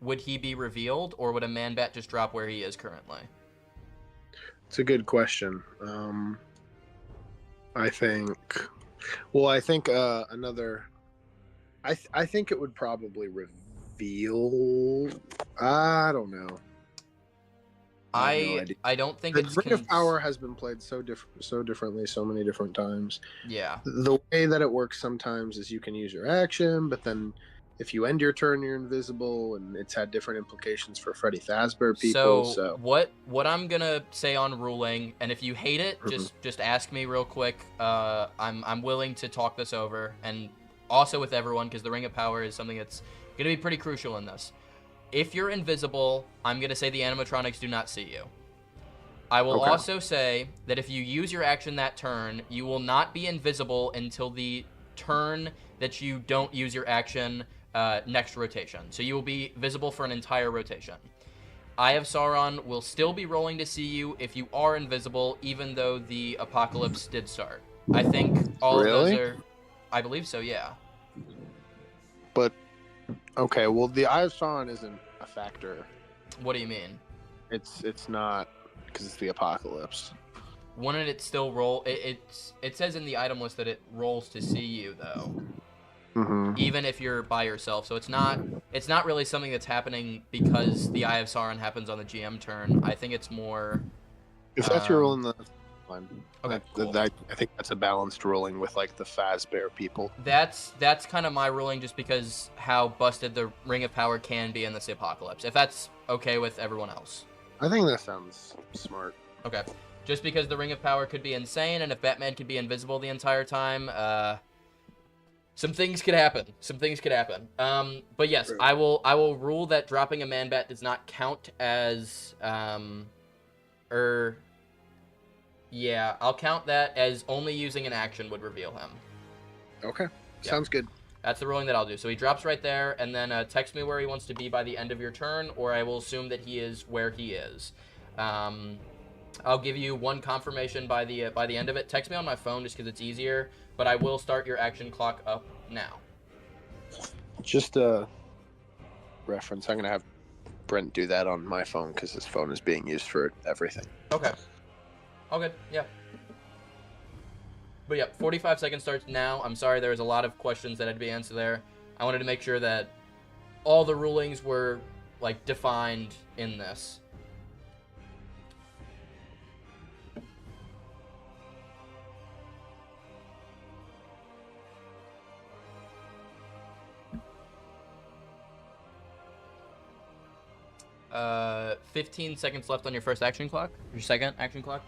would he be revealed, or would a man bat just drop where he is currently? It's a good question. I think another. I think it would probably reveal. I don't know. I don't think the it's Ring of Power has been played so differently so many different times. Yeah. The way that it works sometimes is you can use your action, but then if you end your turn, you're invisible, and it's had different implications for Freddy Fazbear people. So what I'm gonna say on ruling, and if you hate it, just ask me real quick. I'm willing to talk this over, and also with everyone, because the Ring of Power is something that's gonna be pretty crucial in this. If you're invisible, I'm going to say the animatronics do not see you. I will also say that if you use your action that turn, you will not be invisible until the turn that you don't use your action next rotation. So you will be visible for an entire rotation. Eye of Sauron will still be rolling to see you if you are invisible, even though the apocalypse did start. I think all of those are... I believe so, yeah. But... Okay, well, the Eye of Sauron isn't a factor. What do you mean? It's not, because it's the apocalypse. Wouldn't it still roll? It says in the item list that it rolls to see you, though. Even if you're by yourself. So it's not really something that's happening because the Eye of Sauron happens on the GM turn. I think it's more... If that's your rule in the... Okay, cool. I think that's a balanced ruling with like the Fazbear people. That's kind of my ruling, just because how busted the Ring of Power can be in this apocalypse. If that's okay with everyone else. I think that sounds smart. Okay, just because the Ring of Power could be insane, and if Batman could be invisible the entire time, some things could happen. But yes, I will rule that dropping a man bat does not count as yeah, I'll count that as only using an action would reveal him. Okay, sounds good. That's the ruling that I'll do. So he drops right there, and then text me where he wants to be by the end of your turn, or I will assume that he is where he is. I'll give you one confirmation by the end of it. Text me on my phone just because it's easier, but I will start your action clock up now. Just a reference, I'm going to have Brent do that on my phone because his phone is being used for everything. Okay. All good, yeah. But yeah, 45 seconds starts now. I'm sorry, there was a lot of questions that had to be answered there. I wanted to make sure that all the rulings were, like, defined in this. Uh, 15 seconds left on your first action clock. Your second action clock.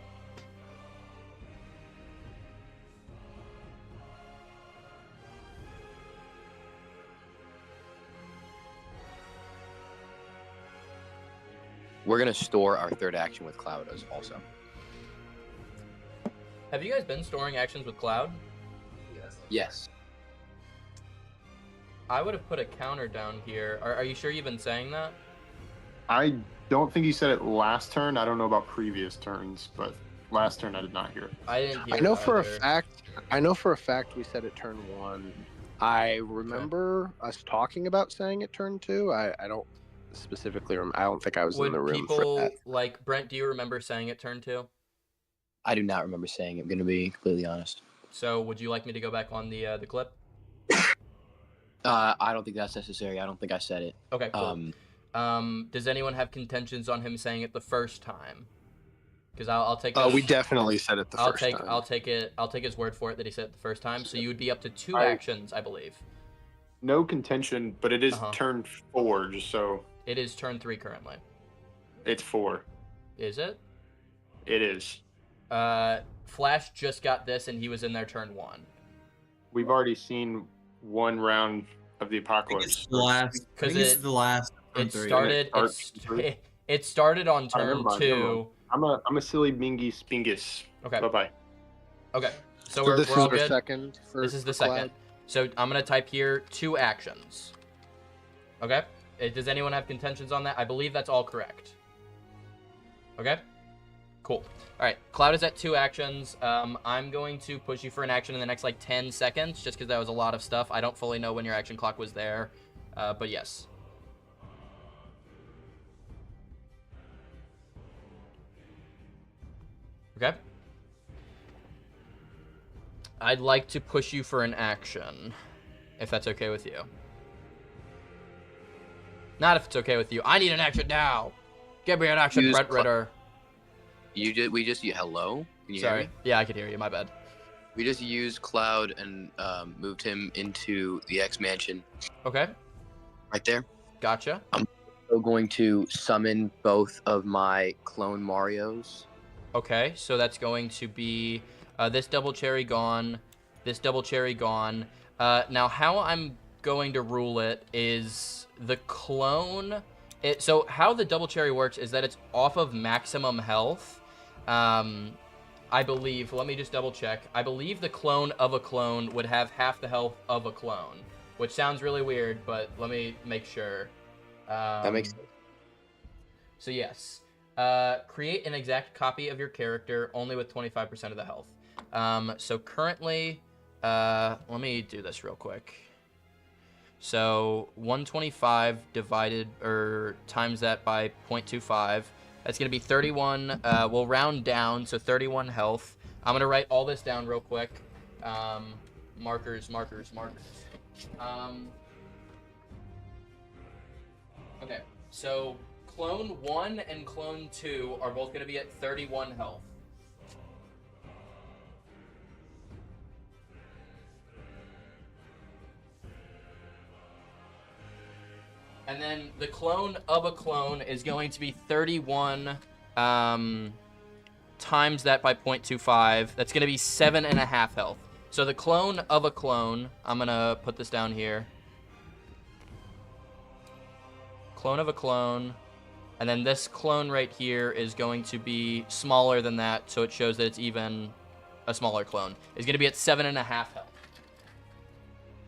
We're going to store our third action with Cloud as also. Have you guys been storing actions with Cloud? Yes. I would have put a counter down here. Are you sure you've been saying that? I don't think he said it last turn. I don't know about previous turns, but last turn I did not hear it. I didn't hear it. I know for a fact we said it turn 1. I remember us talking about saying it turn 2. I don't specifically remember. I don't think I was in the room for that. Like, Brent, do you remember saying it turn 2? I do not remember saying it, I'm going to be completely honest. So would you like me to go back on the clip? I don't think that's necessary. I don't think I said it. Okay, cool. Does anyone have contentions on him saying it the first time? Because I'll take. We definitely said it the first time. I'll take his word for it that he said it the first time. So you would be up to 2 actions, I believe. No contention, but it is turn 4, just so. It is turn 3 currently. It's 4. Is it? It is. Flash just got this, and he was in their turn 1. We've already seen 1 round of the apocalypse. Because it's the last. It started on turn 2. I'm a silly bingy spingus. Okay. Bye. Okay. So this we're all is the good. second. This is the second. So I'm gonna type here 2 actions. Okay. Does anyone have contentions on that? I believe that's all correct. Okay. Cool. All right. Cloud is at 2 actions. I'm going to push you for an action in the next like 10 seconds, just because that was a lot of stuff. I don't fully know when your action clock was there, but yes. Okay. I'd like to push you for an action, if that's okay with you. Not if it's okay with you. I need an action now. Give me an action, Brent Ritter. We just hello? Can you hear me? Yeah, I could hear you. My bad. We just used Cloud and moved him into the X Mansion. Okay. Right there. Gotcha. I'm also going to summon both of my clone Marios. Okay, so that's going to be this double cherry gone, this double cherry gone. Now, how I'm going to rule it is the clone. So how the double cherry works is that it's off of maximum health. I believe, let me just double check. I believe the clone of a clone would have half the health of a clone, which sounds really weird, but let me make sure. That makes sense. So yes. Create an exact copy of your character only with 25% of the health. So currently, let me do this real quick. So 125 divided or times that by 0.25. That's going to be 31. We'll round down, so 31 health. I'm going to write all this down real quick. Markers. Okay, so Clone 1 and Clone 2 are both going to be at 31 health. And then the clone of a clone is going to be 31 times that by 0.25. That's going to be 7.5 health. So the clone of a clone, I'm going to put this down here. Clone of a clone. And then this clone right here is going to be smaller than that, so it shows that it's even a smaller clone. It's going to be at 7.5 health.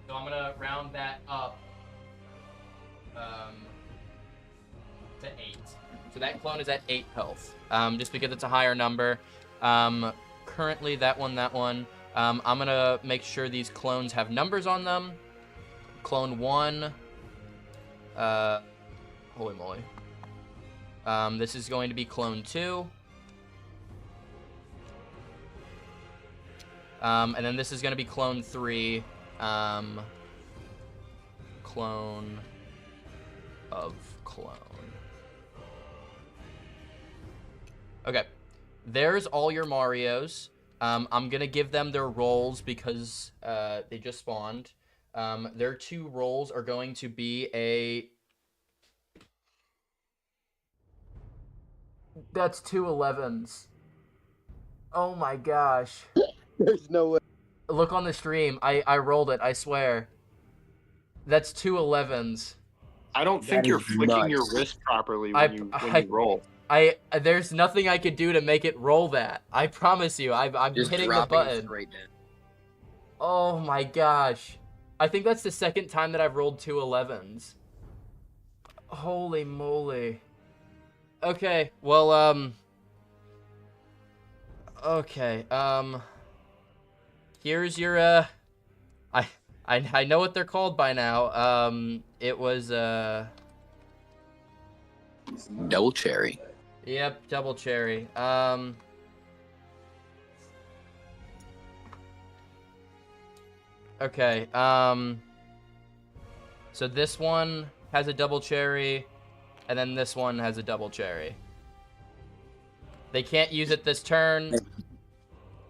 So I'm going to round that up to 8. So that clone is at 8 health, just because it's a higher number. Currently, that one. I'm going to make sure these clones have numbers on them. Clone 1. Holy moly. This is going to be Clone 2. And then this is going to be Clone 3. Clone of clone. Okay. There's all your Marios. I'm going to give them their roles because they just spawned. Their 2 roles are going to be a... That's 2 11s. Oh my gosh. There's no way. Look on the stream. I rolled it, I swear. That's 2 11s. I don't think you're flicking your wrist properly when you roll. There's nothing I could do to make it roll that. I promise you. I'm just hitting the button. Right now. Oh my gosh. I think that's the second time that I've rolled 2 11s. Holy moly. Okay, well, okay, here's your, I know what they're called by now. It was, Double cherry. Yep, double cherry. Okay, So this one has a double cherry, and then this one has a double cherry. They can't use it this turn,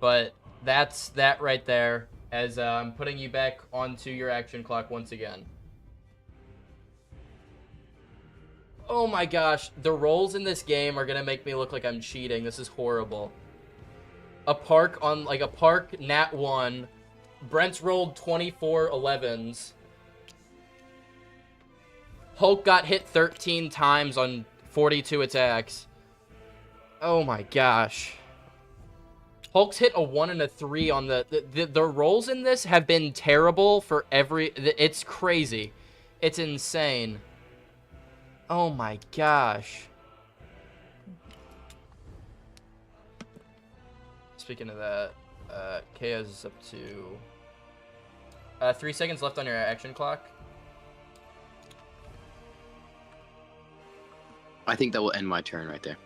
but that's that right there, as I'm putting you back onto your action clock once again. Oh my gosh, the rolls in this game are gonna make me look like I'm cheating. This is horrible. A park nat 1. Brent's rolled 24 11s. Hulk got hit 13 times on 42 attacks. Oh my gosh. Hulk's hit a 1 and a 3 on the rolls in this have been terrible for it's crazy. It's insane. Oh my gosh. Speaking of that, Kaya's is up to 3 seconds left on your action clock. I think that will end my turn right there.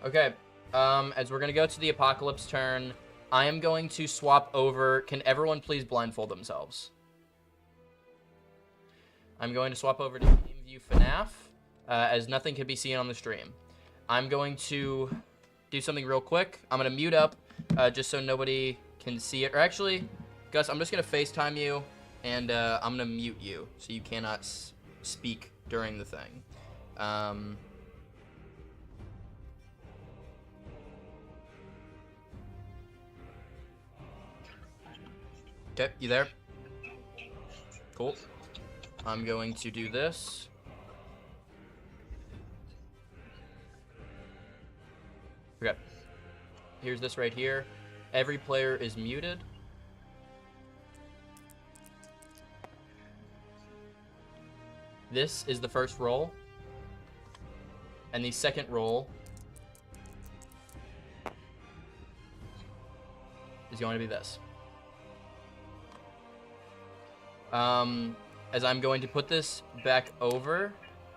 Okay. As we're going to go to the Apocalypse turn, I am going to swap over. Can everyone please blindfold themselves? I'm going to swap over to Team View FNAF, as nothing can be seen on the stream. I'm going to do something real quick. I'm going to mute up, just so nobody can see it. Or actually, Gus, I'm just going to FaceTime you, and I'm going to mute you, so you cannot speak during the thing. Okay, you there? Cool. I'm going to do this. Okay. Here's this right here. Every player is muted. This is the first roll. And the second roll is going to be this. As I'm going to put this back over,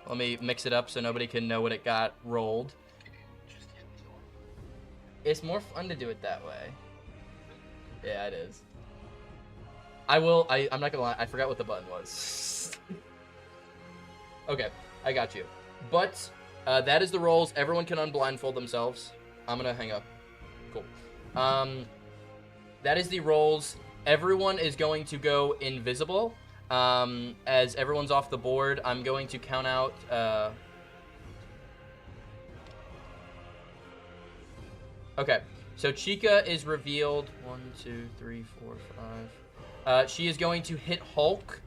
let me mix it up so nobody can know what it got rolled. It's more fun to do it that way. Yeah, it is. I'm not gonna lie, I forgot what the button was. Okay, I got you. But, that is the rolls. Everyone can unblindfold themselves. I'm gonna hang up. Cool. That is the rolls. Everyone is going to go invisible. As everyone's off the board, I'm going to count out, Okay, so Chica is revealed. 1, 2, 3, 4, 5. She is going to hit Hulk,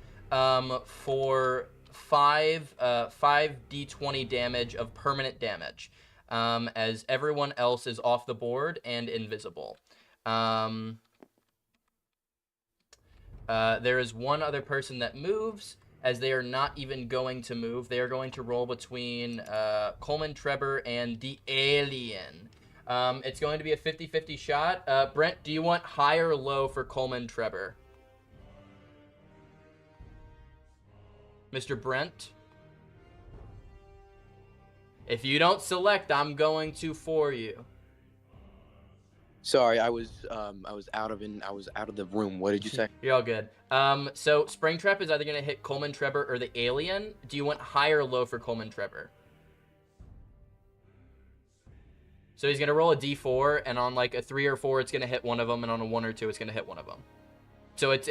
for 5 d20 damage of permanent damage, as everyone else is off the board and invisible. There is one other person that moves, as they are not even going to move. They are going to roll between Coleman Trevor and the alien. It's going to be a 50-50 shot. Brent, do you want high or low for Coleman Trevor? Mr. Brent? If you don't select, I'm going to for you. Sorry, I was out of the room. What did you say? You're all good. So Springtrap is either gonna hit Coleman Trevor or the alien. Do you want high or low for Coleman Trevor? So he's gonna roll a d4, and on like a 3 or 4, it's gonna hit one of them, and on a 1 or 2, it's gonna hit one of them. So it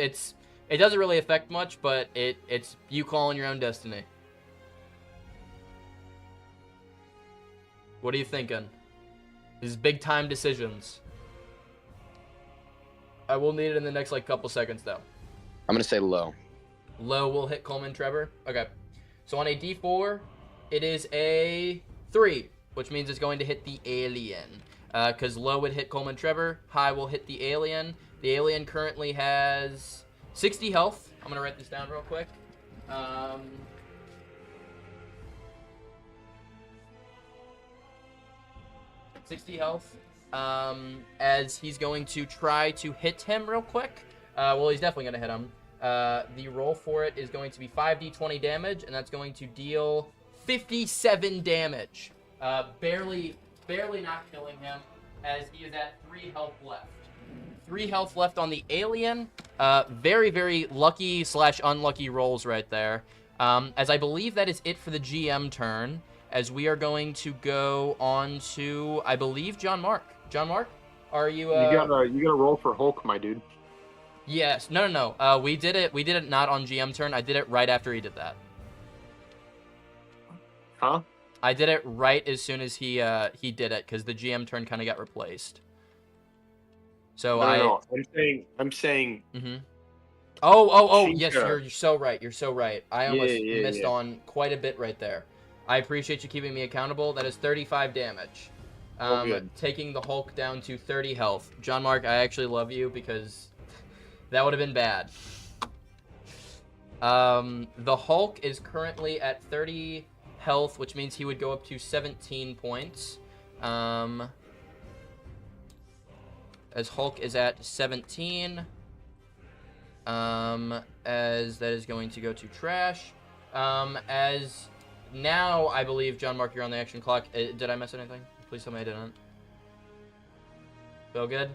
doesn't really affect much, but it's you calling your own destiny. What are you thinking? These big time decisions. I will need it in the next couple seconds though. I'm gonna say low. Low will hit Coleman Trevor. Okay. So on a d4, it is a 3, which means it's going to hit the alien. Because low would hit Coleman Trevor, high will hit the alien. The alien currently has 60 health. I'm gonna write this down real quick. 60 health. As he's going to try to hit him real quick. Well, he's definitely going to hit him. The roll for it is going to be 5d20 damage, and that's going to deal 57 damage. Barely not killing him, as he is at 3 health left. 3 health left on the alien. Very, very lucky / unlucky rolls right there. As I believe that is it for the GM turn, as we are going to go on to, I believe, John Mark. John Mark, are you? You gotta roll for Hulk, my dude. Yes. No. We did it. We did it not on GM turn. I did it right after he did that. Huh? I did it right as soon as he did it, because the GM turn kind of got replaced. So no. I'm saying. Mm-hmm. Oh! Chica. Yes, you're so right. You're so right. I almost missed on quite a bit right there. I appreciate you keeping me accountable. That is 35 damage. Taking the Hulk down to 30 health. John Mark, I actually love you because that would have been bad. The Hulk is currently at 30 health, which means he would go up to 17 points. As Hulk is at 17, as that is going to go to trash. As now, I believe, John Mark, you're on the action clock. Did I miss anything? Please tell me I didn't. Feel good?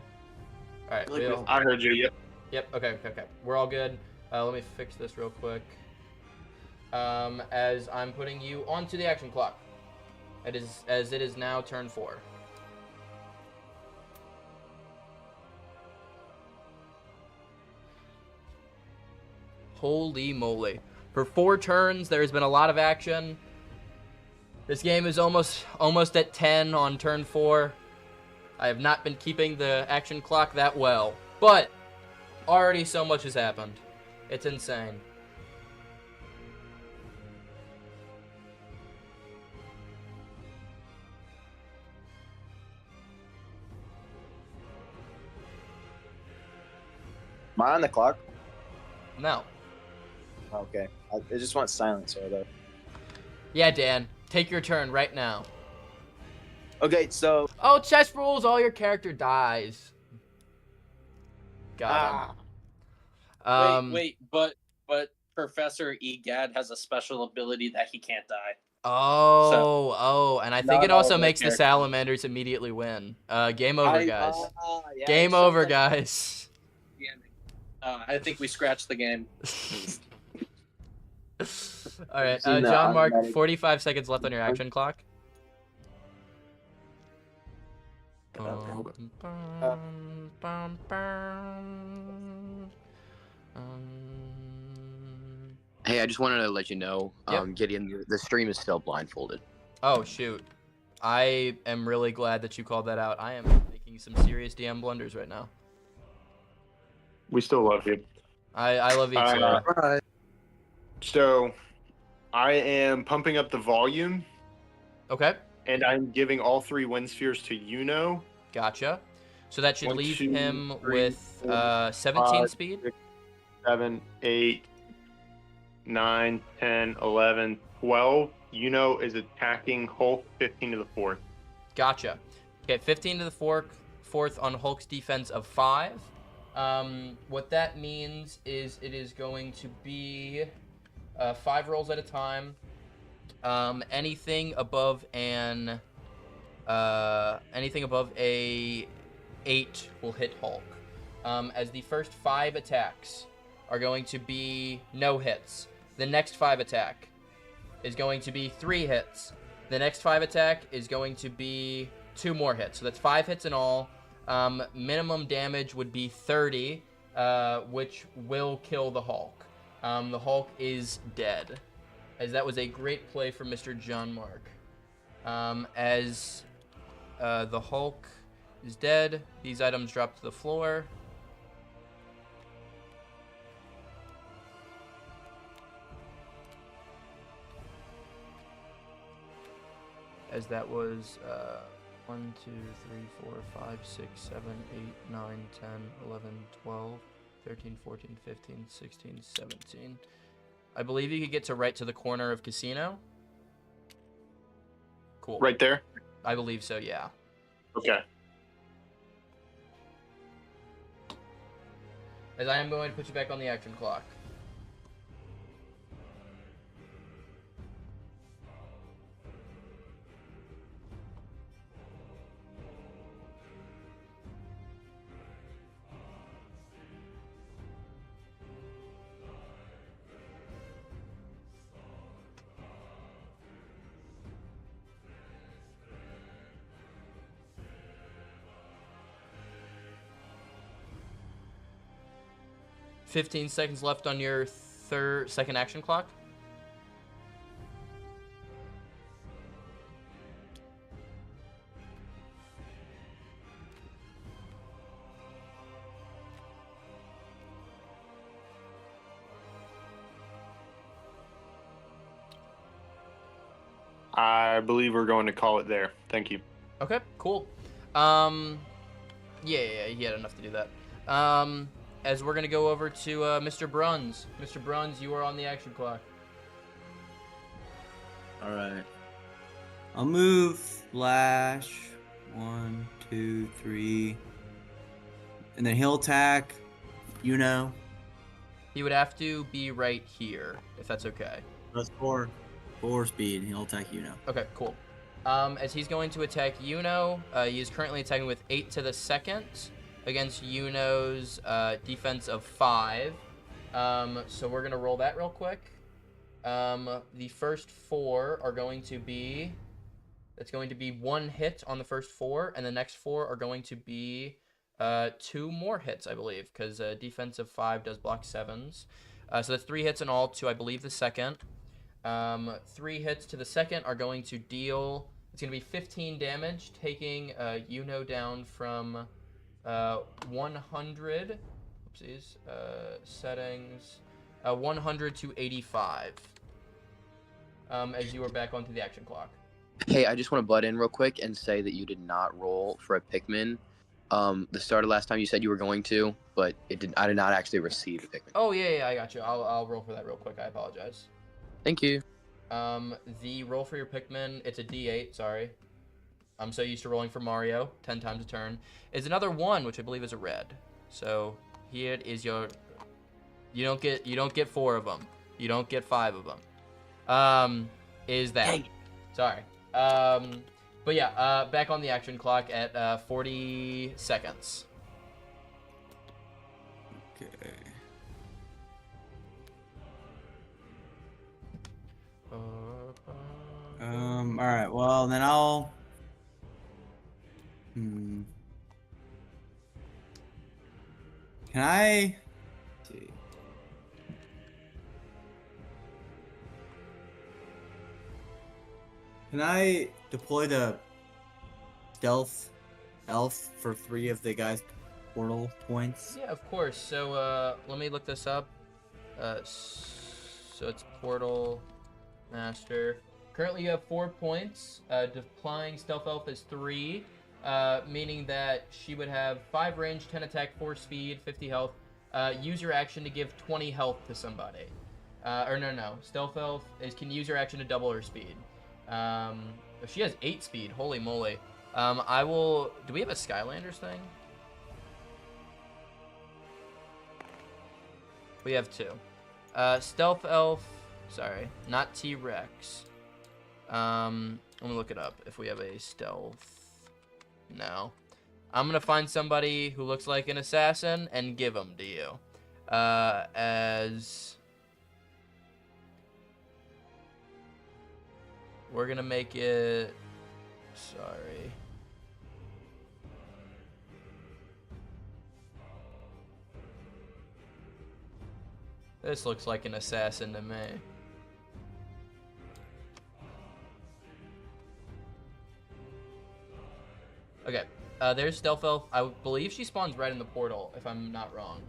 All right. I heard you. Yep. Okay. We're all good. Let me fix this real quick. As I'm putting you onto the action clock. It is now turn 4. Holy moly. For 4 turns, there's been a lot of action. This game is almost at 10 on turn 4. I have not been keeping the action clock that well, but already so much has happened. It's insane. Am I on the clock? No. Okay. I just want silence or though. Yeah, Dan. Take your turn right now. Okay, so... Oh, chess rules, all your character dies. Got him. Wait, but Professor Egad has a special ability that he can't die. And I think it also makes the salamanders immediately win. Game over, guys. Yeah, game over, guys. I think we scratched the game. All right, John Mark, 45 seconds left on your action clock. Hey, I just wanted to let you know, Gideon, the stream is still blindfolded. Oh, shoot. I am really glad that you called that out. I am making some serious DM blunders right now. We still love you. I love you too. So, I am pumping up the volume. Okay. And I'm giving all 3 wind spheres to Yuno. Gotcha. So that should leave him 3, with 4, 17 5, speed. 6, 7, 8, 9, 10, 11, 12. Yuno is attacking Hulk 15 to the 4th. Gotcha. Okay, 15 to the 4th on Hulk's defense of 5. What that means is it is going to be 5 rolls at a time. Anything above a 8 will hit Hulk. As the first 5 attacks are going to be no hits. The next 5 attack is going to be 3 hits. The next 5 attack is going to be 2 more hits. So that's 5 hits in all. Minimum damage would be 30, which will kill the Hulk. The Hulk is dead, as that was a great play from Mr. John Mark. As the Hulk is dead, these items drop to the floor. As that was 1, 2, 3, 4, 5, 6, 7, 8, 9, 10, 11, 12, 13, 14, 15, 16, 17. I believe you could get to right to the corner of Casino. Cool. Right there? I believe so, yeah. Okay. As I am going to put you back on the action clock. 15 seconds left on your second action clock. I believe we're going to call it there. Thank you. Okay, cool. Yeah, he had enough to do that. As we're gonna go over to Mr. Bruns. Mr. Bruns, you are on the action clock. All right. I'll move Flash. 1, 2, 3, and then he'll attack. You know. He would have to be right here, if that's okay. That's 4 speed. He'll attack Yuno. Okay, cool. As he's going to attack Yuno, he is currently attacking with 8 to the second against Yuno's defense of 5. So we're going to roll that real quick. The first 4 are going to be... That's going to be 1 hit on the first 4, and the next 4 are going to be 2 more hits, I believe, because defense of 5 does block 7s. So that's 3 hits in all to, I believe, the second. 3 hits to the second are going to deal... It's going to be 15 damage, taking Yuno down from 100... Oopsies. Settings. 100 to 85. As you are back onto the action clock. Hey, I just want to butt in real quick and say that you did not roll for a Pikmin. The start of last time you said you were going to, but I did not actually receive a Pikmin. Oh, yeah, I got you. I'll roll for that real quick. I apologize. Thank you. The roll for your Pikmin, it's a D8, sorry. I'm so used to rolling for Mario, 10 times a turn, is another 1, which I believe is a red. So here is your... You don't get 4 of them. You don't get 5 of them. Is that... Dang. Sorry. But yeah, back on the action clock at 40 seconds. Okay. All right. Well, then I'll. Can I? Let's see. Can I deploy the stealth elf for 3 of the guys' portal points? Yeah, of course. So let me look this up. So it's portal master. Currently you have 4 points. Deploying stealth elf is 3, meaning that she would have 5 range, 10 attack, 4 speed, 50 health. Use your action to give 20 health to somebody. Or no. Stealth elf can use your action to double her speed. She has 8 speed. Holy moly. I will... Do we have a Skylanders thing? We have 2. Stealth elf... Sorry, not T-Rex. Let me look it up if we have a stealth. No. I'm gonna find somebody who looks like an assassin and give them to you. As... We're gonna make it... Sorry. This looks like an assassin to me. Okay, there's Stealth Elf. I believe she spawns right in the portal, if I'm not wrong.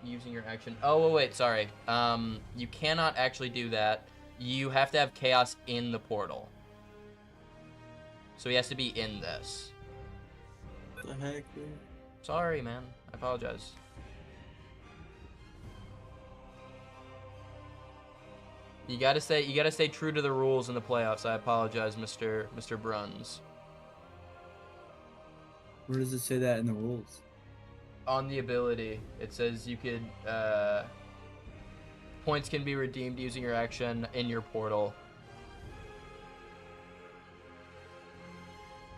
Using your action. Oh, wait, sorry. You cannot actually do that. You have to have Chaos in the portal. So he has to be in this. What the heck, dude? Sorry, man. I apologize. You gotta stay true to the rules in the playoffs. I apologize, Mr. Bruns. Where does it say that in the rules? On the ability, it says you could points can be redeemed using your action in your portal.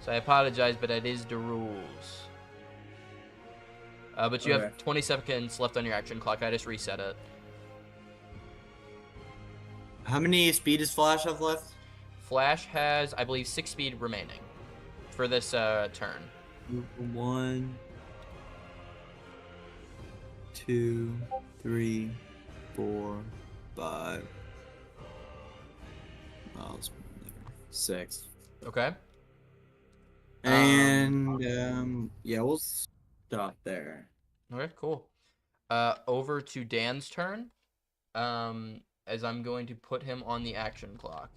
So I apologize, but it is the rules. But you have 20 seconds left on your action clock. I just reset it. How many speed does Flash have left? Flash has, I believe, 6 speed remaining for this turn. 1, 2, 3, 4, 5. Oh, 6. Okay. And yeah, we'll stop there. Okay, cool. Over to Dan's turn. As I'm going to put him on the action clock.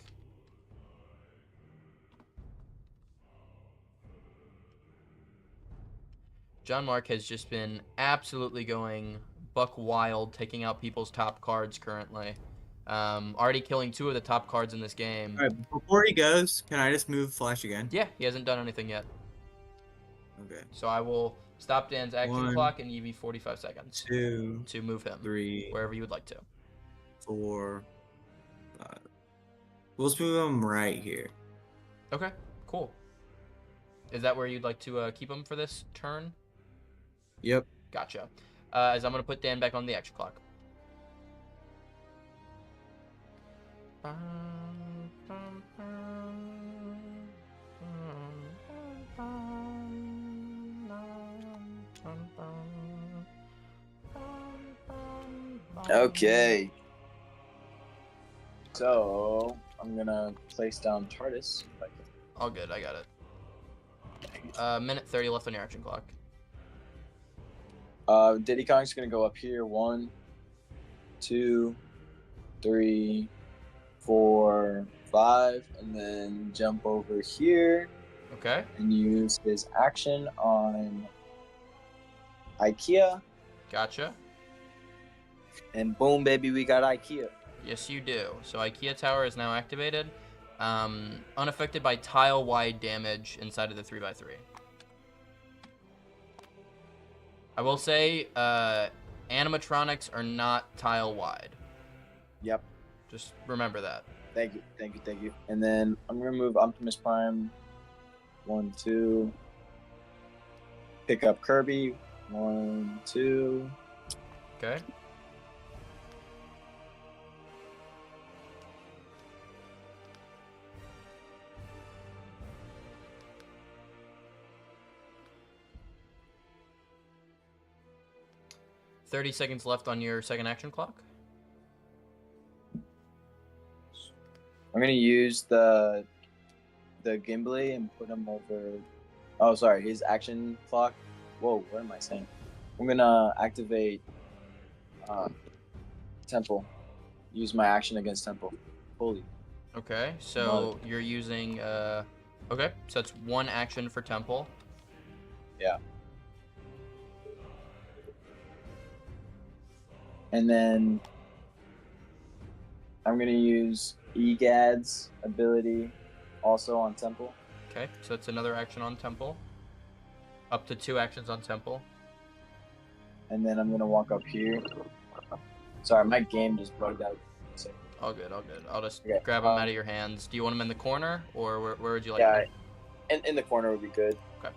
John Mark has just been absolutely going buck wild, taking out people's top cards currently. Already killing 2 of the top cards in this game. All right, before he goes, can I just move Flash again? Yeah, he hasn't done anything yet. Okay. So I will stop Dan's action 1, clock and give you 45 seconds 2, to move him 3, wherever you would like to. 4, 5. We'll just move him right here. Okay, cool. Is that where you'd like to keep him for this turn? Yep. Gotcha. As I'm going to put Dan back on the action clock. Okay. So I'm gonna place down TARDIS. If I can. All good, I got it. Minute 30 left on your action clock. Diddy Kong's gonna go up here. 1, 2, 3, 4, 5, and then jump over here. Okay. And use his action on IKEA. Gotcha. And boom, baby, we got IKEA. Yes, you do. So IKEA Tower is now activated. Unaffected by tile-wide damage inside of the 3x3. I will say, animatronics are not tile-wide. Yep. Just remember that. Thank you. And then I'm gonna move Optimus Prime. 1, 2. Pick up Kirby. 1, 2. Okay. $30 seconds left on your second action clock. I'm gonna use the Gimbly and put him over. Oh, sorry, his action clock. Whoa, what am I saying? I'm gonna activate Temple. Use my action against Temple. Holy. Okay, so you're using. Okay, so it's 1 action for Temple. Yeah. And then I'm gonna use Egad's ability also on Temple. Okay, so it's another action on Temple. Up to 2 actions on Temple. And then I'm gonna walk up here. Sorry, my game just bugged out. All good, all good. I'll just Okay, grab them out of your hands. Do you want them in the corner, or where would you like Yeah, them? in the corner would be good. Okay.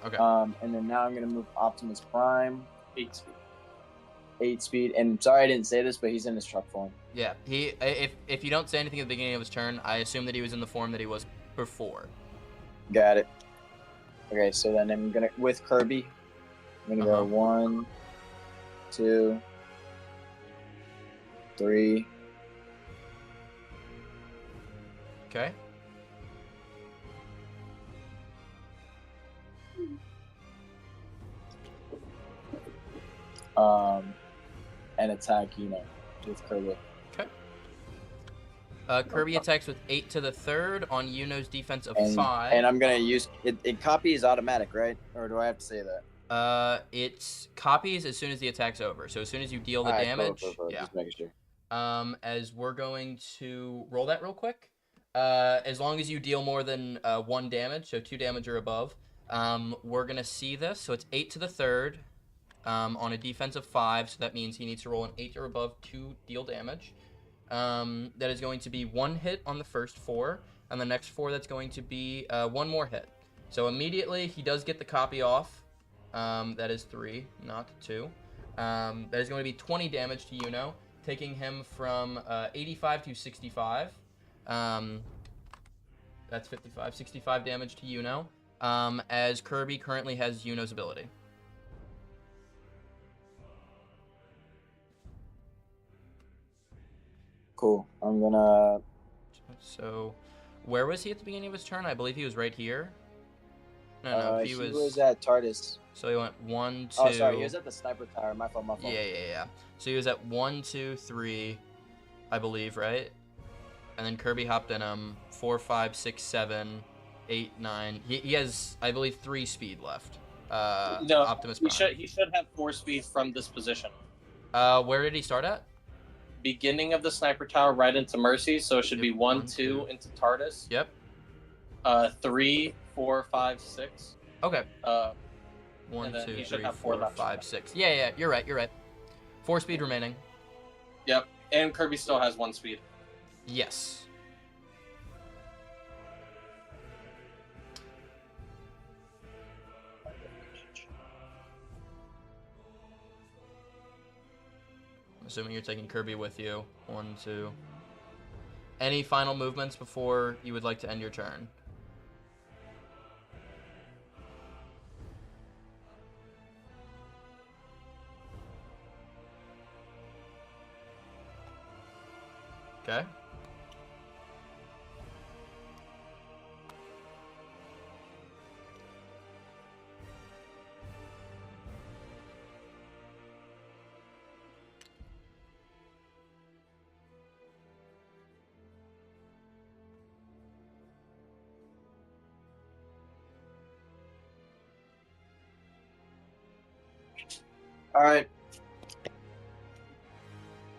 Okay. And then now I'm gonna move Optimus Prime. 8 speed. 8 speed. And sorry I didn't say this, but he's in his truck form. Yeah, if you don't say anything at the beginning of his turn, I assume that he was in the form that he was before. Got it. Okay, so then I'm gonna with Kirby. I'm gonna go 1, 2, 3. Okay. And attack, with Kirby. Okay. Kirby attacks with 8 to the 3rd on Yuno's defense of 5. And I'm gonna use it. Copy is automatic, right? Or do I have to say that? It copies as soon as the attack's over. So as soon as you deal the damage, cool. yeah. Just making sure. As we're going to roll that real quick. As long as you deal more than 1 damage, so 2 damage or above, we're gonna see this. So it's 8 to the 3rd. On a defense of 5, so that means he needs to roll an 8 or above to deal damage. That is going to be 1 hit on the first 4, and the next 4 that's going to be 1 more hit. So immediately he does get the copy off. That is 3, not 2. That is going to be 20 damage to Yuno, taking him from 85 to 65. That's 55, 65 damage to Yuno. as Kirby currently has Yuno's ability. Cool. I'm gonna. So, where was he at the beginning of his turn? I believe he was right here. No, he was at TARDIS. So he went 1, 2. Oh, sorry, he was at the sniper tower. My fault. Yeah. So he was at 1, 2, 3, I believe, right? And then Kirby hopped in him. 4, 5, 6, 7, 8, 9. He has, I believe, 3 speed left. No, Optimus Prime. He should have 4 speed from this position. Where did he start at? Beginning of the sniper tower, right into Mercy. So it should be 1, 2 into TARDIS. Yep. 3, 4, 5, 6. Okay. 1, And then 2, he should 3, have 4, 5, 6. Yeah, you're right. 4 speed remaining. Yep, and Kirby still has 1 speed. Yes. I'm assuming you're taking Kirby with you. 1, 2. Any final movements before you would like to end your turn? Okay.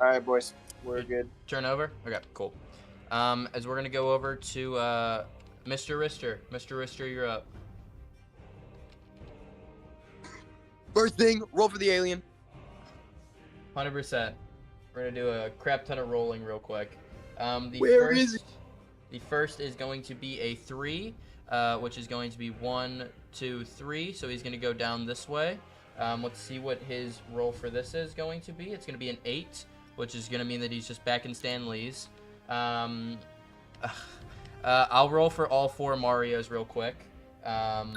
All right, boys. We're good. Turn over? Okay, cool. As we're going to go over to Mr. Rister. Mr. Rister, you're up. First thing, roll for the alien. 100%. We're going to do a crap ton of rolling real quick. Where is it? The first is going to be a 3, which is going to be 1, 2, 3. So he's going to go down this way. Let's see what his roll for this is going to be. It's going to be an 8, which is going to mean that he's just back in Stan Lee's. I'll roll for all 4 Marios real quick. Holy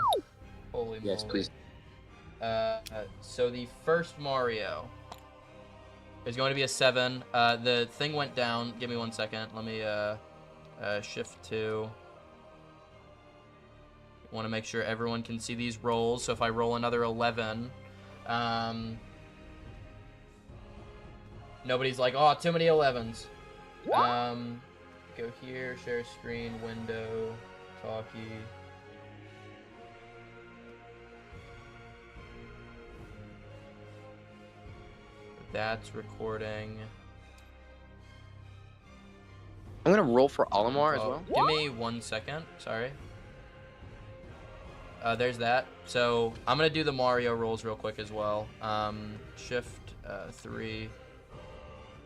moly. Yes, please. So the first Mario is going to be a 7. The thing went down. Give me 1 second. Let me shift to. Want to make sure everyone can see these rolls. So if I roll another 11, nobody's like, oh, too many 11s. Go here, share screen, window, talkie. That's recording. I'm gonna roll for Olimar as well. Give me 1 second. Sorry. There's that. So I'm gonna do the Mario rolls real quick as well. Shift 3.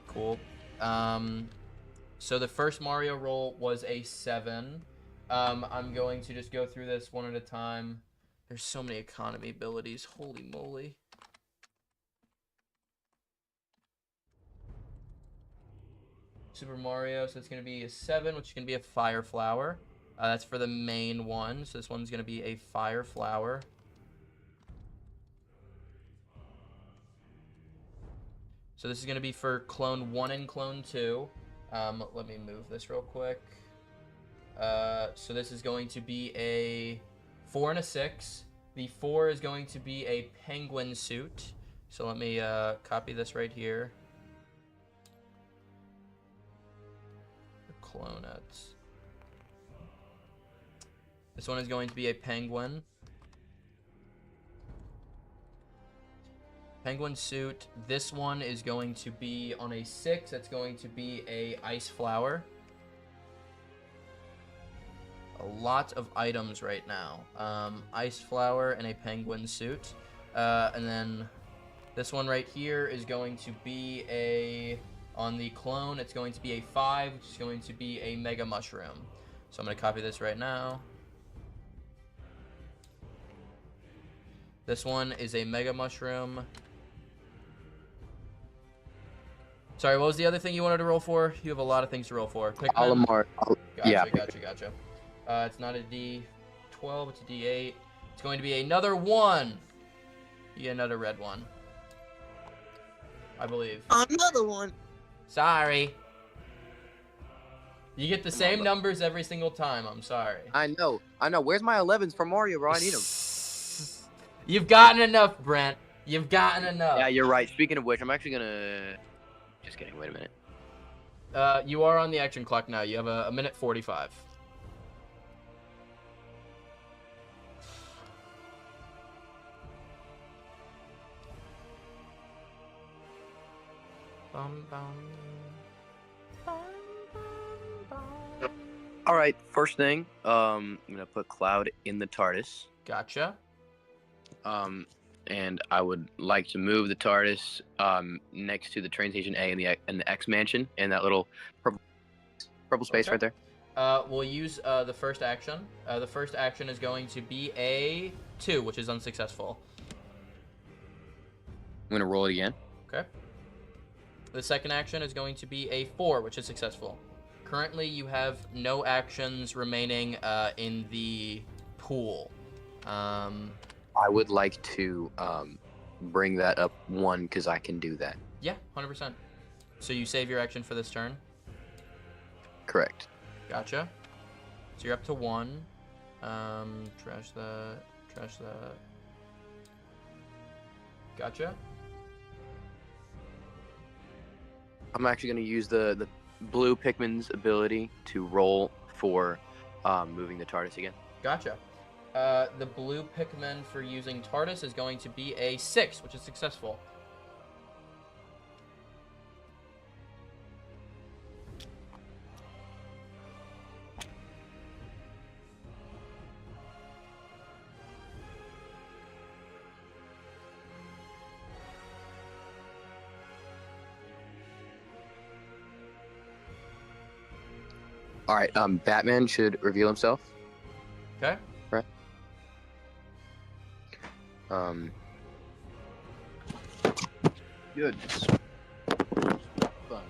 Cool. So the first Mario roll was a 7. I'm going to just go through this one at a time. There's so many economy abilities. Holy moly. Super Mario, so it's going to be a 7, which is going to be a Fire Flower. That's for the main one, so this one's going to be a Fire Flower. So this is going to be for Clone 1 and Clone 2. Let me move this real quick. So this is going to be a 4 and a 6. The 4 is going to be a penguin suit. So let me copy this right here. Clonettes. This one is going to be a penguin. Penguin suit. This one is going to be on a 6. That's going to be a ice flower. A lot of items right now. Ice flower and a penguin suit. And then this one right here is going to be a... On the clone, it's going to be a 5, which is going to be a Mega Mushroom. So I'm going to copy this right now. This one is a Mega Mushroom. Sorry, what was the other thing you wanted to roll for? You have a lot of things to roll for. Pikmin? Olimar. Gotcha. It's not a D12. 12. It's a D8. It's going to be another 1. You get another red one. I believe. Another one. Sorry. You get the same numbers every single time. I'm sorry. I know. Where's my 11s for Mario, bro? I need them. You've gotten enough, Brent. You've gotten enough. Yeah, you're right. Speaking of which, I'm actually gonna... Just kidding. Wait a minute. You are on the action clock now. You have a minute 45. All right. First thing, I'm gonna put Cloud in the TARDIS. Gotcha. And I would like to move the TARDIS next to the train station A in the X mansion in that little purple space right there. We'll use the first action. The first action is going to be a 2, which is unsuccessful. I'm gonna roll it again. Okay. The second action is going to be a 4, which is successful. Currently, you have no actions remaining in the pool. I would like to bring that up 1 because I can do that. Yeah, 100%. So you save your action for this turn? Correct. Gotcha. So you're up to 1. Trash that. Gotcha. I'm actually going to use the blue Pikmin's ability to roll for moving the TARDIS again. Gotcha. The blue Pikmin for using TARDIS is going to be a 6, which is successful. All right, Batman should reveal himself. Okay. Right. Goodness. Fun.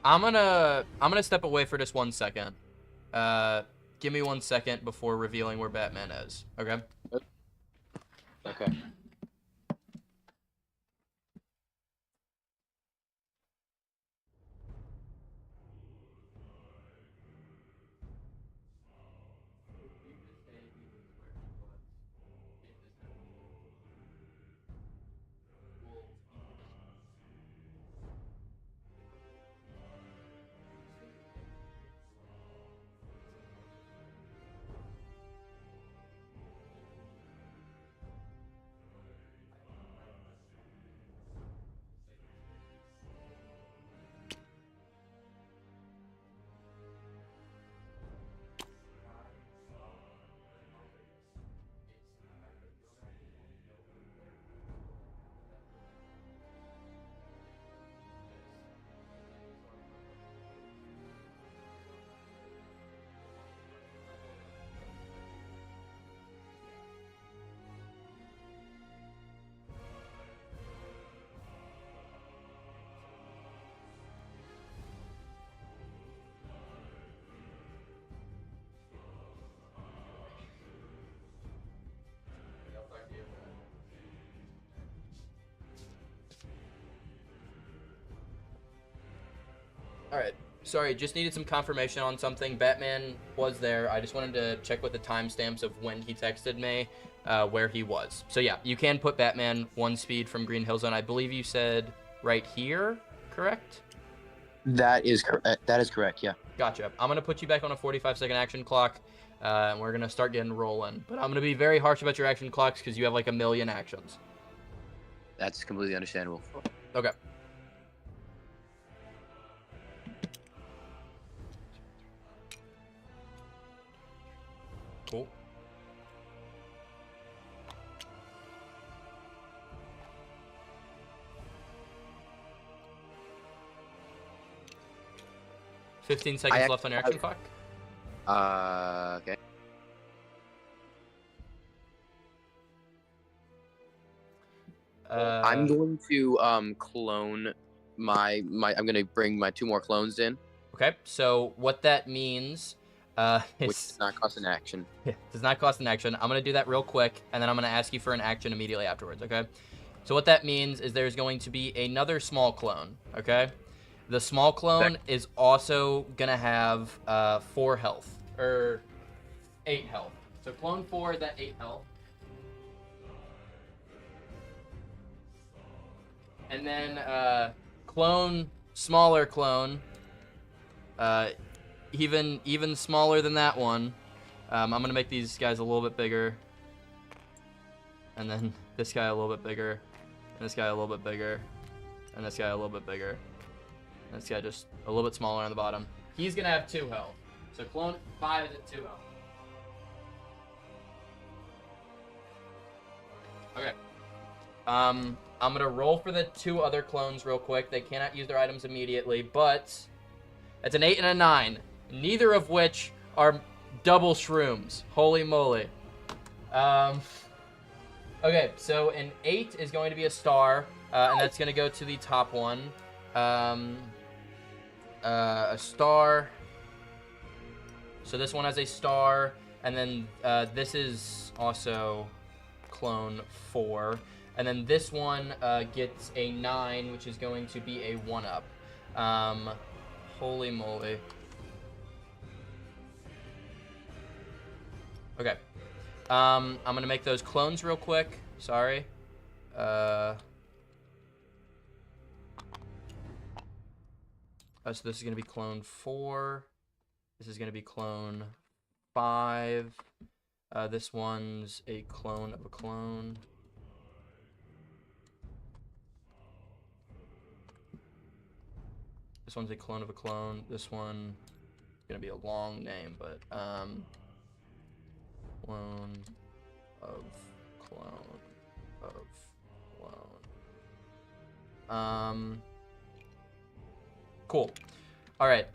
I'm gonna step away for just 1 second. Give me 1 second before revealing where Batman is. Okay. Okay. All right. Sorry, just needed some confirmation on something. Batman was there. I just wanted to check with the timestamps of when he texted me, where he was. So yeah, you can put Batman 1 speed from Green Hill Zone. I believe you said right here, correct? That is correct. Yeah. Gotcha. I'm gonna put you back on a 45-second action clock, and we're gonna start getting rolling. But I'm gonna be very harsh about your action clocks because you have like a million actions. That's completely understandable. Okay. Cool. $15 seconds left on your action clock. Okay. I'm going to clone I'm gonna bring my 2 more clones in. Okay, so what that means which does not cost an action. Yeah, does not cost an action. I'm gonna do that real quick, and then I'm gonna ask you for an action immediately afterwards. Okay. So what that means is there's going to be another small clone. Okay. The small clone is also gonna have 4 health or 8 health. So clone 4 is at 8 health. And then smaller clone, even smaller than that one. I'm gonna make these guys a little bit bigger, and then this guy a little bit bigger, and this guy a little bit bigger, and this guy a little bit bigger, and this guy just a little bit smaller on the bottom. He's gonna have 2 health. So clone 5 is at 2 health. Okay. I'm gonna roll for the 2 other clones real quick. They cannot use their items immediately, but it's an 8 and a 9, neither of which are double shrooms. Holy moly. Okay, so an 8 is going to be a star, and that's gonna go to the top one. A star. So this one has a star, and then this is also clone 4. And then this one gets a 9, which is going to be a 1-up. Holy moly. Okay. I'm going to make those clones real quick. Sorry. So this is going to be clone 4. This is going to be clone 5. This one's a clone of a clone. This one's a clone of a clone. This one is gonna be a long name, but clone of clone of clone. Cool. All right.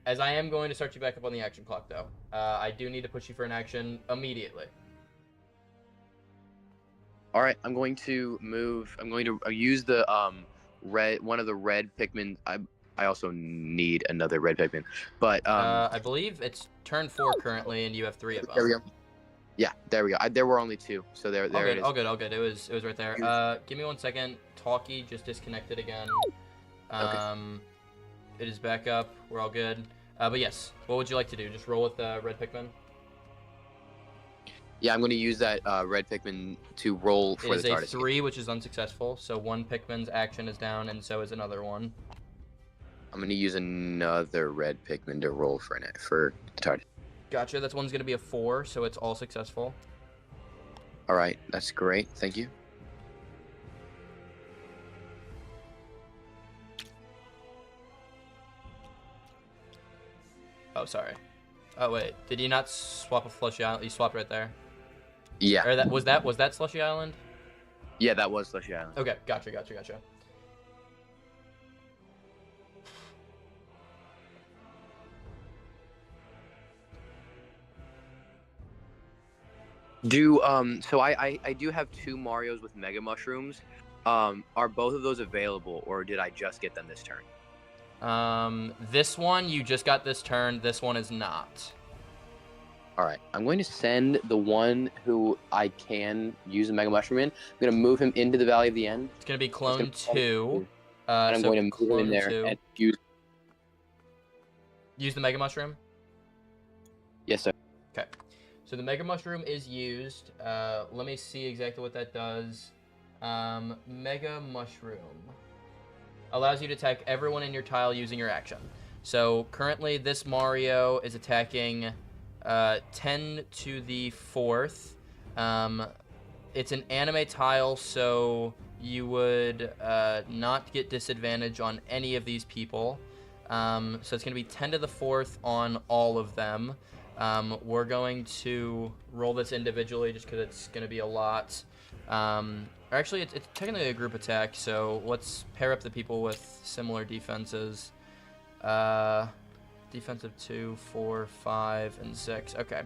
As I am going to start you back up on the action clock, though, I do need to push you for an action immediately. All right. I'm going to move. I'm going to use the one of the red Pikmin. I also need another red Pikmin, but I believe it's turn 4 currently, and you have 3 of them. There we go. Yeah, there we go. There were only 2, so there it is. All good. It was right there. Give me 1 second. Talkie just disconnected again. Okay. It is back up. We're all good. But yes, what would you like to do? Just roll with red Pikmin. Yeah, I'm going to use that red Pikmin to roll for the TARDIS. It is a 3, which is unsuccessful. So 1 Pikmin's action is down, and so is another one. I'm going to use another red Pikmin to roll for the TARDIS. Gotcha. That one's going to be a 4, so it's all successful. All right, that's great. Thank you. Oh, sorry. Oh wait, did you not swap a Slushy Island? You swapped right there. Yeah. Or was that Slushy Island? Yeah, that was Slushy Island. Okay, gotcha. So I do have 2 Marios with Mega Mushrooms. Are both of those available, or did I just get them this turn? This one you just got this turn. This one is not. All right, I'm going to send the one who I can use a Mega Mushroom in. I'm going to move him into the Valley of the End. It's going to be clone 2. And I'm going to move him in there 2. and use the Mega Mushroom? Yes, sir. Okay. So the Mega Mushroom is used. Let me see exactly what that does. Mega Mushroom allows you to attack everyone in your tile using your action. So currently this Mario is attacking 10 to the 4th. It's an anime tile, so you would not get disadvantage on any of these people. So it's going to be 10 to the 4th on all of them. We're going to roll this individually just because it's going to be a lot. Actually, it's technically a group attack, so let's pair up the people with similar defenses. Defensive 2, 4, 5, and 6. Okay,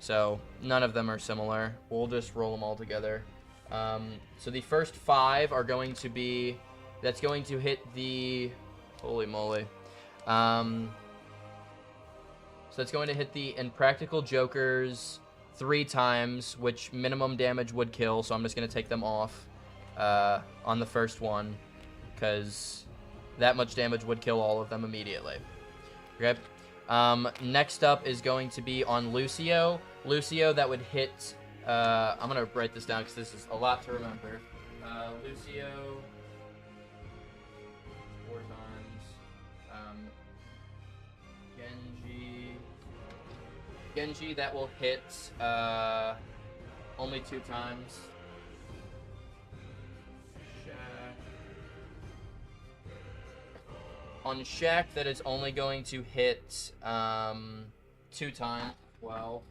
so none of them are similar. We'll just roll them all together. So the first 5 are going to be That's going to hit the... Holy moly. So that's going to hit the Impractical Jokers 3 times, which minimum damage would kill, so I'm just going to take them off on the first one, because that much damage would kill all of them immediately. Okay. Next up is going to be on Lucio. Lucio, that would hit... I'm going to write this down because this is a lot to remember. Lucio... 4 times. Genji, that will hit only 2 times. On Shaq, that is only going to hit 2 times. Well,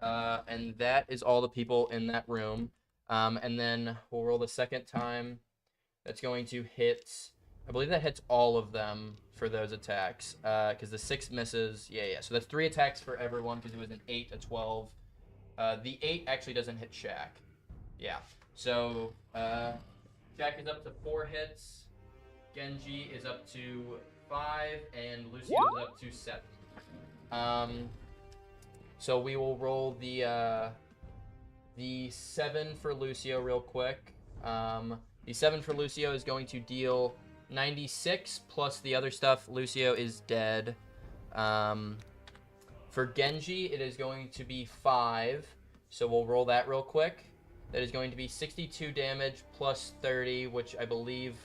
and that is all the people in that room. And then we'll roll the second time. That's going to hit... I believe that hits all of them for those attacks. Because the 6 misses. Yeah. So that's 3 attacks for everyone because it was an 8, a 12. The 8 actually doesn't hit Shaq. Yeah. So Shaq is up to 4 hits. Genji is up to 5, and Lucio is up to 7. So we will roll the 7 for Lucio real quick. The 7 for Lucio is going to deal 96 plus the other stuff. Lucio is dead. For Genji, it is going to be 5. So we'll roll that real quick. That is going to be 62 damage plus 30, which I believe...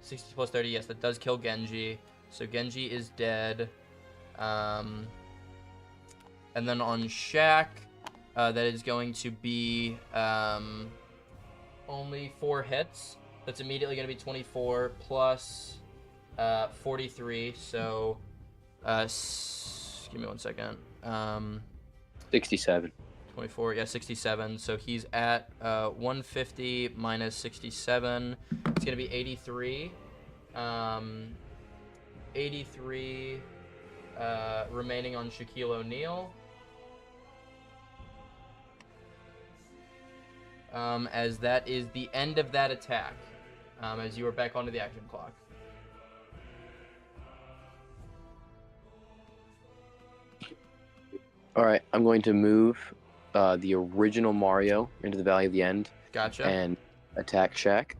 60 plus 30, yes, that does kill Genji. So Genji is dead. And then on Shaq, that is going to be only 4 hits. That's immediately going to be 24 plus 43. So, give me 1 second. 67. 24, yeah, 67. So he's at 150 minus 67. It's going to be 83. 83 remaining on Shaquille O'Neal. As that is the end of that attack. As you are back onto the action clock. All right, I'm going to move the original Mario into the Valley of the End. Gotcha. And attack Shaq.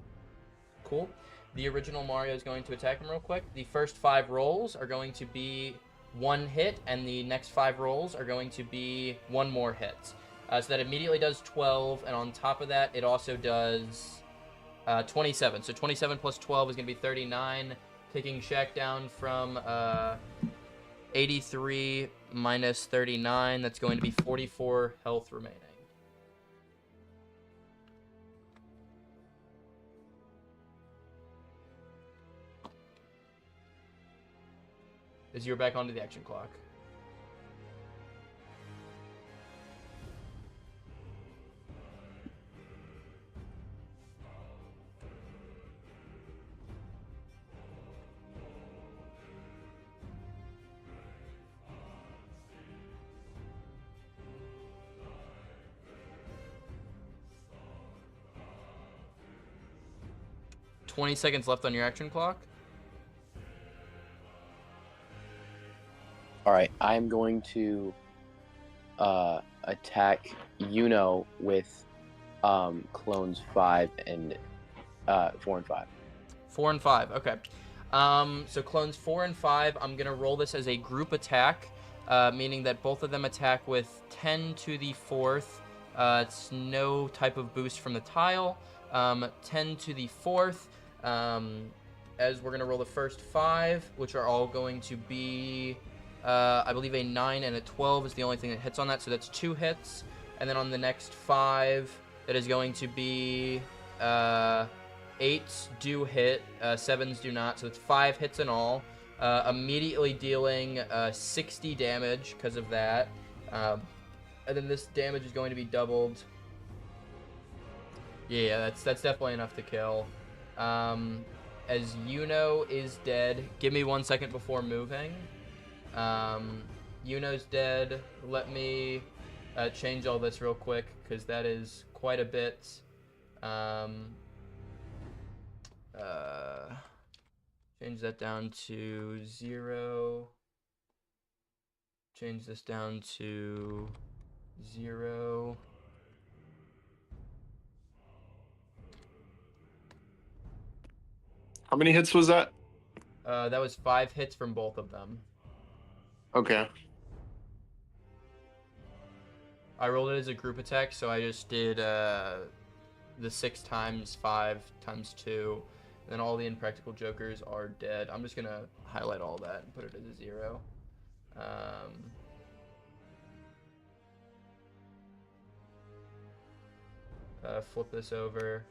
Cool. The original Mario is going to attack him real quick. The first 5 rolls are going to be 1 hit, and the next 5 rolls are going to be 1 more hit. So that immediately does 12, and on top of that, it also does 27. So 27 plus 12 is going to be 39, taking Shaq down from 83 minus 39. That's going to be 44 health remaining. As you're back onto the action clock. $20 seconds left on your action clock. All right, I'm going to attack Yuno with clones 5 and 4 and 5. 4 and 5, okay. So clones 4 and 5, I'm gonna roll this as a group attack, meaning that both of them attack with 10 to the 4th. It's no type of boost from the tile. 10 to the 4th. As we're gonna roll the first 5, which are all going to be, I believe a 9 and a 12 is the only thing that hits on that, so that's 2 hits. And then on the next 5, that is going to be 8s do hit, 7s do not, so it's 5 hits in all. Immediately dealing 60 damage because of that. And then this damage is going to be doubled. Yeah, that's definitely enough to kill. As Yuno is dead, give me 1 second before moving. Yuno's dead. Let me change all this real quick because that is quite a bit. Change that down to 0. Change this down to 0. How many hits was that? That was 5 hits from both of them. Okay. I rolled it as a group attack, so I just did the 6 times 5 times 2. And then all the impractical jokers are dead. I'm just going to highlight all that and put it as a 0. Flip this over.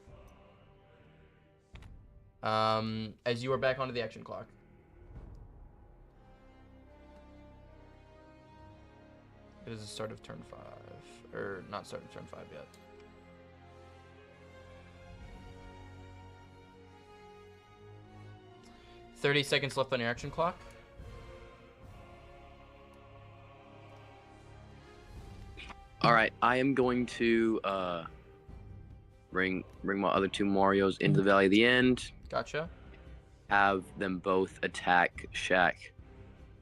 As you are back onto the action clock. It is the start of turn 5. Or not start of turn 5 yet. "30 seconds left on your action clock." All right, I am going to bring my other 2 Marios into the Valley of the End. Gotcha. Have them both attack Shaq,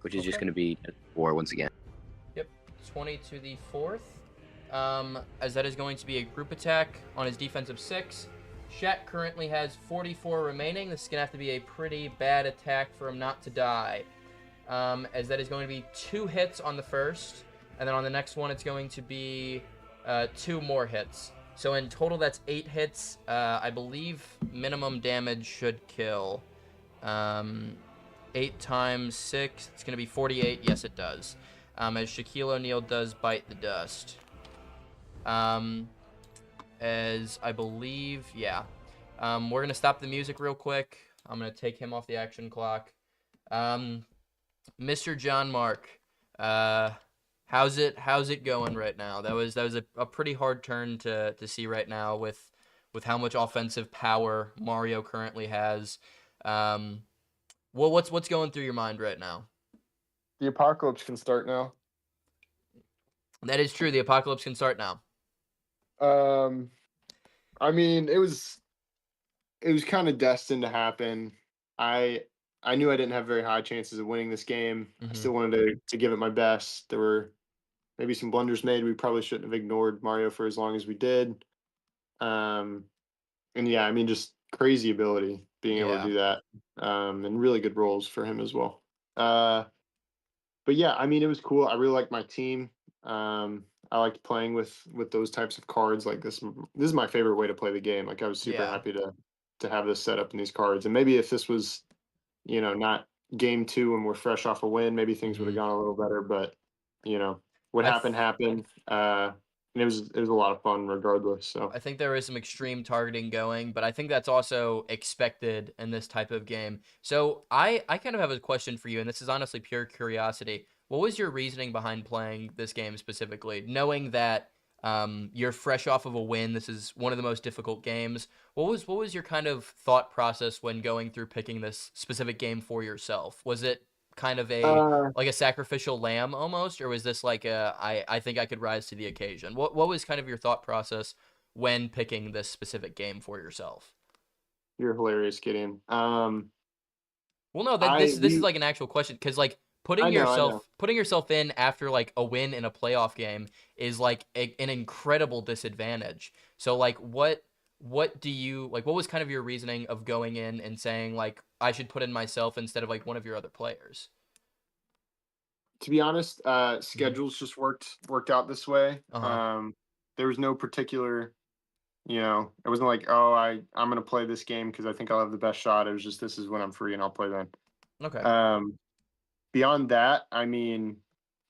which is just going to be 4 once again. Yep, 20 to the 4th. As that is going to be a group attack on his defensive 6. Shaq currently has 44 remaining. This is going to have to be a pretty bad attack for him not to die. As that is going to be 2 hits on the first. And then on the next one, it's going to be 2 more hits. So in total, that's 8 hits. I believe minimum damage should kill. 8 times 6, it's going to be 48. Yes, it does. As Shaquille O'Neal does bite the dust. As I believe, yeah. We're going to stop the music real quick. I'm going to take him off the action clock. Mr. John Mark, how's it going right now? That was a pretty hard turn to see right now with how much offensive power Mario currently has. Well, what's going through your mind right now? The apocalypse can start now. That is true. The apocalypse can start now. I mean, it was kind of destined to happen. I knew I didn't have very high chances of winning this game. I still wanted to give it my best. There were maybe some blunders made. We probably shouldn't have ignored Mario for as long as we did. And yeah, I mean, just crazy ability being able to do that. And really good rolls for him as well. But yeah, I mean, it was cool. I really liked my team. I liked playing with those types of cards like this. This is my favorite way to play the game. Like I was super happy to have this set up in these cards. And maybe if this was, not game 2 and we're fresh off a win, maybe things would have gone a little better. But what happened. And it was a lot of fun regardless. So I think there is some extreme targeting going, but I think that's also expected in this type of game. So I kind of have a question for you, and this is honestly pure curiosity. What was your reasoning behind playing this game specifically, knowing that you're fresh off of a win? This is one of the most difficult games. What was your kind of thought process when going through picking this specific game for yourself? Was it kind of like a sacrificial lamb almost, or was this like I think I could rise to the occasion? What was kind of your thought process when picking this specific game for yourself? You're hilarious, Gideon. Well, no, this is like an actual question, because like putting yourself in after like a win in a playoff game is like an incredible disadvantage. So like what do you like? What was kind of your reasoning of going in and saying like I should put in myself instead of like one of your other players? To be honest, schedules just worked out this way. There was no particular, it wasn't like, oh, I'm gonna play this game because I think I'll have the best shot. It was just, this is when I'm free and I'll play then. Okay. Beyond that, I mean,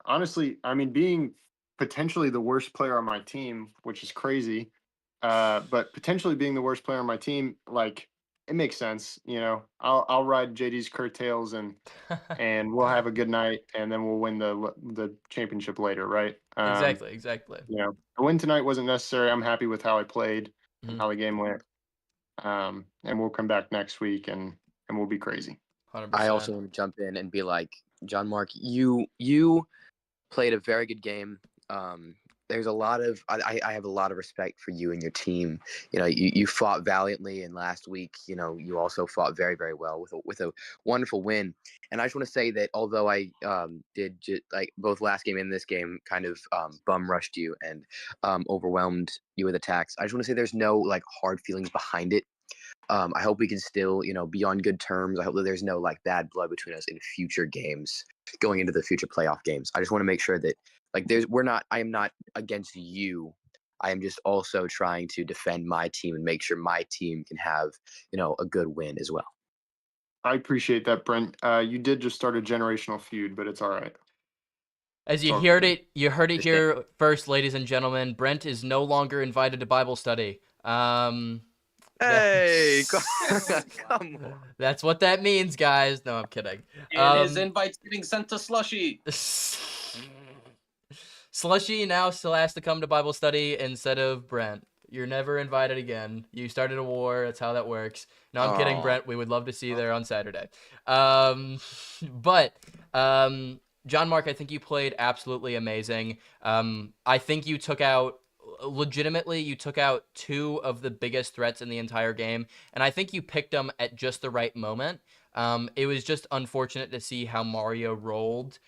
honestly, being potentially the worst player on my team, which is crazy, but potentially being the worst player on my team, like, it makes sense. I'll ride JD's curtails and we'll have a good night, and then we'll win the championship later, right? Exactly. A win tonight wasn't necessary. I'm happy with how I played and how the game went. And we'll come back next week and we'll be crazy. 100%. I also want to jump in and be like, John Mark, you played a very good game. there's a lot of I have a lot of respect for you and your team. You know, you fought valiantly, and last week, you know, you also fought very, very well with a wonderful win. And I just want to say that although I did like both last game and this game kind of bum rushed you and overwhelmed you with attacks, I just want to say there's no like hard feelings behind it. I hope we can still, you know, be on good terms. I hope that there's no like bad blood between us in future games going into the future playoff games. I just want to make sure that like I am not against you. I am just also trying to defend my team and make sure my team can have, you know, a good win as well. I appreciate that, Brent. You did just start a generational feud, but it's all right. As you heard it here first, ladies and gentlemen. Brent is no longer invited to Bible study. Hey, come on. That's what that means, guys. No, I'm kidding. And his invite's getting sent to Slushy. Slushy now still has to come to Bible study instead of Brent. You're never invited again. You started a war. That's how that works. No, I'm kidding, Brent. We would love to see you there on Saturday. But John Mark, I think you played absolutely amazing. I think you took out two of the biggest threats in the entire game, and I think you picked them at just the right moment. It was just unfortunate to see how Mario rolled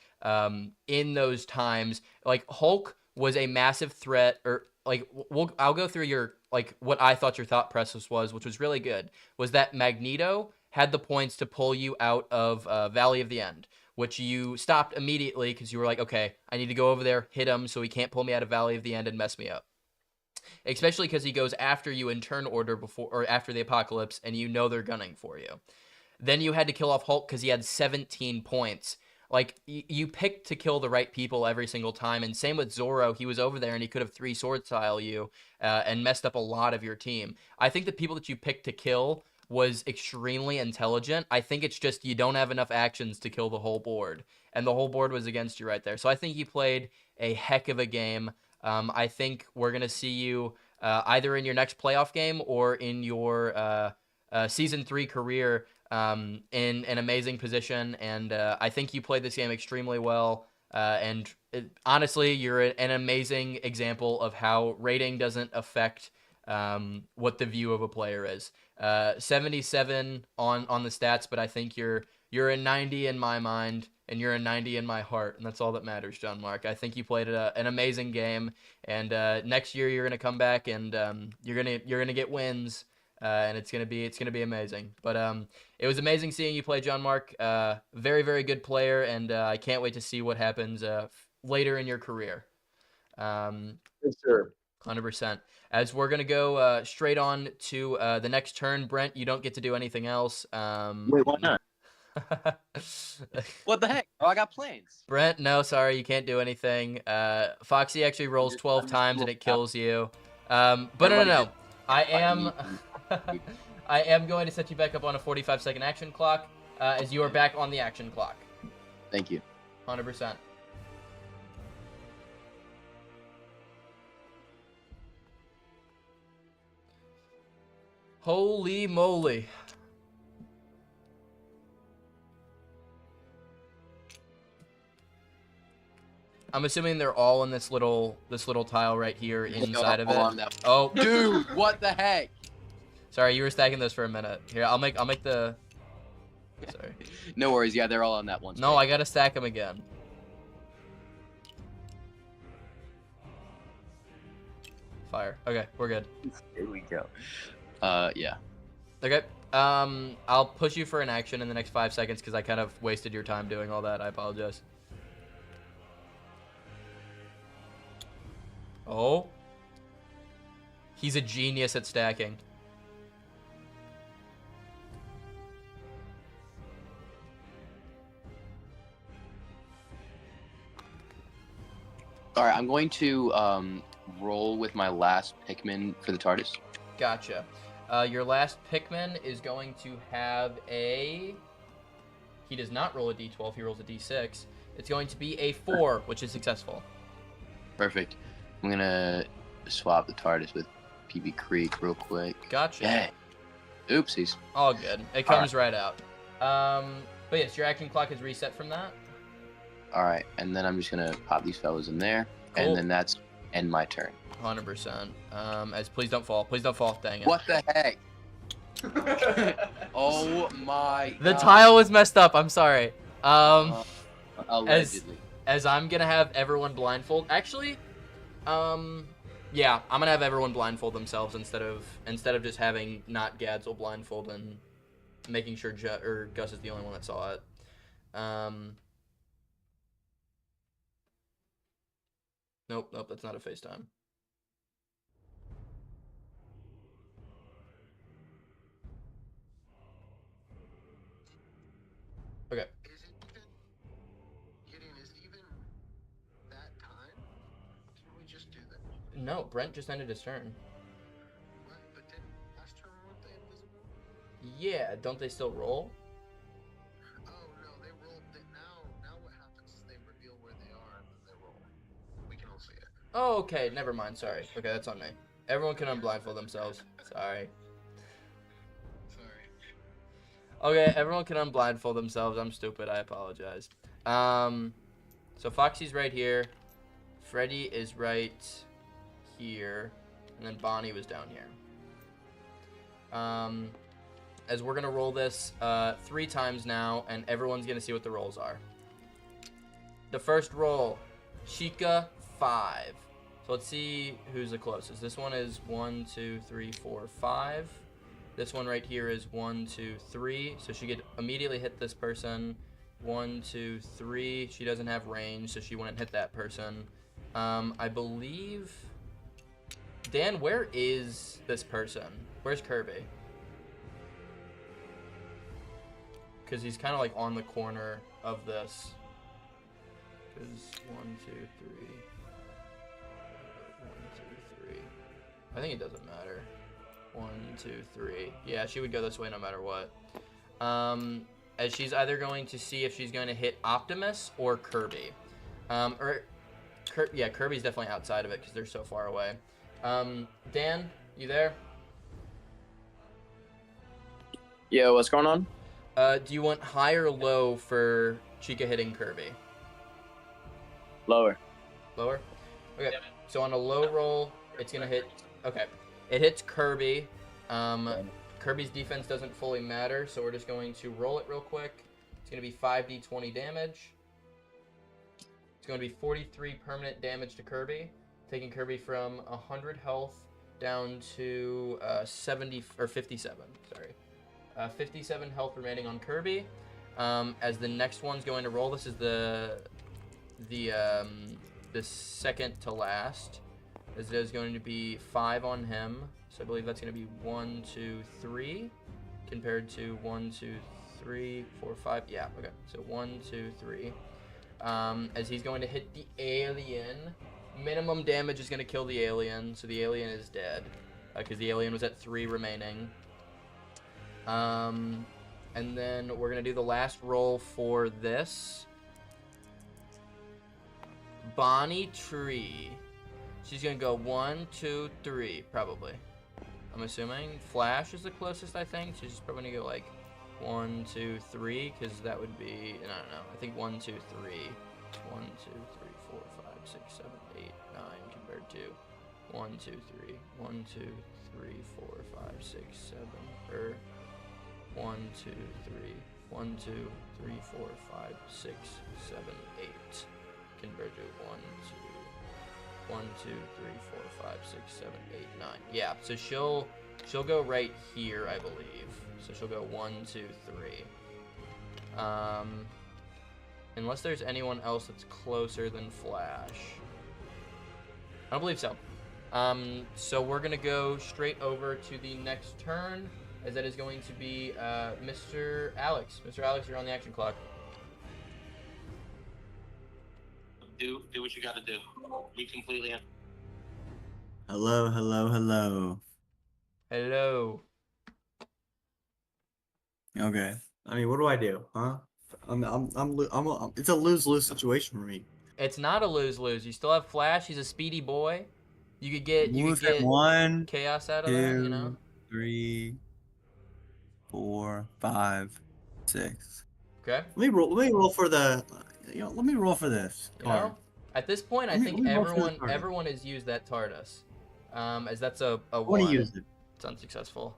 in those times. Like, Hulk was a massive threat, or like I'll go through your like what I thought your thought process was, which was really good, was that Magneto had the points to pull you out of Valley of the End, which you stopped immediately because you were like, okay, I need to go over there, hit him so he can't pull me out of Valley of the End and mess me up. Especially because he goes after you in turn order before or after the apocalypse, and you know they're gunning for you. Then you had to kill off Hulk because he had 17 points. Like, you picked to kill the right people every single time, and same with Zorro. He was over there, and he could have 3-sword style you and messed up a lot of your team. I think the people that you picked to kill was extremely intelligent. I think it's just you don't have enough actions to kill the whole board, and the whole board was against you right there. So I think you played a heck of a game. I think we're going to see you either in your next playoff game or in your Season 3 career in an amazing position. And I think you played this game extremely well. Honestly, you're an amazing example of how rating doesn't affect what the view of a player is. 77 on the stats, but I think you're a 90 in my mind, and you're a 90 in my heart, and that's all that matters, John Mark. I think you played an amazing game, and next year you're gonna come back and you're gonna get wins, and it's gonna be amazing. But it was amazing seeing you play, John Mark. Very, very good player, and I can't wait to see what happens later in your career. Yes, sir. 100%. As we're going to go straight on to the next turn, Brent, you don't get to do anything else. Wait, why not? What the heck? Oh, I got planes. Brent, no, sorry, you can't do anything. Foxy actually rolls 12 times and it kills you. But no. I am going to set you back up on a 45-second action clock as you are back on the action clock. Thank you. 100%. Holy moly. I'm assuming they're all in this little tile right here inside of it. Oh, dude, what the heck? Sorry, you were stacking those for a minute. Here, I'll make the. Sorry. No worries. Yeah, they're all on that one. No, I gotta stack them again. Fire. Okay, we're good. Here we go. Yeah. Okay. I'll push you for an action in the next 5 seconds because I kind of wasted your time doing all that. I apologize. Oh. He's a genius at stacking. All right, I'm going to roll with my last Pikmin for the TARDIS. Gotcha. Your last Pikmin is going to have a... He does not roll a d12, he rolls a d6. It's going to be a 4, which is successful. Perfect. I'm going to swap the TARDIS with PB Creek real quick. Gotcha. Yeah. Oopsies. All good. It comes right out. But yes, your action clock is reset from that. All right, and then I'm just going to pop these fellas in there. Cool. And then that's end my turn. 100%. As please don't fall. Please don't fall. Dang it. What the heck? Oh my God. The tile was messed up. I'm sorry. Allegedly. As I'm gonna have everyone blindfold. Actually, yeah, I'm gonna have everyone blindfold themselves instead of just having not Gadsel blindfold and making sure Gus is the only one that saw it. Nope, that's not a FaceTime. Okay. Is it even that time? Can we just do that? No, Brent just ended his turn. Right, but then last turn weren't they invisible? Yeah, don't they still roll? Oh no, they roll. Now what happens is they reveal where they are and then they roll. We can all see it. Oh, okay, never mind. Sorry. Okay, that's on me. Everyone can unblindfold themselves. Sorry. Okay, everyone can unblindfold themselves. I'm stupid. I apologize. So Foxy's right here. Freddy is right here. And then Bonnie was down here. As we're going to roll this 3 times now, and everyone's going to see what the rolls are. The first roll, Chica, 5. So let's see who's the closest. This one is 1, 2, 3, 4, 5. This one right here is 1, 2, 3. So she could immediately hit this person. 1, 2, 3. She doesn't have range, so she wouldn't hit that person. I believe... Dan, where is this person? Where's Kirby? Because he's kind of like on the corner of this. Because 1, 2, 3. 1, 2, 3. I think it doesn't matter. 1, 2, 3. Yeah, she would go this way no matter what. As she's either going to see if she's going to hit Optimus or Kirby. Yeah, Kirby's definitely outside of it because they're so far away. Dan, you there? Yeah, what's going on? Do you want high or low for Chica hitting Kirby? Lower. Lower? Okay, so on a low roll, it's going to hit... Okay, it hits Kirby. Kirby's defense doesn't fully matter, so we're just going to roll it real quick. It's going to be 5d20 damage. It's going to be 43 permanent damage to Kirby, taking Kirby from 100 health down to 57. Sorry. 57 health remaining on Kirby. As the next one's going to roll, this is the second to last. As there's going to be 5 on him. So I believe that's going to be 1, 2, 3. Compared to 1, 2, 3, 4, 5. Yeah, okay. So 1, 2, 3. As he's going to hit the alien. Minimum damage is going to kill the alien. So the alien is dead. Because the alien was at 3 remaining. And then we're going to do the last roll for this. Bonnie Tree. She's going to go 1, 2, 3, probably. I'm assuming. Flash is the closest, I think. She's probably going to go like 1, 2, 3, because that would be, I don't know. I think 1, 2, 3. 1, 2, 3, 4, 5, 6, 7, 8, 9, compared to 1, 2, 3. 1, 2, 3, 4, 5, 6, 7, or 1, 2, 3. 1, 2, 3, 4, 5, 6, 7, 8. Compared to 1, 2, 3, 4, 5, 6, 7, 8, 9. Yeah, so she'll go right here, I believe. So she'll go 1, 2, 3. Unless there's anyone else that's closer than Flash. I don't believe so. So we're gonna go straight over to the next turn, as that is going to be Mr. Alex. Mr. Alex, you're on the action clock. Do what you gotta do. We completely have. Hello. Hello. Okay. I mean, what do I do, huh? It's a lose-lose situation for me. It's not a lose-lose. You still have Flash. He's a speedy boy. You could get 1, chaos out of 2, that, you know? 3, 4, 5, 6. Okay. Let me roll for the. Let me roll for this. You know, At this point, I think everyone has used that TARDIS, as that's a I want to one. use it. It's unsuccessful.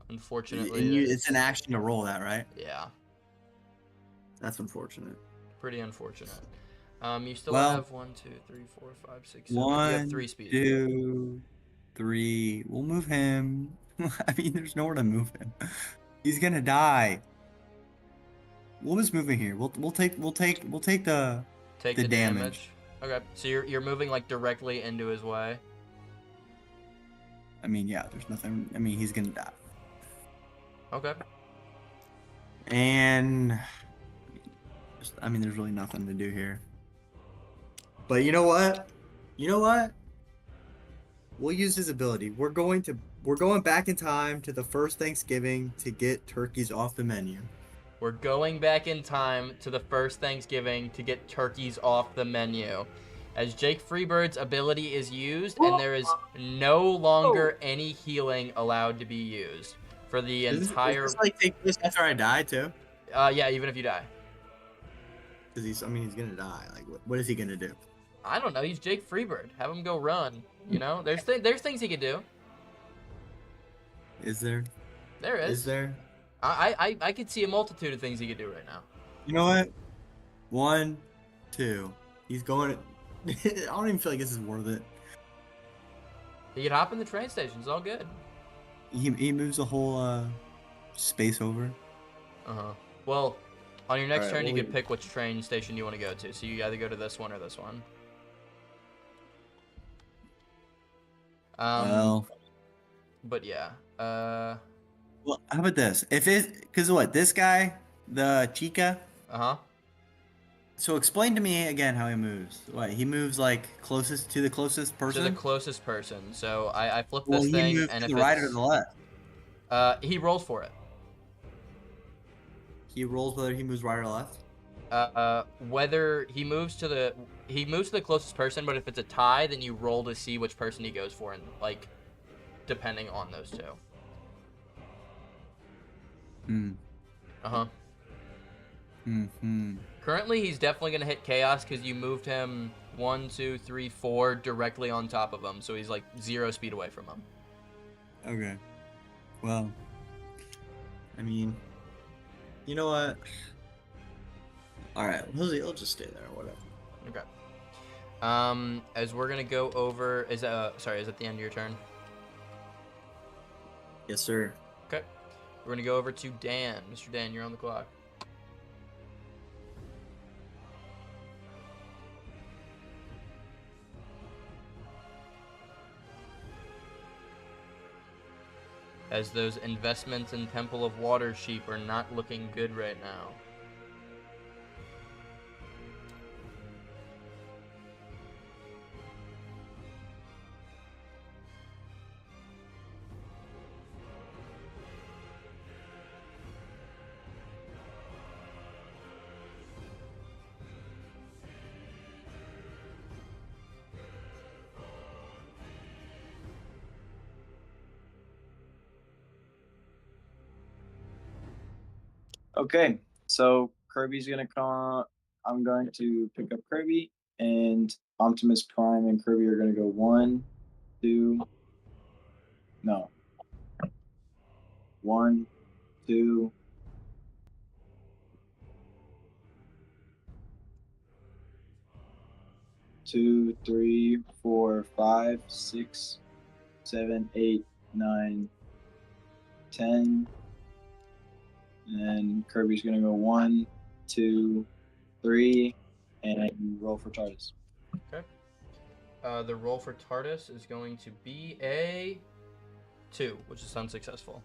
Unfortunately, it's an action to roll that, right? Yeah. That's unfortunate. Pretty unfortunate. You still have 1, 2, 3, 4, 5, 6, 7. You have 3 speed. 2, 3. We'll move him. I mean, there's nowhere to move him. He's gonna die. We'll just move him here. We'll take the damage. Okay, so you're moving like directly into his way. I mean, yeah. There's nothing. I mean, he's gonna die. Okay. And I mean, there's really nothing to do here. But you know what? We'll use his ability. We're going back in time to the first Thanksgiving to get turkeys off the menu. We're going back in time to the first Thanksgiving to get turkeys off the menu. As Jake Freebird's ability is used, and there is no longer any healing allowed to be used for the entire. Does this like take place after I die too? Yeah, even if you die. Because he's gonna die. Like, what is he gonna do? I don't know. He's Jake Freebird. Have him go run. You know, there's things he could do. Is there? There is. Is there? I could see a multitude of things he could do right now. You know what? 1, 2. He's going. I don't even feel like this is worth it. He could hop in the train station. It's all good. He moves the whole space over. Well, on your next turn, you could pick which train station you want to go to. So you either go to this one or this one. Well. But yeah. Well, how about this? Because what? This guy, the Chica. So explain to me again how he moves. What? He moves like closest to the closest person. To the closest person. So I flip this thing, and if the right or the left. He rolls for it. He rolls whether he moves right or left. Whether he moves to the closest person, but if it's a tie, then you roll to see which person he goes for, and like, depending on those two. Currently, he's definitely gonna hit chaos because you moved him 1, 2, 3, 4 directly on top of him, so he's like 0 speed away from him. Okay. Well, I mean, you know what? All right, he'll just stay there or whatever. Okay. As we're gonna go over, is it the end of your turn? Yes, sir. Okay. We're gonna go over to Dan. Mr. Dan, you're on the clock. As those investments in Temple of Water sheep are not looking good right now. Okay, so Kirby's gonna come. I'm going to pick up Kirby, and Optimus Prime and Kirby are gonna go 1, 2. No. 1, 2. 2, 3, 4, 5, 6, 7, 8, 9, 10. And Kirby's gonna go 1, 2, 3, and roll for TARDIS. Okay. The roll for TARDIS is going to be a 2, which is unsuccessful.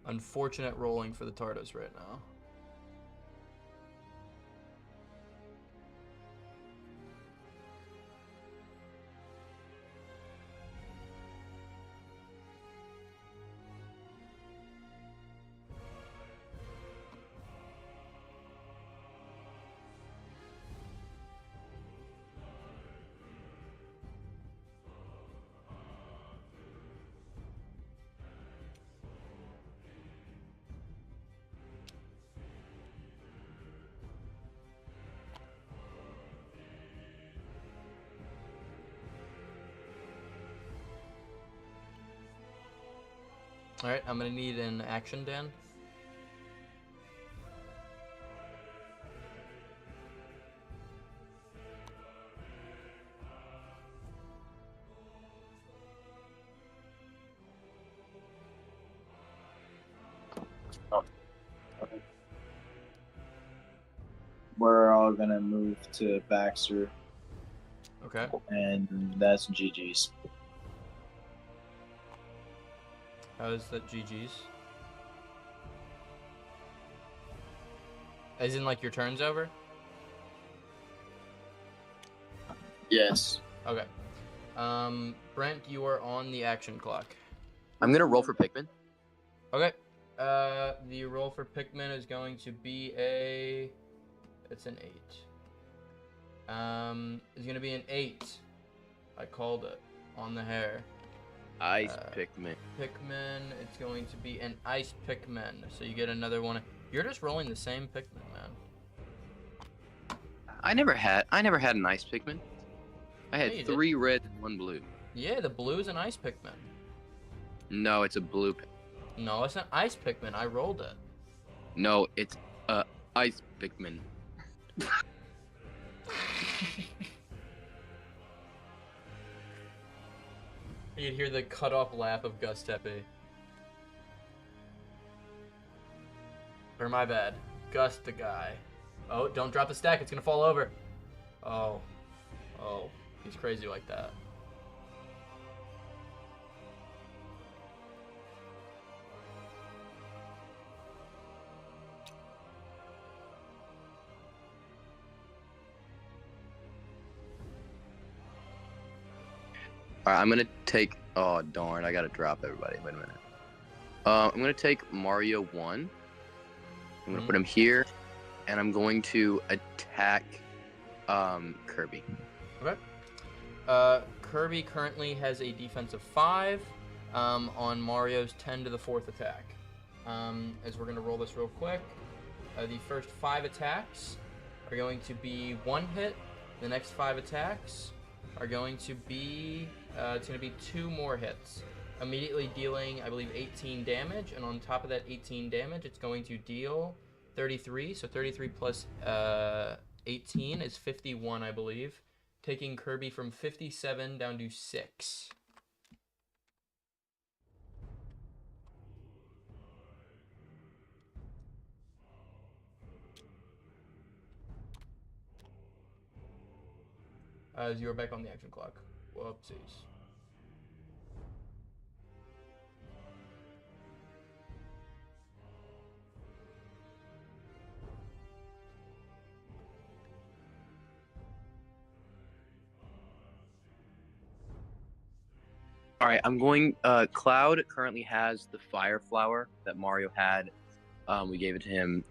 Unfortunate rolling for the TARDIS right now. All right, I'm gonna need an action, Dan. We're all gonna move to Baxter. Okay. And that's GG's. How is that GG's? As in, like, your turn's over? Yes. Okay. Brent, you are on the action clock. I'm gonna roll for Pikmin. Okay. The roll for Pikmin is going to be a... It's an 8. It's gonna be an 8. I called it on the hair. Ice Pikmin. Pikmin. It's going to be an ice Pikmin. So you get another one. You're just rolling the same Pikmin, man. I never had an ice Pikmin. I had Yeah, you 3 red and 1 blue. Yeah, the blue is an ice Pikmin. No, it's a blue. No, it's an ice Pikmin. I rolled it. No, it's a ice Pikmin. You'd hear the cut-off laugh of Gus Tepe. Or my bad. Gus the guy. Oh, don't drop the stack. It's gonna fall over. Oh. Oh. He's crazy like that. Alright, I'm gonna take... Oh, darn. I gotta drop everybody. Wait a minute. I'm gonna take Mario 1. I'm gonna put him here. And I'm going to attack Kirby. Okay. Kirby currently has a defense of 5 on Mario's 10 to the 4th attack. As we're gonna roll this real quick. The first 5 attacks are going to be 1 hit. The next 5 attacks are going to be... it's going to be 2 more hits. Immediately dealing, I believe, 18 damage. And on top of that 18 damage, it's going to deal 33. So 33 plus 18 is 51, I believe. Taking Kirby from 57 down to 6. As you are back on the action clock. Whoopsies. All right, I'm going. Cloud currently has the fire flower that Mario had. We gave it to him.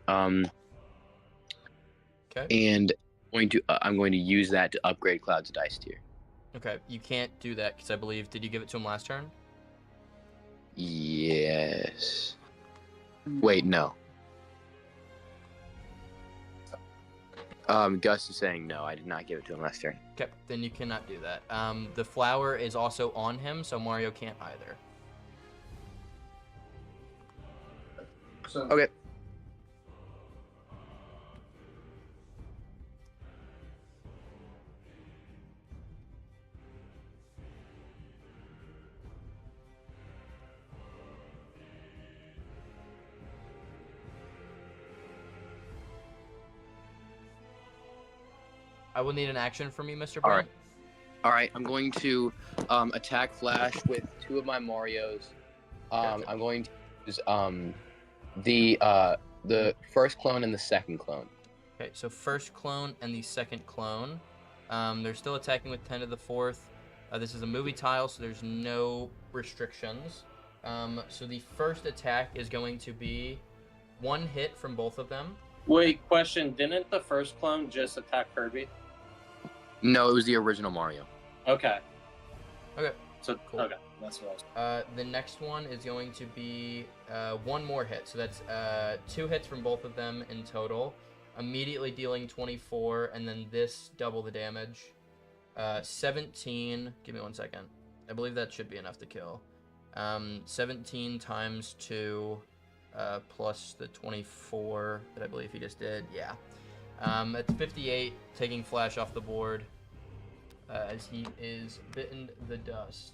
Okay. And I'm going to use that to upgrade Cloud's dice tier. Okay, you can't do that because I believe. Did you give it to him last turn? Yes. Wait, no. Gus is saying no. I did not give it to him last turn. Okay, then you cannot do that. The flower is also on him, so Mario can't either. Okay. I will need an action from you, Mr. Brent. All right. I'm going to attack Flash with 2 of my Marios. Gotcha. I'm going to use the first clone and the second clone. Okay, so first clone and the second clone. They're still attacking with 10 to the 4th. This is a movie tile, so there's no restrictions. So the first attack is going to be 1 hit from both of them. Wait, question. Didn't the first clone just attack Kirby? No, it was the original Mario. Okay. Okay. So, cool. Okay, that's what I was... The next one is going to be 1 more hit. So that's 2 hits from both of them in total. Immediately dealing 24, and then this double the damage. 17. Give me 1 second. I believe that should be enough to kill. 17 times 2 plus the 24 that I believe he just did. Yeah. It's 58, taking Flash off the board as he is bitten the dust.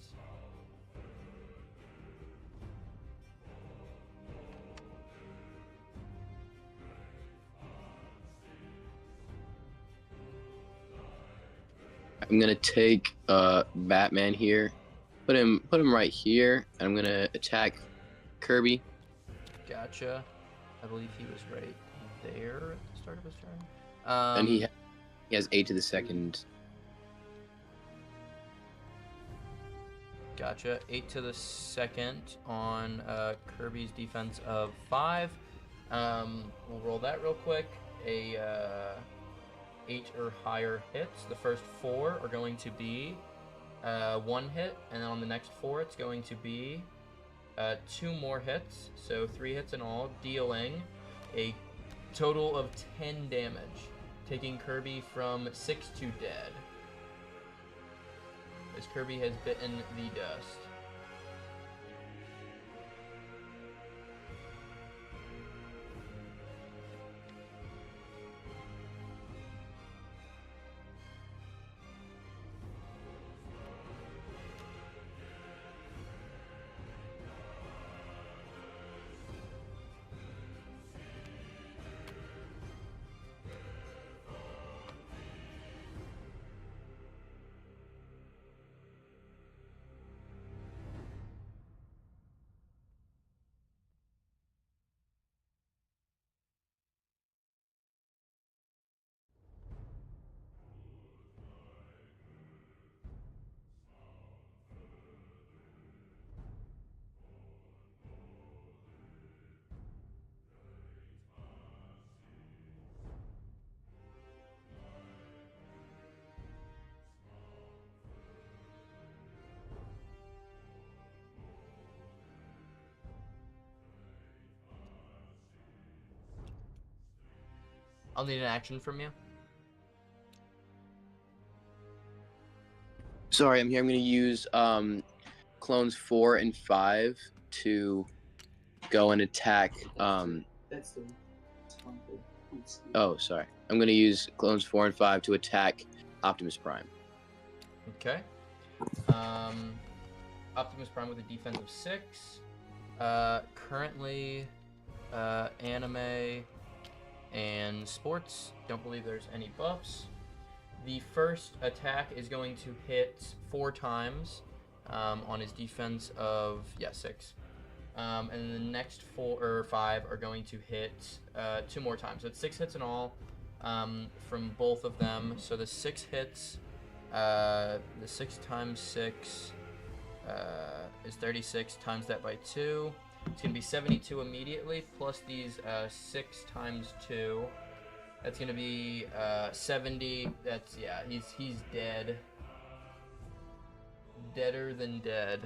I'm gonna take Batman here, put him right here, and I'm gonna attack Kirby. Gotcha. I believe he was right there at the start of his turn. And he has 8 to the second. Gotcha. 8 to the second on Kirby's defense of 5. We'll roll that real quick. 8 or higher hits. The first 4 are going to be 1 hit, and then on the next 4 it's going to be 2 more hits, so 3 hits in all, dealing a total of 10 damage, taking Kirby from 6 to dead, as Kirby has bitten the dust. I'll need an action from you. Sorry, I'm here. I'm going to use clones 4 and 5 to go and attack. Oh, sorry. I'm going to use clones 4 and 5 to attack Optimus Prime. Okay. Optimus Prime with a defense of 6. Currently, anime and sports. Don't believe there's any buffs. The first attack is going to hit 4 times on his defense of 6. And then the next 4 or 5 are going to hit 2 more times. So it's 6 hits in all from both of them. So the 6 hits, the 6 times 6 is 36. Times that by 2. It's going to be 72 immediately, plus these 6 times 2. That's going to be 70. That's, yeah, he's dead. Deader than dead.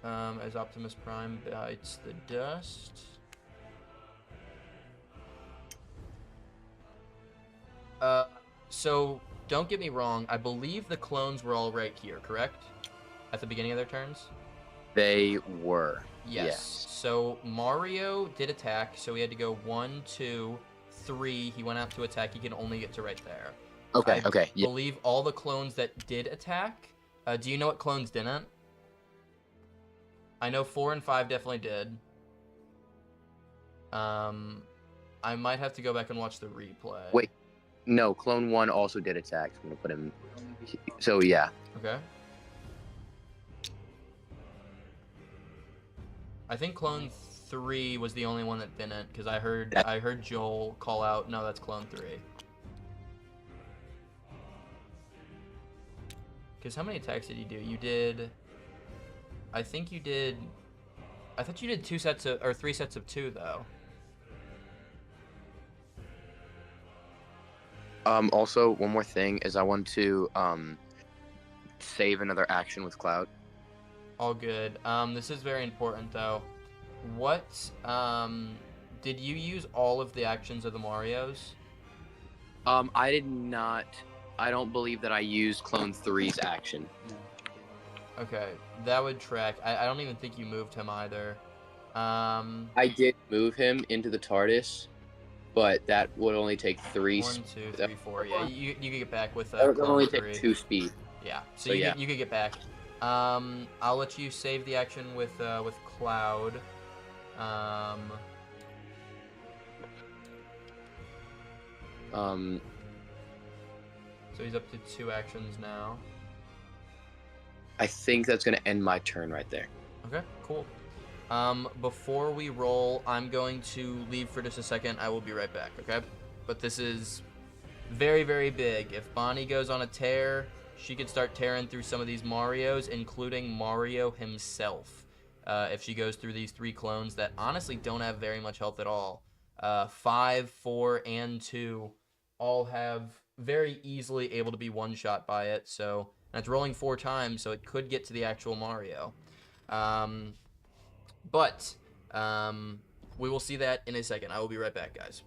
As Optimus Prime bites the dust. So, don't get me wrong, I believe the clones were all right here, correct? At the beginning of their turns? They were. Yes. So Mario did attack, so he had to go 1, 2, 3. He went out to attack. He can only get to right there. Okay, I okay. believe all the clones that did attack. Do you know what clones didn't? I know 4 and 5 definitely did. I might have to go back and watch the replay. Wait. No, clone 1 also did attack. I'm going to put him... So, yeah. Okay. I think clone 3 was the only one that didn't, because I heard Joel call out, no, that's clone 3. Because how many attacks did you do? You did... I think you did... I thought you did 2 sets of... or 3 sets of 2, though. Also, one more thing is I want to save another action with Cloud. All good. This is very important, though. What, did you use all of the actions of the Marios? I did not I don't believe that I used Clone 3's action. Okay, that would track. I don't even think you moved him either. I did move him into the TARDIS, but that would only take 3. 1, 2, 3, 4. Yeah, you could get back with that would Clone only 3. take 2 speed. Yeah, so you could get back. I'll let you save the action with Cloud. So he's up to 2 actions now. I think that's going to end my turn right there. Okay, cool. Before we roll, I'm going to leave for just a second. I will be right back, okay? But this is very, very big. If Bonnie goes on a tear, she could start tearing through some of these Marios, including Mario himself. If she goes through these 3 clones that honestly don't have very much health at all. 5, 4, and 2 all have very easily able to be one-shot by it. So that's rolling 4 times, so it could get to the actual Mario. But we will see that in a second. I will be right back, guys.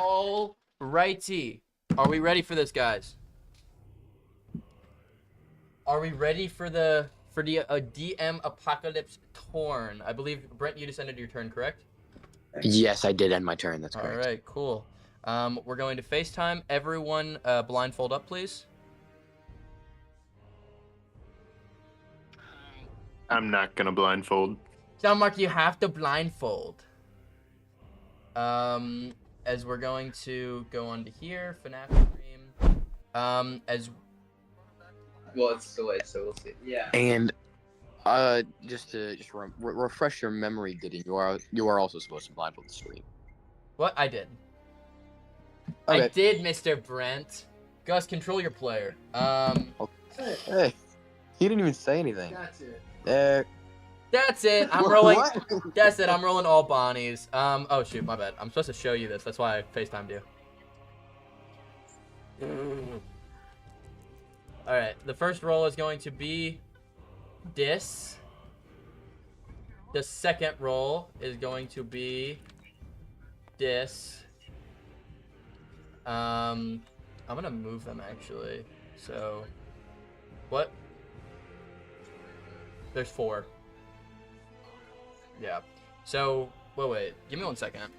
All righty. Are we ready for this, guys? Are we ready for the DM Apocalypse Torn? I believe, Brent, you just ended your turn, correct? Yes, I did end my turn. That's correct. All right, cool. We're going to FaceTime. Everyone, blindfold up, please. I'm not gonna blindfold. Mark, you have to blindfold. As we're going to go on to here, FNAF stream. As well, it's delayed, so we'll see. Yeah. And just to refresh your memory, Gideon, you are also supposed to blindfold the stream. What? I did. Okay. I did, Mr. Brent. Gus, control your player. Hey, he didn't even say anything. That's it. There. That's it. I'm rolling. That's it. I'm rolling all Bonnies. Oh shoot, my bad. I'm supposed to show you this. That's why I FaceTimed you. All right. The first roll is going to be this. The second roll is going to be this. I'm gonna move them actually. So, what? There's 4. Yeah. So, wait. Give me 1 second.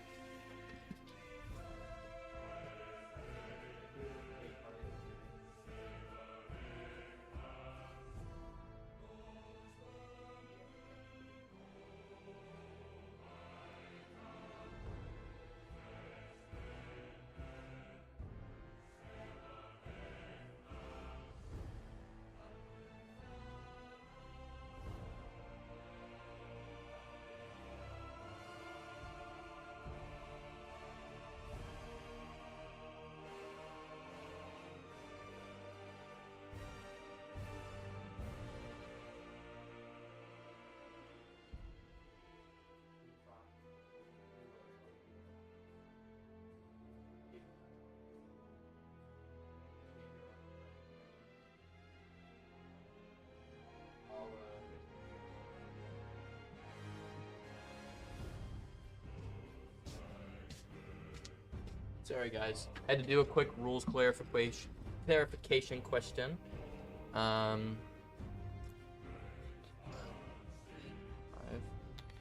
Sorry, guys. I had to do a quick rules clarification question.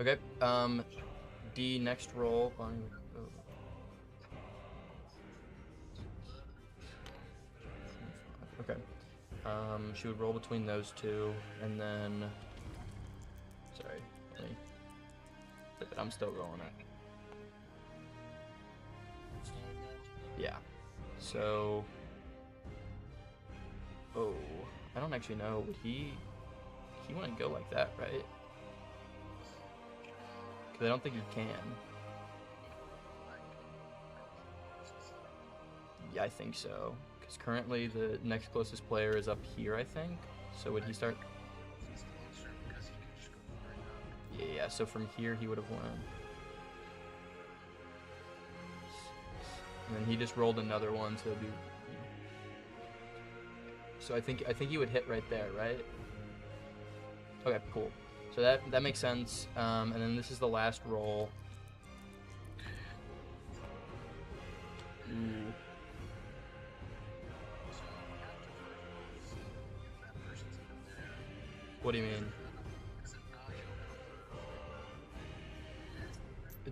Okay. The next roll on. Okay. She would roll between those two, and then. Sorry. I'm still rolling it. Yeah. So. Oh, I don't actually know. Would he wouldn't go like that, right? Because I don't think he can. Yeah, I think so. Because currently the next closest player is up here, I think. So would he start? Yeah. So from here he would have won. And then he just rolled another one, so it'd be. So I think he would hit right there, right? Okay, cool. So that makes sense. And then this is the last roll. Ooh. What do you mean?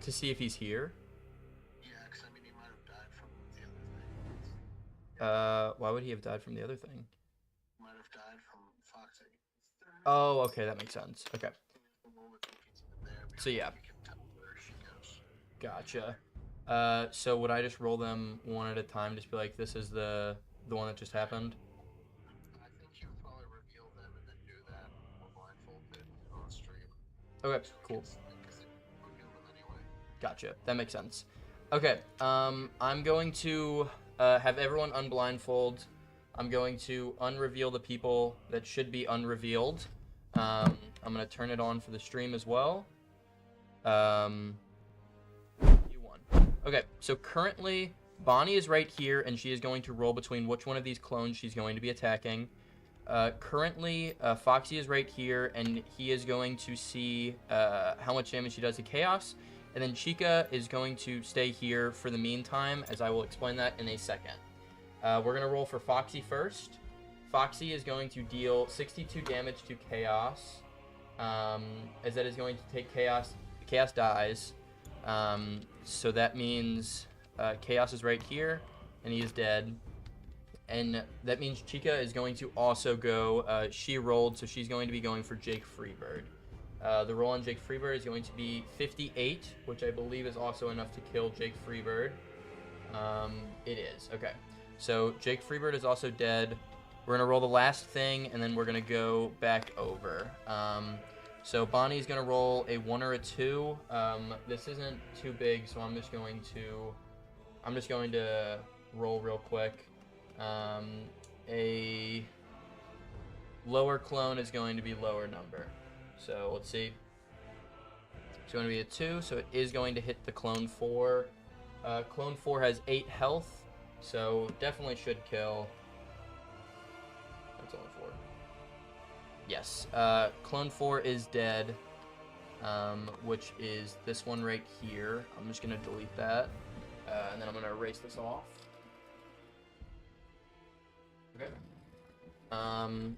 To see if he's here? Why would he have died from the other thing? Might have died from Foxy. Oh, okay, that makes sense. Okay. So yeah. Gotcha. So would I just roll them one at a time? Just be like, this is the one that just happened? I think you would probably reveal them and then do that or blindfolded on stream. Okay, cool. Gotcha. That makes sense. Okay. I'm going to have everyone unblindfold. I'm going to unreveal the people that should be unrevealed. I'm going to turn it on for the stream as well. You won. Okay, so currently, Bonnie is right here, and she is going to roll between which one of these clones she's going to be attacking. Currently, Foxy is right here, and he is going to see how much damage she does to Chaos. And then Chica is going to stay here for the meantime, as I will explain that in a second. We're going to roll for Foxy first. Foxy is going to deal 62 damage to Chaos, as that is going to take Chaos. Chaos dies. So that means Chaos is right here, and he is dead. And that means Chica is going to also go, she rolled, so she's going to be going for Jake Freebird. The roll on Jake Freebird is going to be 58, which I believe is also enough to kill Jake Freebird. It is. Okay. So Jake Freebird is also dead. We're going to roll the last thing, and then we're going to go back over. So Bonnie's going to roll a 1 or a 2. This isn't too big, so I'm just going to roll real quick. A lower clone is going to be lower number. So let's see. It's going to be a 2, so it is going to hit the clone 4. Clone 4 has 8 health, so definitely should kill. That's only 4. Yes, clone 4 is dead, which is this one right here. I'm just going to delete that, and then I'm going to erase this off. Okay.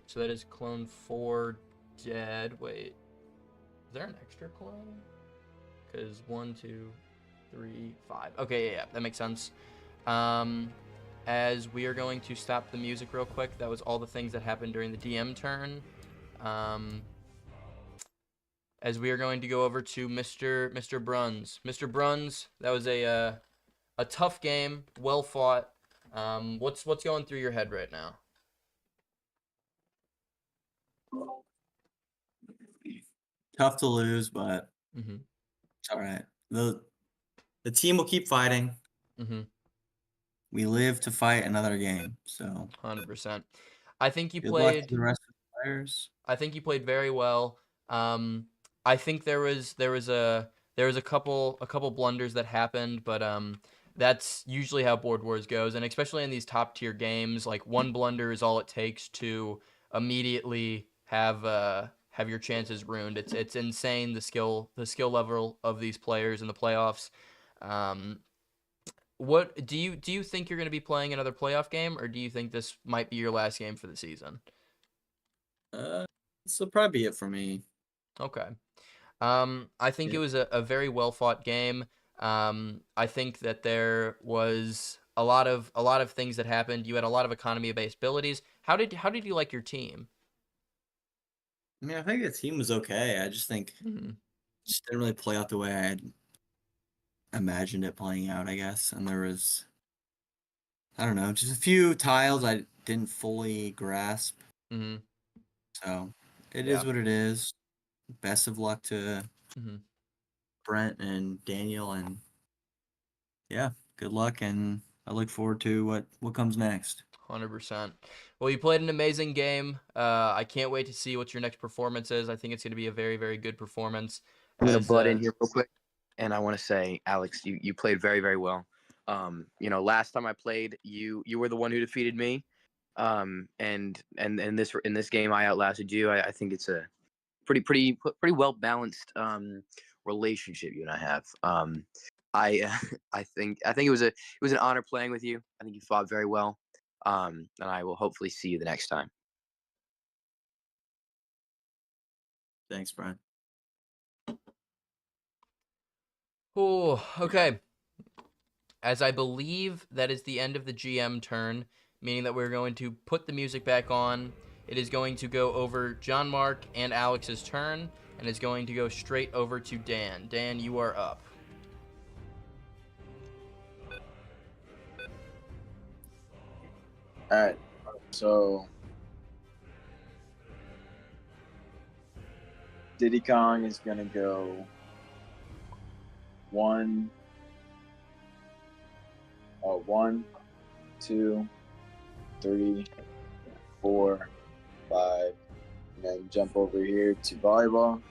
So that is clone 4 dead. Wait, is there an extra clone? Because 1, 2, 3, 5. Okay, yeah, that makes sense. As we are going to stop the music real quick, that was all the things that happened during the DM turn. As we are going to go over to Mr. Bruns. Mr. Bruns, that was a tough game, well fought. What's going through your head right now? Tough to lose, but it's all right. The team will keep fighting. We live to fight another game, so 100%. I think you good luck played. to the rest of the players. I think you played very well. I think there was a couple blunders that happened, but that's usually how Board Wars goes, and especially in these top tier games, like one blunder is all it takes to immediately have your chances ruined. It's insane the skill level of these players in the playoffs. What do you think you're going to be playing another playoff game, or do you think this might be your last game for the season? This will probably be it for me. Okay. I think it was a very well fought game. I think that there was a lot of things that happened. You had a lot of economy based abilities. How did you like your team? I mean, I think the team was okay. I just think just didn't really play out the way I had imagined it playing out, I guess. And there was, I don't know, just a few tiles I didn't fully grasp. So it is what it is. Best of luck to Brent and Daniel, and yeah, good luck, and I look forward to what comes next. 100%. Well, you played an amazing game. I can't wait to see what your next performance is. I think it's going to be a very, very good performance. I'm going to butt in here real quick, and I want to say, Alex, you played very, very well. Last time I played, you were the one who defeated me, and in this game I outlasted you. I think it's a pretty well balanced relationship you and I have. I think it was an honor playing with you. I think you fought very well. And I will hopefully see you the next time. Thanks, Brian. Oh, okay. As I believe that is the end of the GM turn, meaning that we're going to put the music back on. It is going to go over John Mark and Alex's turn, and it's going to go straight over to Dan. Dan, you are up. All right, so Diddy Kong is gonna go 1, 2, 3, 4, 5, and then jump over here to volleyball.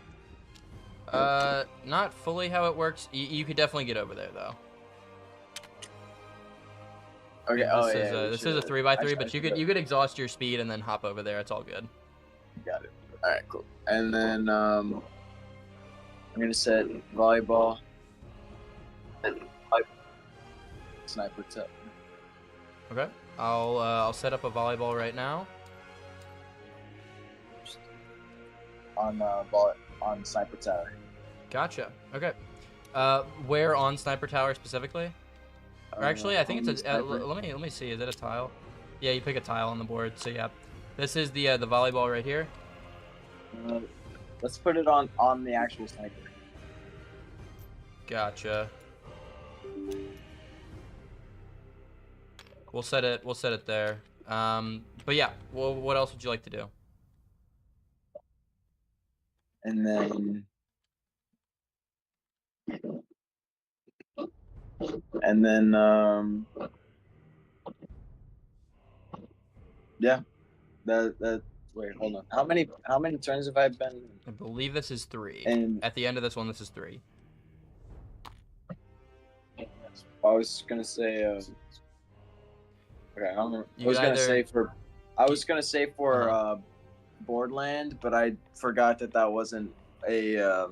Not fully how it works. You could definitely get over there though. Okay. This is a 3x3, but you could exhaust your speed and then hop over there. It's all good. Got it. All right, cool. And then I'm gonna set volleyball Sniper tower. Okay. I'll set up a volleyball right now. On sniper tower. Gotcha. Okay. Where on sniper tower specifically? Or actually, I think it's a. Let me see. Is it a tile? Yeah, you pick a tile on the board. So yeah, this is the volleyball right here. Let's put it on the actual sniper. Gotcha. We'll set it there. But yeah, well, what else would you like to do? And then yeah, that wait, hold on. How many turns have I been? I believe this is 3. And at the end of this one, this is 3. I was gonna say. Okay, I was gonna say for Borderland, but I forgot that wasn't a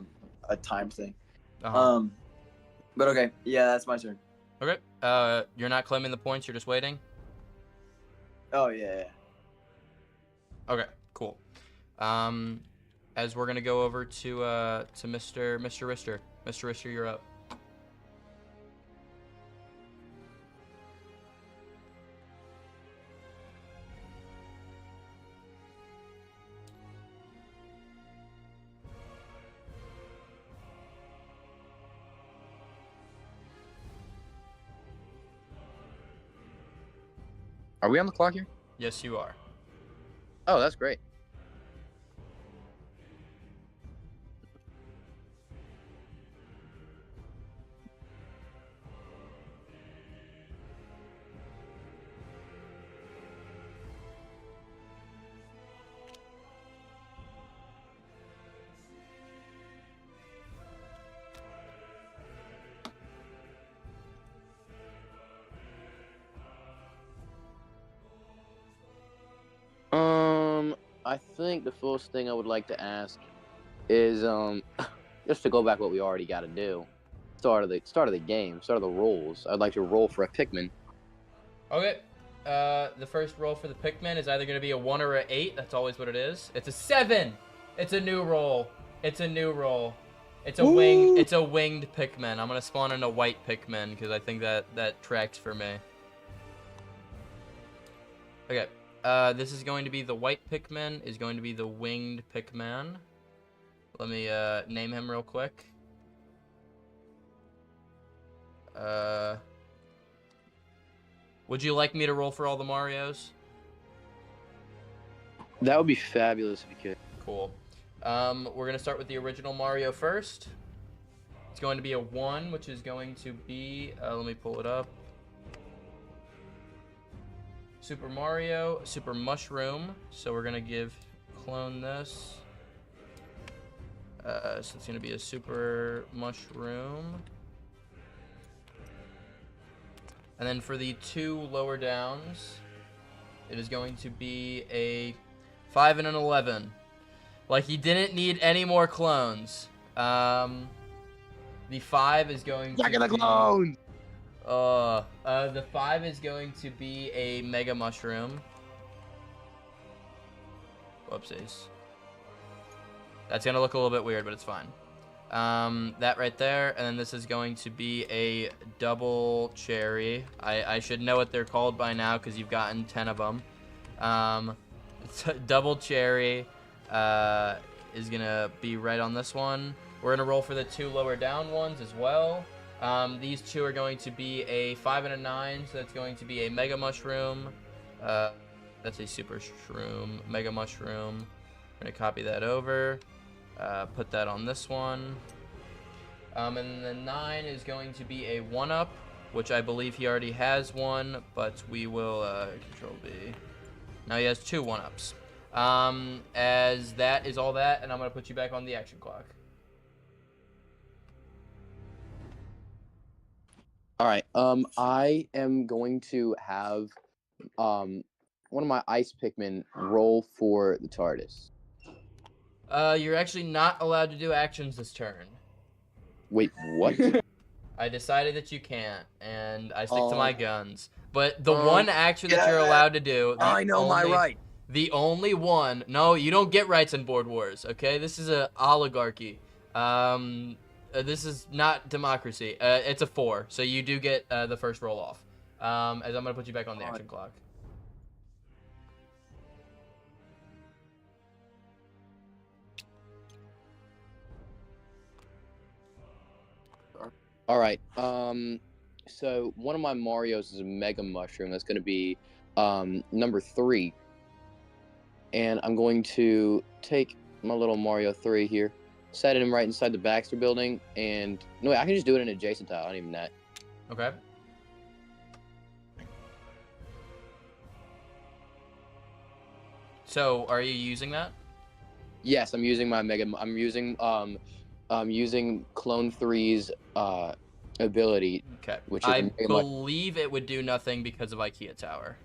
time thing. But okay, yeah, that's my turn. Okay. You're not claiming the points. You're just waiting. Oh yeah. Okay. Cool. As we're gonna go over to Mr. Rister. Mr. Rister, you're up. Are we on the clock here? Yes, you are. Oh, that's great. I think the first thing I would like to ask is just to go back what we already got to do. Start of the game, start of the rolls. I'd like to roll for a Pikmin. Okay. The first roll for the Pikmin is either going to be a 1 or an 8. That's always what it is. It's a 7. It's a new roll. It's a new roll. It's a winged. It's a winged Pikmin. I'm gonna spawn in a white Pikmin because I think that tracks for me. Okay. This is going to be the white Pikmin. Is going to be the winged Pikmin. Let me name him real quick. Would you like me to roll for all the Marios? That would be fabulous if you could. Cool. We're gonna start with the original Mario first. It's going to be a 1, which is going to be. Let me pull it up. Super Mario, Super Mushroom. So we're gonna clone this. So it's gonna be a Super Mushroom. And then for the 2 lower downs, it is going to be a 5 and an 11. Like he didn't need any more clones. The 5 is going to be... clone! The 5 is going to be a Mega Mushroom. Whoopsies. That's gonna look a little bit weird, but it's fine. That right there, and then this is going to be a double cherry. I should know what they're called by now because you've gotten 10 of them. Double cherry is gonna be right on this one. We're gonna roll for the 2 lower down ones as well. These 2 are going to be a 5 and a 9, so that's going to be a Mega Mushroom. That's a Super Shroom, Mega Mushroom. I'm gonna copy that over. Put that on this one. And the 9 is going to be a 1-up, which I believe he already has one, but we will Control B. Now he has 2 1-ups. As that is all that, and I'm gonna put you back on the action clock. All right. I am going to have one of my ice Pikmin roll for the TARDIS. You're actually not allowed to do actions this turn. Wait, what? I decided that you can't, and I stick to my guns. But the one action that you're allowed to do... I know my right. The only one... No, you don't get rights in Board Wars, okay? This is an oligarchy. This is not democracy. It's a 4, so you do get the first roll off. As I'm going to put you back on the action clock. All right. So one of my Marios is a Mega Mushroom. That's going to be number 3. And I'm going to take my little Mario 3 here, set him right inside the Baxter building, and no, wait, I can just do it in adjacent tile. I don't even that. Okay. So, are you using that? Yes, I'm using my Mega. I'm using Clone 3's ability. Okay. Which is I believe it would do nothing because of IKEA Tower.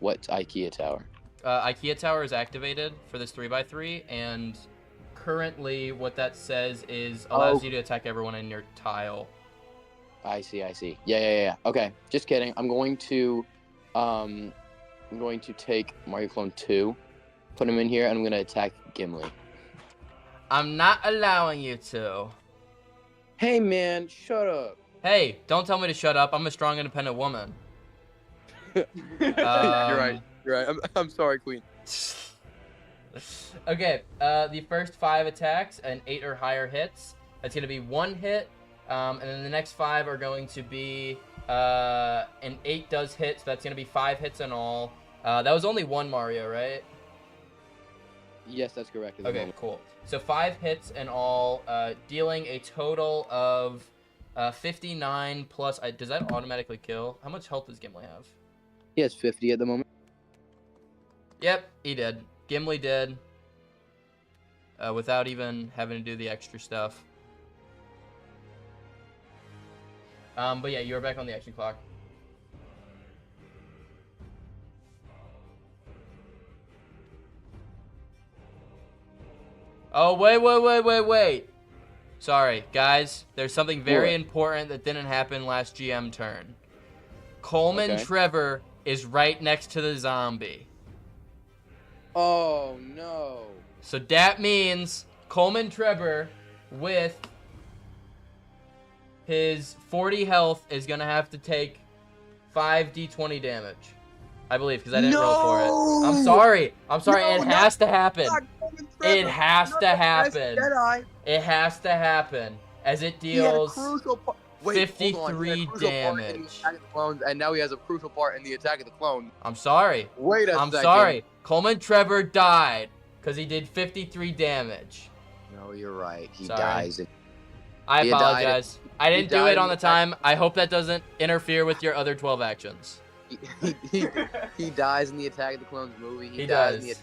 What's IKEA Tower? IKEA Tower is activated for this 3x3, and currently what that says is allows you to attack everyone in your tile. I see. Yeah. Okay, just kidding. I'm going to take Mario Clone 2, put him in here, and I'm going to attack Gimli. I'm not allowing you to. Hey, man, shut up. Hey, don't tell me to shut up. I'm a strong, independent woman. You're right. I'm sorry, Queen. Okay, the first 5 attacks, an 8 or higher hits. That's going to be 1 hit, and then the next 5 are going to be, an 8 does hit, so that's going to be 5 hits in all. That was only 1 Mario, right? Yes, that's correct. Okay, cool. So 5 hits in all, dealing a total of 59 plus... does that automatically kill? How much health does Gimli have? He has 50 at the moment. Yep, he did. Gimli did. Without even having to do the extra stuff. But yeah, you are back on the action clock. Oh, wait. Sorry, guys. There's something very important that didn't happen last GM turn. Coleman Trevor is right next to the zombie. Oh, no. So that means Coleman Trevor with his 40 health is going to have to take 5d20 damage. I believe, because I didn't roll for it. I'm sorry. It has to happen. It has to happen. It has to happen. As it deals 53 damage. And now he has a crucial part in the Attack of the Clones. I'm sorry. Wait a second. I'm sorry. Coleman Trevor died because he did 53 damage. No, you're right. He dies. I apologize. I didn't do it on the time. I hope that doesn't interfere with your other 12 actions. He dies in the Attack of the Clones movie. He does.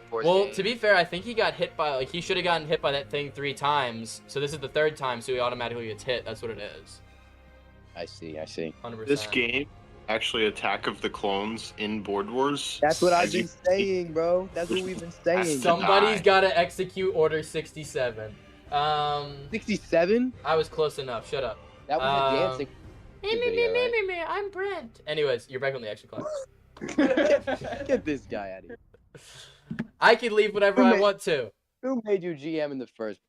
Well, to be fair, I think he got hit by, he should have gotten hit by that thing 3 times. So this is the 3rd time, so he automatically gets hit. That's what it is. I see. 100%. This game, actually Attack of the Clones in Board Wars. That's what I've been saying, bro. That's what we've been saying. Somebody's got to execute Order 67. 67? I was close enough. Shut up. That was a dancing video, right? I'm Brent. Anyways, you're back on the action clock. Get this guy out of here. I can leave whenever I want to. Who made you GM in the first?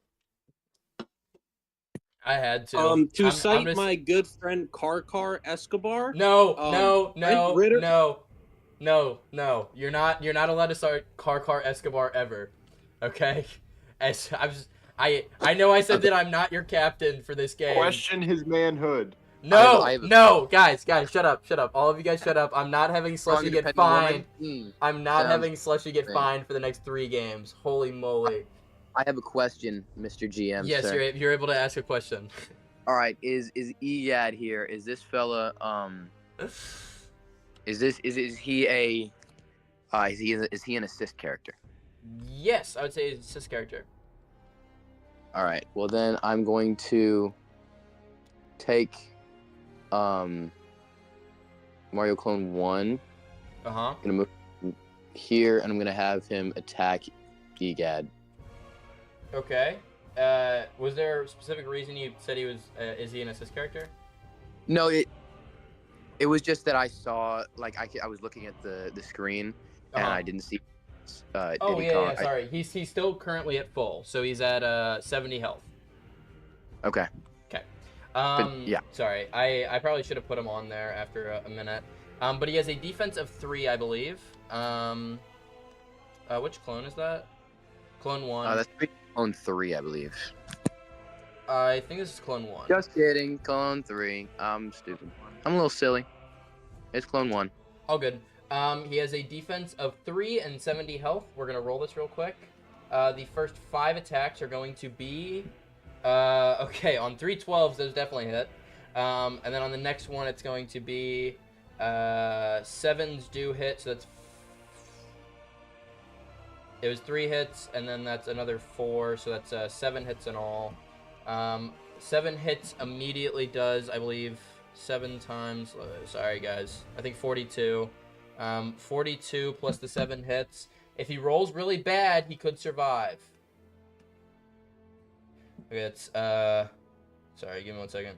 I had to. To cite my good friend Car Escobar. No. You're not allowed to start Car Escobar ever. Okay? I know I said that I'm not your captain for this game. Question his manhood. No, guys, shut up. All of you guys shut up. I'm not having Slushy get fined. I'm not having Slushy get fined for the next 3 games. Holy moly. I have a question, Mr. GM. Yes, sir. you're able to ask a question. All right, is Eyad here? Is this fella is he an assist character? Yes, I would say he's an assist character. All right. Well, then I'm going to take Mario Clone 1. Uh-huh. I'm going to move here, and I'm going to have him attack Egad. Okay. was there a specific reason you said he was? Is he an assist character? No, it was just that I saw I was looking at the screen and I didn't see. Oh yeah, sorry. He's still currently at full, so he's at 70 health. Okay. Okay. Yeah. Sorry, I probably should have put him on there after a minute. But he has a defense of 3, I believe. Which clone is that? Clone 1. That's clone 3, I believe. I think this is clone 1. Just kidding, clone 3. I'm stupid. I'm a little silly. It's clone 1. All good. He has a defense of 3 and 70 health. We're gonna roll this real quick. The first 5 attacks are going to be, okay, on 3 12s, those definitely hit. And then on the next one, it's going to be 7s do hit, so that's. It was 3 hits, and then that's another 4, so that's 7 hits in all. 7 hits immediately does, I believe, 7 times. Sorry, guys. I think 42. 42 plus the 7 hits. If he rolls really bad, he could survive. Okay, it's sorry, give me 1 second.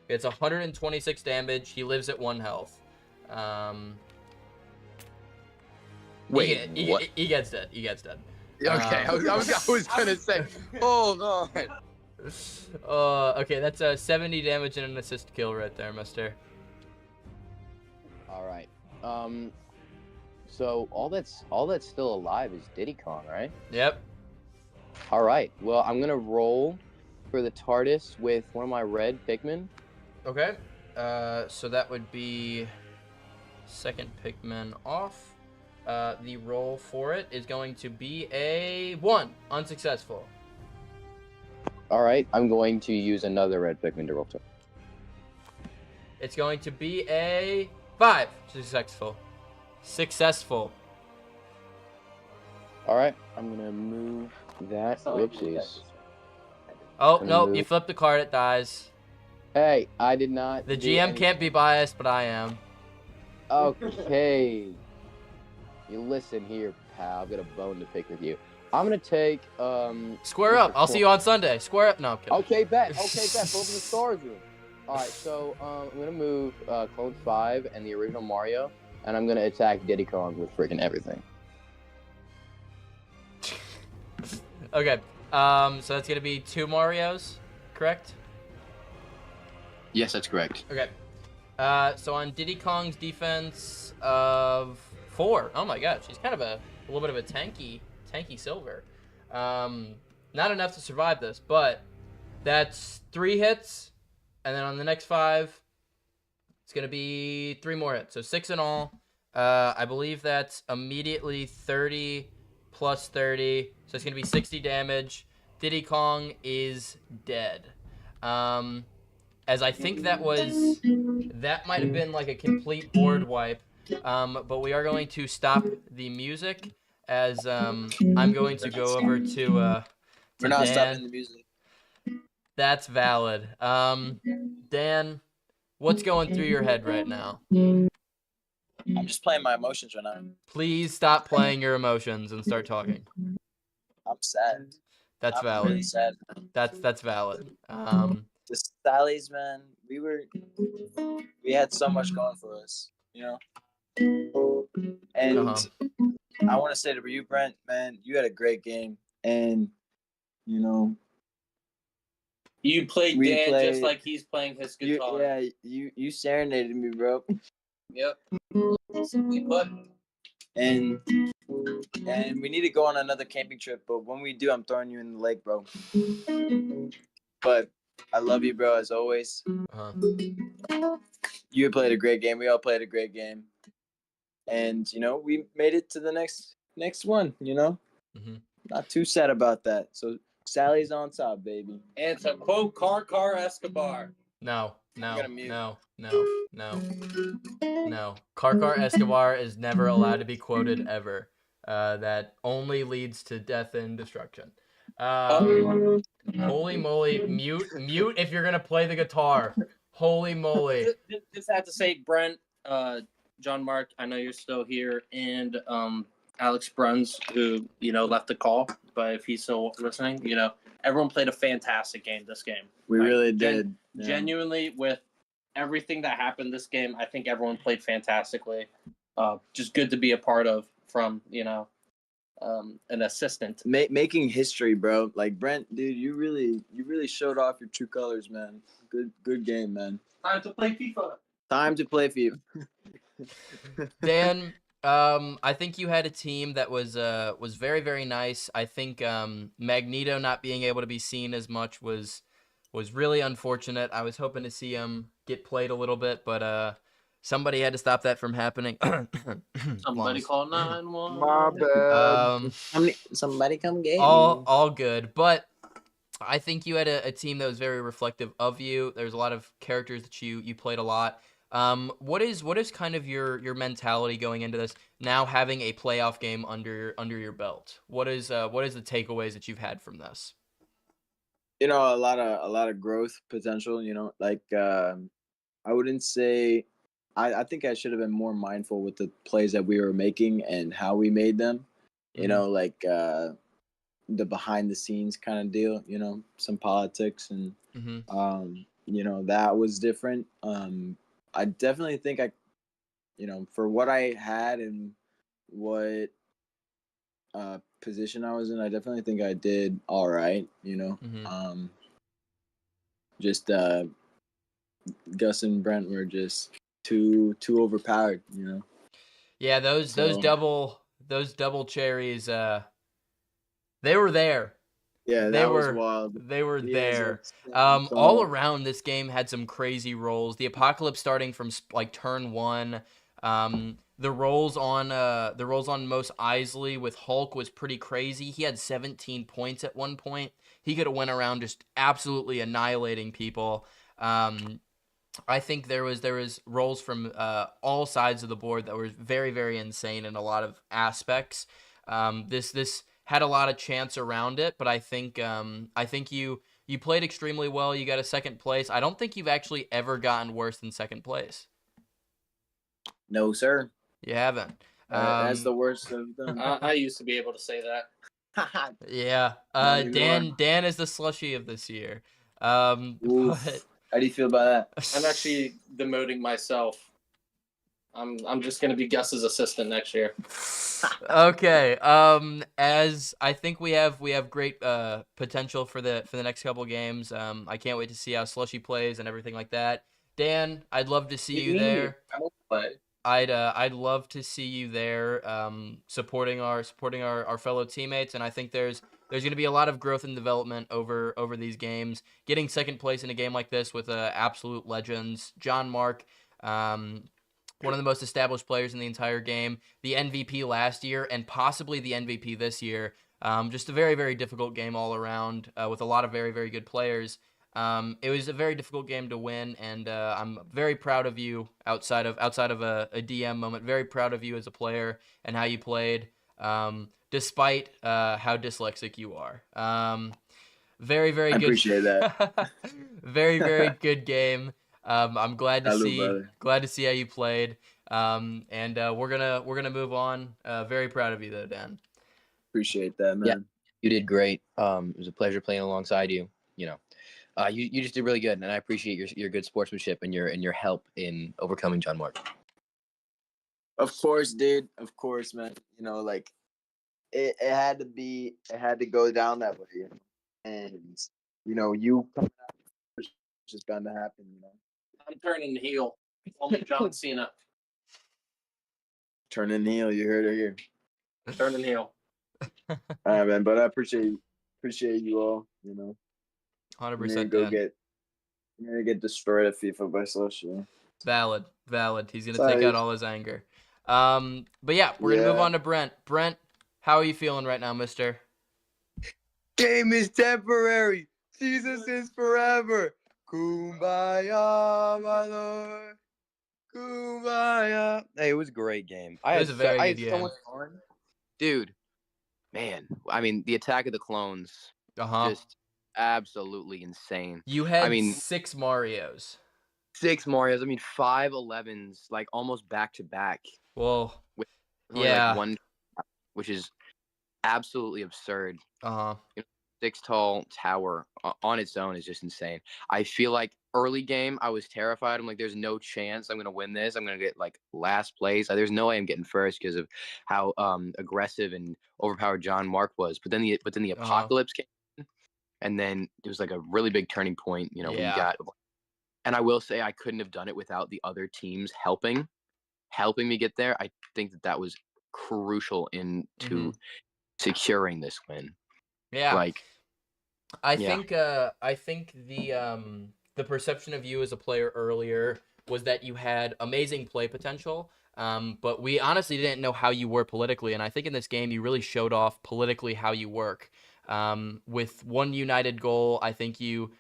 It's 126 damage. He lives at 1 health. Wait, what? He gets dead. He gets dead. Okay, I was gonna say, hold on. Okay, that's 70 damage and an assist kill right there, mister. All right. So all that's still alive is Diddy Kong, right? Yep. All right. Well, I'm gonna roll for the TARDIS with one of my red Pikmin. Okay. So that would be second Pikmin off. The roll for it is going to be a 1, unsuccessful. All right. I'm going to use another red Pikmin to roll to. It's going to be a 5, successful. Successful. All right. I'm gonna move that. Whoopsies. Oh no! You flipped the card. It dies. Hey, I did not. The GM can't be biased, but I am. Okay. You listen here, pal. I've got a bone to pick with you. I'm gonna take Square up. I'll see you on Sunday. Square up. No, I'm kidding. Okay, bet. Okay, bet. Both of the stars room. All right, so I'm gonna move Clone 5 and the original Mario, and I'm gonna attack Diddy Kong with freaking everything. Okay. So that's gonna be 2 Marios, correct? Yes, that's correct. Okay. So on Diddy Kong's defense of 4. Oh my god, she's kind of a little bit of a tanky silver. Not enough to survive this, but that's 3 hits, and then on the next 5, it's gonna be 3 more hits, so 6 in all. I believe that's immediately 30 plus 30, so it's gonna be 60 damage. Diddy Kong is dead. As I think that might have been like a complete board wipe. But we are going to stop the music as I'm going to go over to We're not Dan. stopping the music. That's valid. Dan, what's going through your head right now? I'm just playing my emotions right now. Please stop playing your emotions and start talking. I'm sad. That's valid. I'm really sad. That's valid. The Sallies, man, we had so much going for us, you know? And I want to say to you, Brent, man, you had a great game. And, you know, you played Dan just like he's playing his guitar. You serenaded me, bro. Yep. Simply put. And we need to go on another camping trip, but when we do, I'm throwing you in the lake, bro. But I love you, bro, as always. You played a great game. We all played a great game. And, you know, we made it to the next one, you know? Not too sad about that. So, Sally's on top, baby. And to quote Car Escobar. No. Car Escobar is never allowed to be quoted ever. That only leads to death and destruction. Holy moly, mute if you're gonna play the guitar. Holy moly. Just have to say, Brent, John Mark, I know you're still here, and Alex Bruns, who, you know, left the call, but if he's still listening, you know, everyone played a fantastic game this game. We really did. Genuinely, with everything that happened this game, I think everyone played fantastically. Just good to be a part of from, an assistant. Making history, bro. Like, Brent, dude, you really showed off your true colors, man. Good game, man. Time to play FIFA. Time to play FIFA. Dan, I think you had a team that was very, very nice. I think Magneto not being able to be seen as much was really unfortunate. I was hoping to see him get played a little bit, but somebody had to stop that from happening. Somebody call 911. My bad. Somebody come get me. All good, but I think you had a team that was very reflective of you. There's a lot of characters that you played a lot. What is kind of your mentality going into this now, having a playoff game under your belt? What is the takeaways that you've had from this? A lot of growth potential. I wouldn't say. I think I should have been more mindful with the plays that we were making and how we made them. The behind the scenes kind of deal. Some politics and that was different. I definitely think for what I had and what position I was in, I definitely think I did all right. Just Gus and Brent were just too overpowered. Yeah, those double cherries. They were there. Yeah, that was wild. They were there. All around, this game had some crazy rolls. The Apocalypse starting from like turn 1. The rolls on Mos Eisley with Hulk was pretty crazy. He had 17 points at one point. He could have went around just absolutely annihilating people. I think there was rolls from all sides of the board that were very, very insane in a lot of aspects. This had a lot of chance around it, but I think you played extremely well. You got a second place. I don't think you've actually ever gotten worse than second place. No, sir. You haven't. That's the worst of them. I used to be able to say that. Yeah. Dan is the slushy of this year. But how do you feel about that? I'm actually demoting myself. I'm just gonna be Gus's assistant next year. Okay. As I think we have great potential for the next couple games. I can't wait to see how Slushy plays and everything like that. Dan, I'd love to see you there. I'd love to see you there, supporting our fellow teammates, and I think there's going to be a lot of growth and development over these games. Getting second place in a game like this with absolute legends, John Mark, one of the most established players in the entire game, the MVP last year, and possibly the MVP this year. Just a very, very difficult game all around, with a lot of very, very good players. It was a very difficult game to win, and I'm very proud of you outside of a DM moment. Very proud of you as a player and how you played, despite how dyslexic you are. Very, very good. I appreciate that. Very, very good game. I'm glad to see how you played. And we're gonna move on. Very proud of you though, Dan. Appreciate that, man. Yeah, you did great. It was a pleasure playing alongside you. You just did really good, and I appreciate your good sportsmanship and your help in overcoming John Mark. Of course, dude. Of course, man. It had to go down that way, and you coming out, it's just bound to happen. I'm turning heel. Only John Cena. Turning heel. You heard it here. Turning heel. All right, man. But I appreciate you all. 100%. You're gonna get destroyed at FIFA by Slushy. Valid. He's gonna take out all his anger. But yeah, we're gonna move on to Brent. Brent, how are you feeling right now, mister? Game is temporary. Jesus is forever. Kumbaya, my lord. Kumbaya. Hey, it was a great game. It was a very good game. So much fun. Dude, man. I mean, the Attack of the Clones. Just absolutely insane. You had 6 Marios. 6 Marios. I mean, 5 11s, like almost back to back. Whoa. With like one, which is absolutely absurd. 6 tall tower on its own is just insane. I feel like early game, I was terrified. I'm like, there's no chance I'm going to win this. I'm going to get like last place. There's no way I'm getting first because of how aggressive and overpowered John Mark was. But then the apocalypse came, and then it was like a really big turning point. You know, we got, and I will say I couldn't have done it without the other teams helping me get there. I think that was crucial into securing this win. Yeah. Like, I think the perception of you as a player earlier was that you had amazing play potential, but we honestly didn't know how you were politically, and I think in this game you really showed off politically how you work. With one united goal, I think you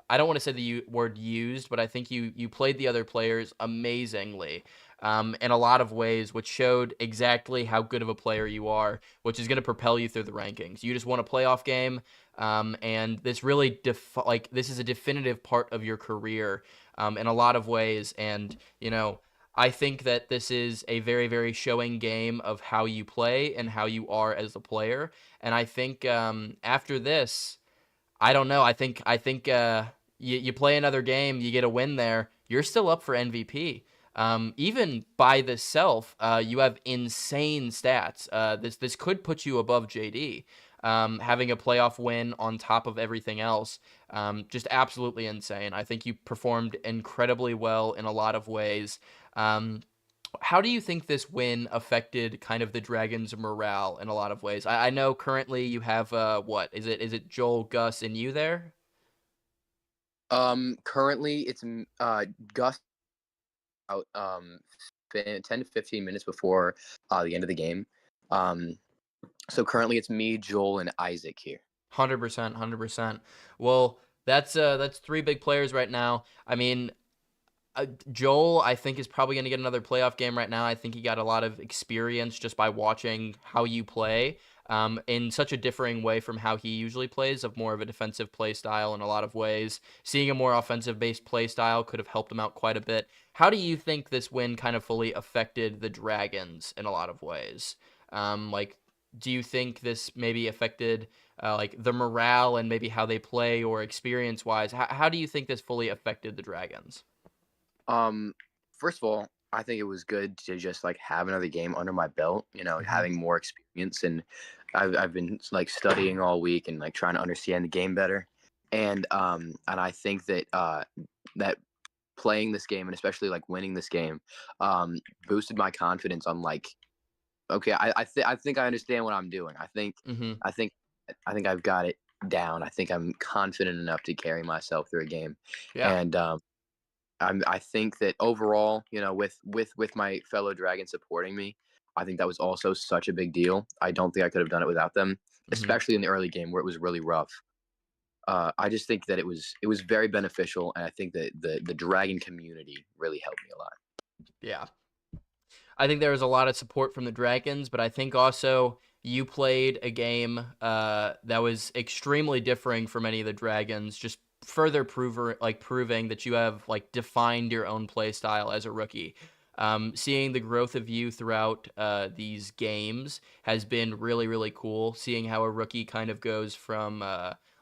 I don't want to say the word used, but I think you played the other players amazingly. In a lot of ways, which showed exactly how good of a player you are, which is going to propel you through the rankings. You just won a playoff game, and this really this is a definitive part of your career in a lot of ways. And you know, I think that this is a very, very showing game of how you play and how you are as a player. And I think after this, I don't know. I think you play another game, you get a win there, you're still up for MVP. Even by this self, you have insane stats. This could put you above JD. Having a playoff win on top of everything else, just absolutely insane. I think you performed incredibly well in a lot of ways. How do you think this win affected kind of the Dragons' morale in a lot of ways? I know currently you have what is it Joel, Gus, and you there? Currently it's Gus out 10 to 15 minutes before the end of the game. So currently it's me, Joel, and Isaac here. 100%, 100%. Well, that's 3 big players right now. I mean, Joel, I think, is probably going to get another playoff game right now. I think he got a lot of experience just by watching how you play in such a differing way from how he usually plays, of more of a defensive play style in a lot of ways. Seeing a more offensive-based play style could have helped him out quite a bit. How do you think this win kind of fully affected the Dragons in a lot of ways? Do you think this maybe affected like the morale and maybe how they play or experience-wise? How do you think this fully affected the Dragons? First of all, I think it was good to just like have another game under my belt, you know, having more experience, and I've been like studying all week and like trying to understand the game better. And I think that that playing this game and especially like winning this game boosted my confidence on like, okay, I think I understand what I'm doing. I think I've got it down. I think I'm confident enough to carry myself through a game. And I think that overall, you know, with my fellow Dragons supporting me, I think that was also such a big deal. I don't think I could have done it without them, especially in the early game where it was really rough. I just think that it was very beneficial, and I think that the Dragon community really helped me a lot. Yeah. I think there was a lot of support from the Dragons, but I think also you played a game that was extremely differing from any of the Dragons, just further proving that you have like defined your own play style as a rookie. Seeing the growth of you throughout these games has been really, really cool. Seeing how a rookie kind of goes from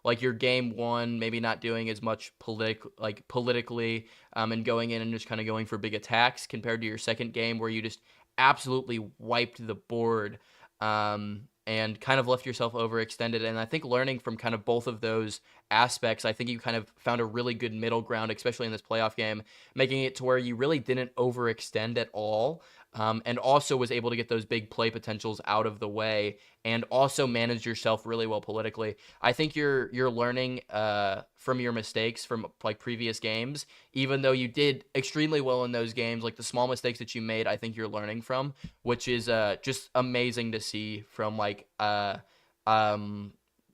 like your game one, maybe not doing as much politically, and going in and just kind of going for big attacks compared to your second game where you just absolutely wiped the board and kind of left yourself overextended. And I think learning from kind of both of those aspects, I think you kind of found a really good middle ground, especially in this playoff game, making it to where you really didn't overextend at all. And also was able to get those big play potentials out of the way and also manage yourself really well politically. I think you're learning from your mistakes from like previous games, even though you did extremely well in those games, like the small mistakes that you made, I think you're learning from, which is just amazing to see from like a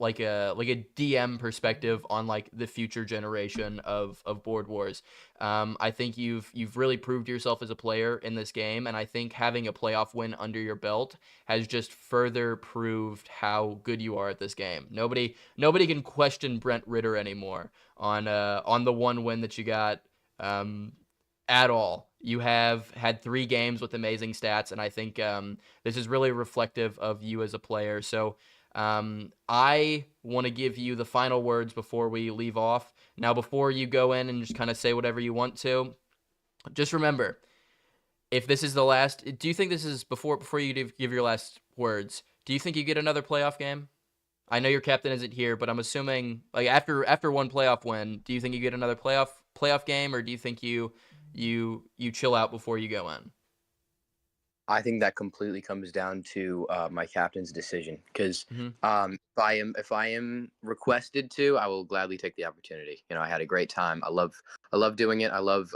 DM perspective on like the future generation of Board Wars. I think you've really proved yourself as a player in this game, and I think having a playoff win under your belt has just further proved how good you are at this game. Nobody can question Brent Ritter anymore on the one win that you got at all. You have had 3 games with amazing stats, and I think this is really reflective of you as a player. So I want to give you the final words before we leave off. Now, before you go in and just kind of say whatever you want to, just remember, if this is the last, do you think this is, before you give your last words, do you think you get another playoff game? I know your captain isn't here, but I'm assuming, like, after one playoff win, do you think you get another playoff game, or do you think you chill out before you go in? I think that completely comes down to my captain's decision. Because if I am requested to, I will gladly take the opportunity. You know, I had a great time. I love doing it. I love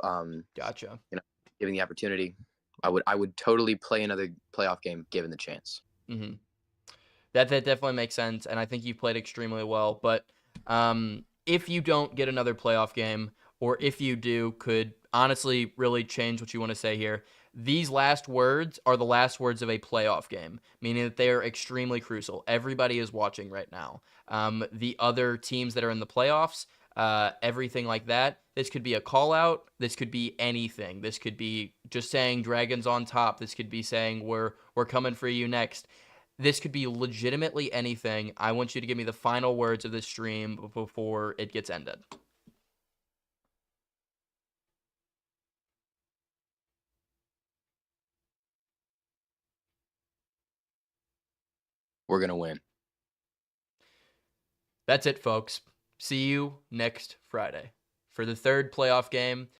gotcha. You know, giving the opportunity. I would totally play another playoff game given the chance. Mm-hmm. That definitely makes sense, and I think you played extremely well. But if you don't get another playoff game, or if you do, could honestly really change what you want to say here. These last words are the last words of a playoff game, meaning that they are extremely crucial. Everybody is watching right now. The other teams that are in the playoffs, everything like that. This could be a call out. This could be anything. This could be just saying Dragons on top. This could be saying we're coming for you next. This could be legitimately anything. I want you to give me the final words of this stream before it gets ended. We're going to win. That's it, folks. See you next Friday for the third playoff game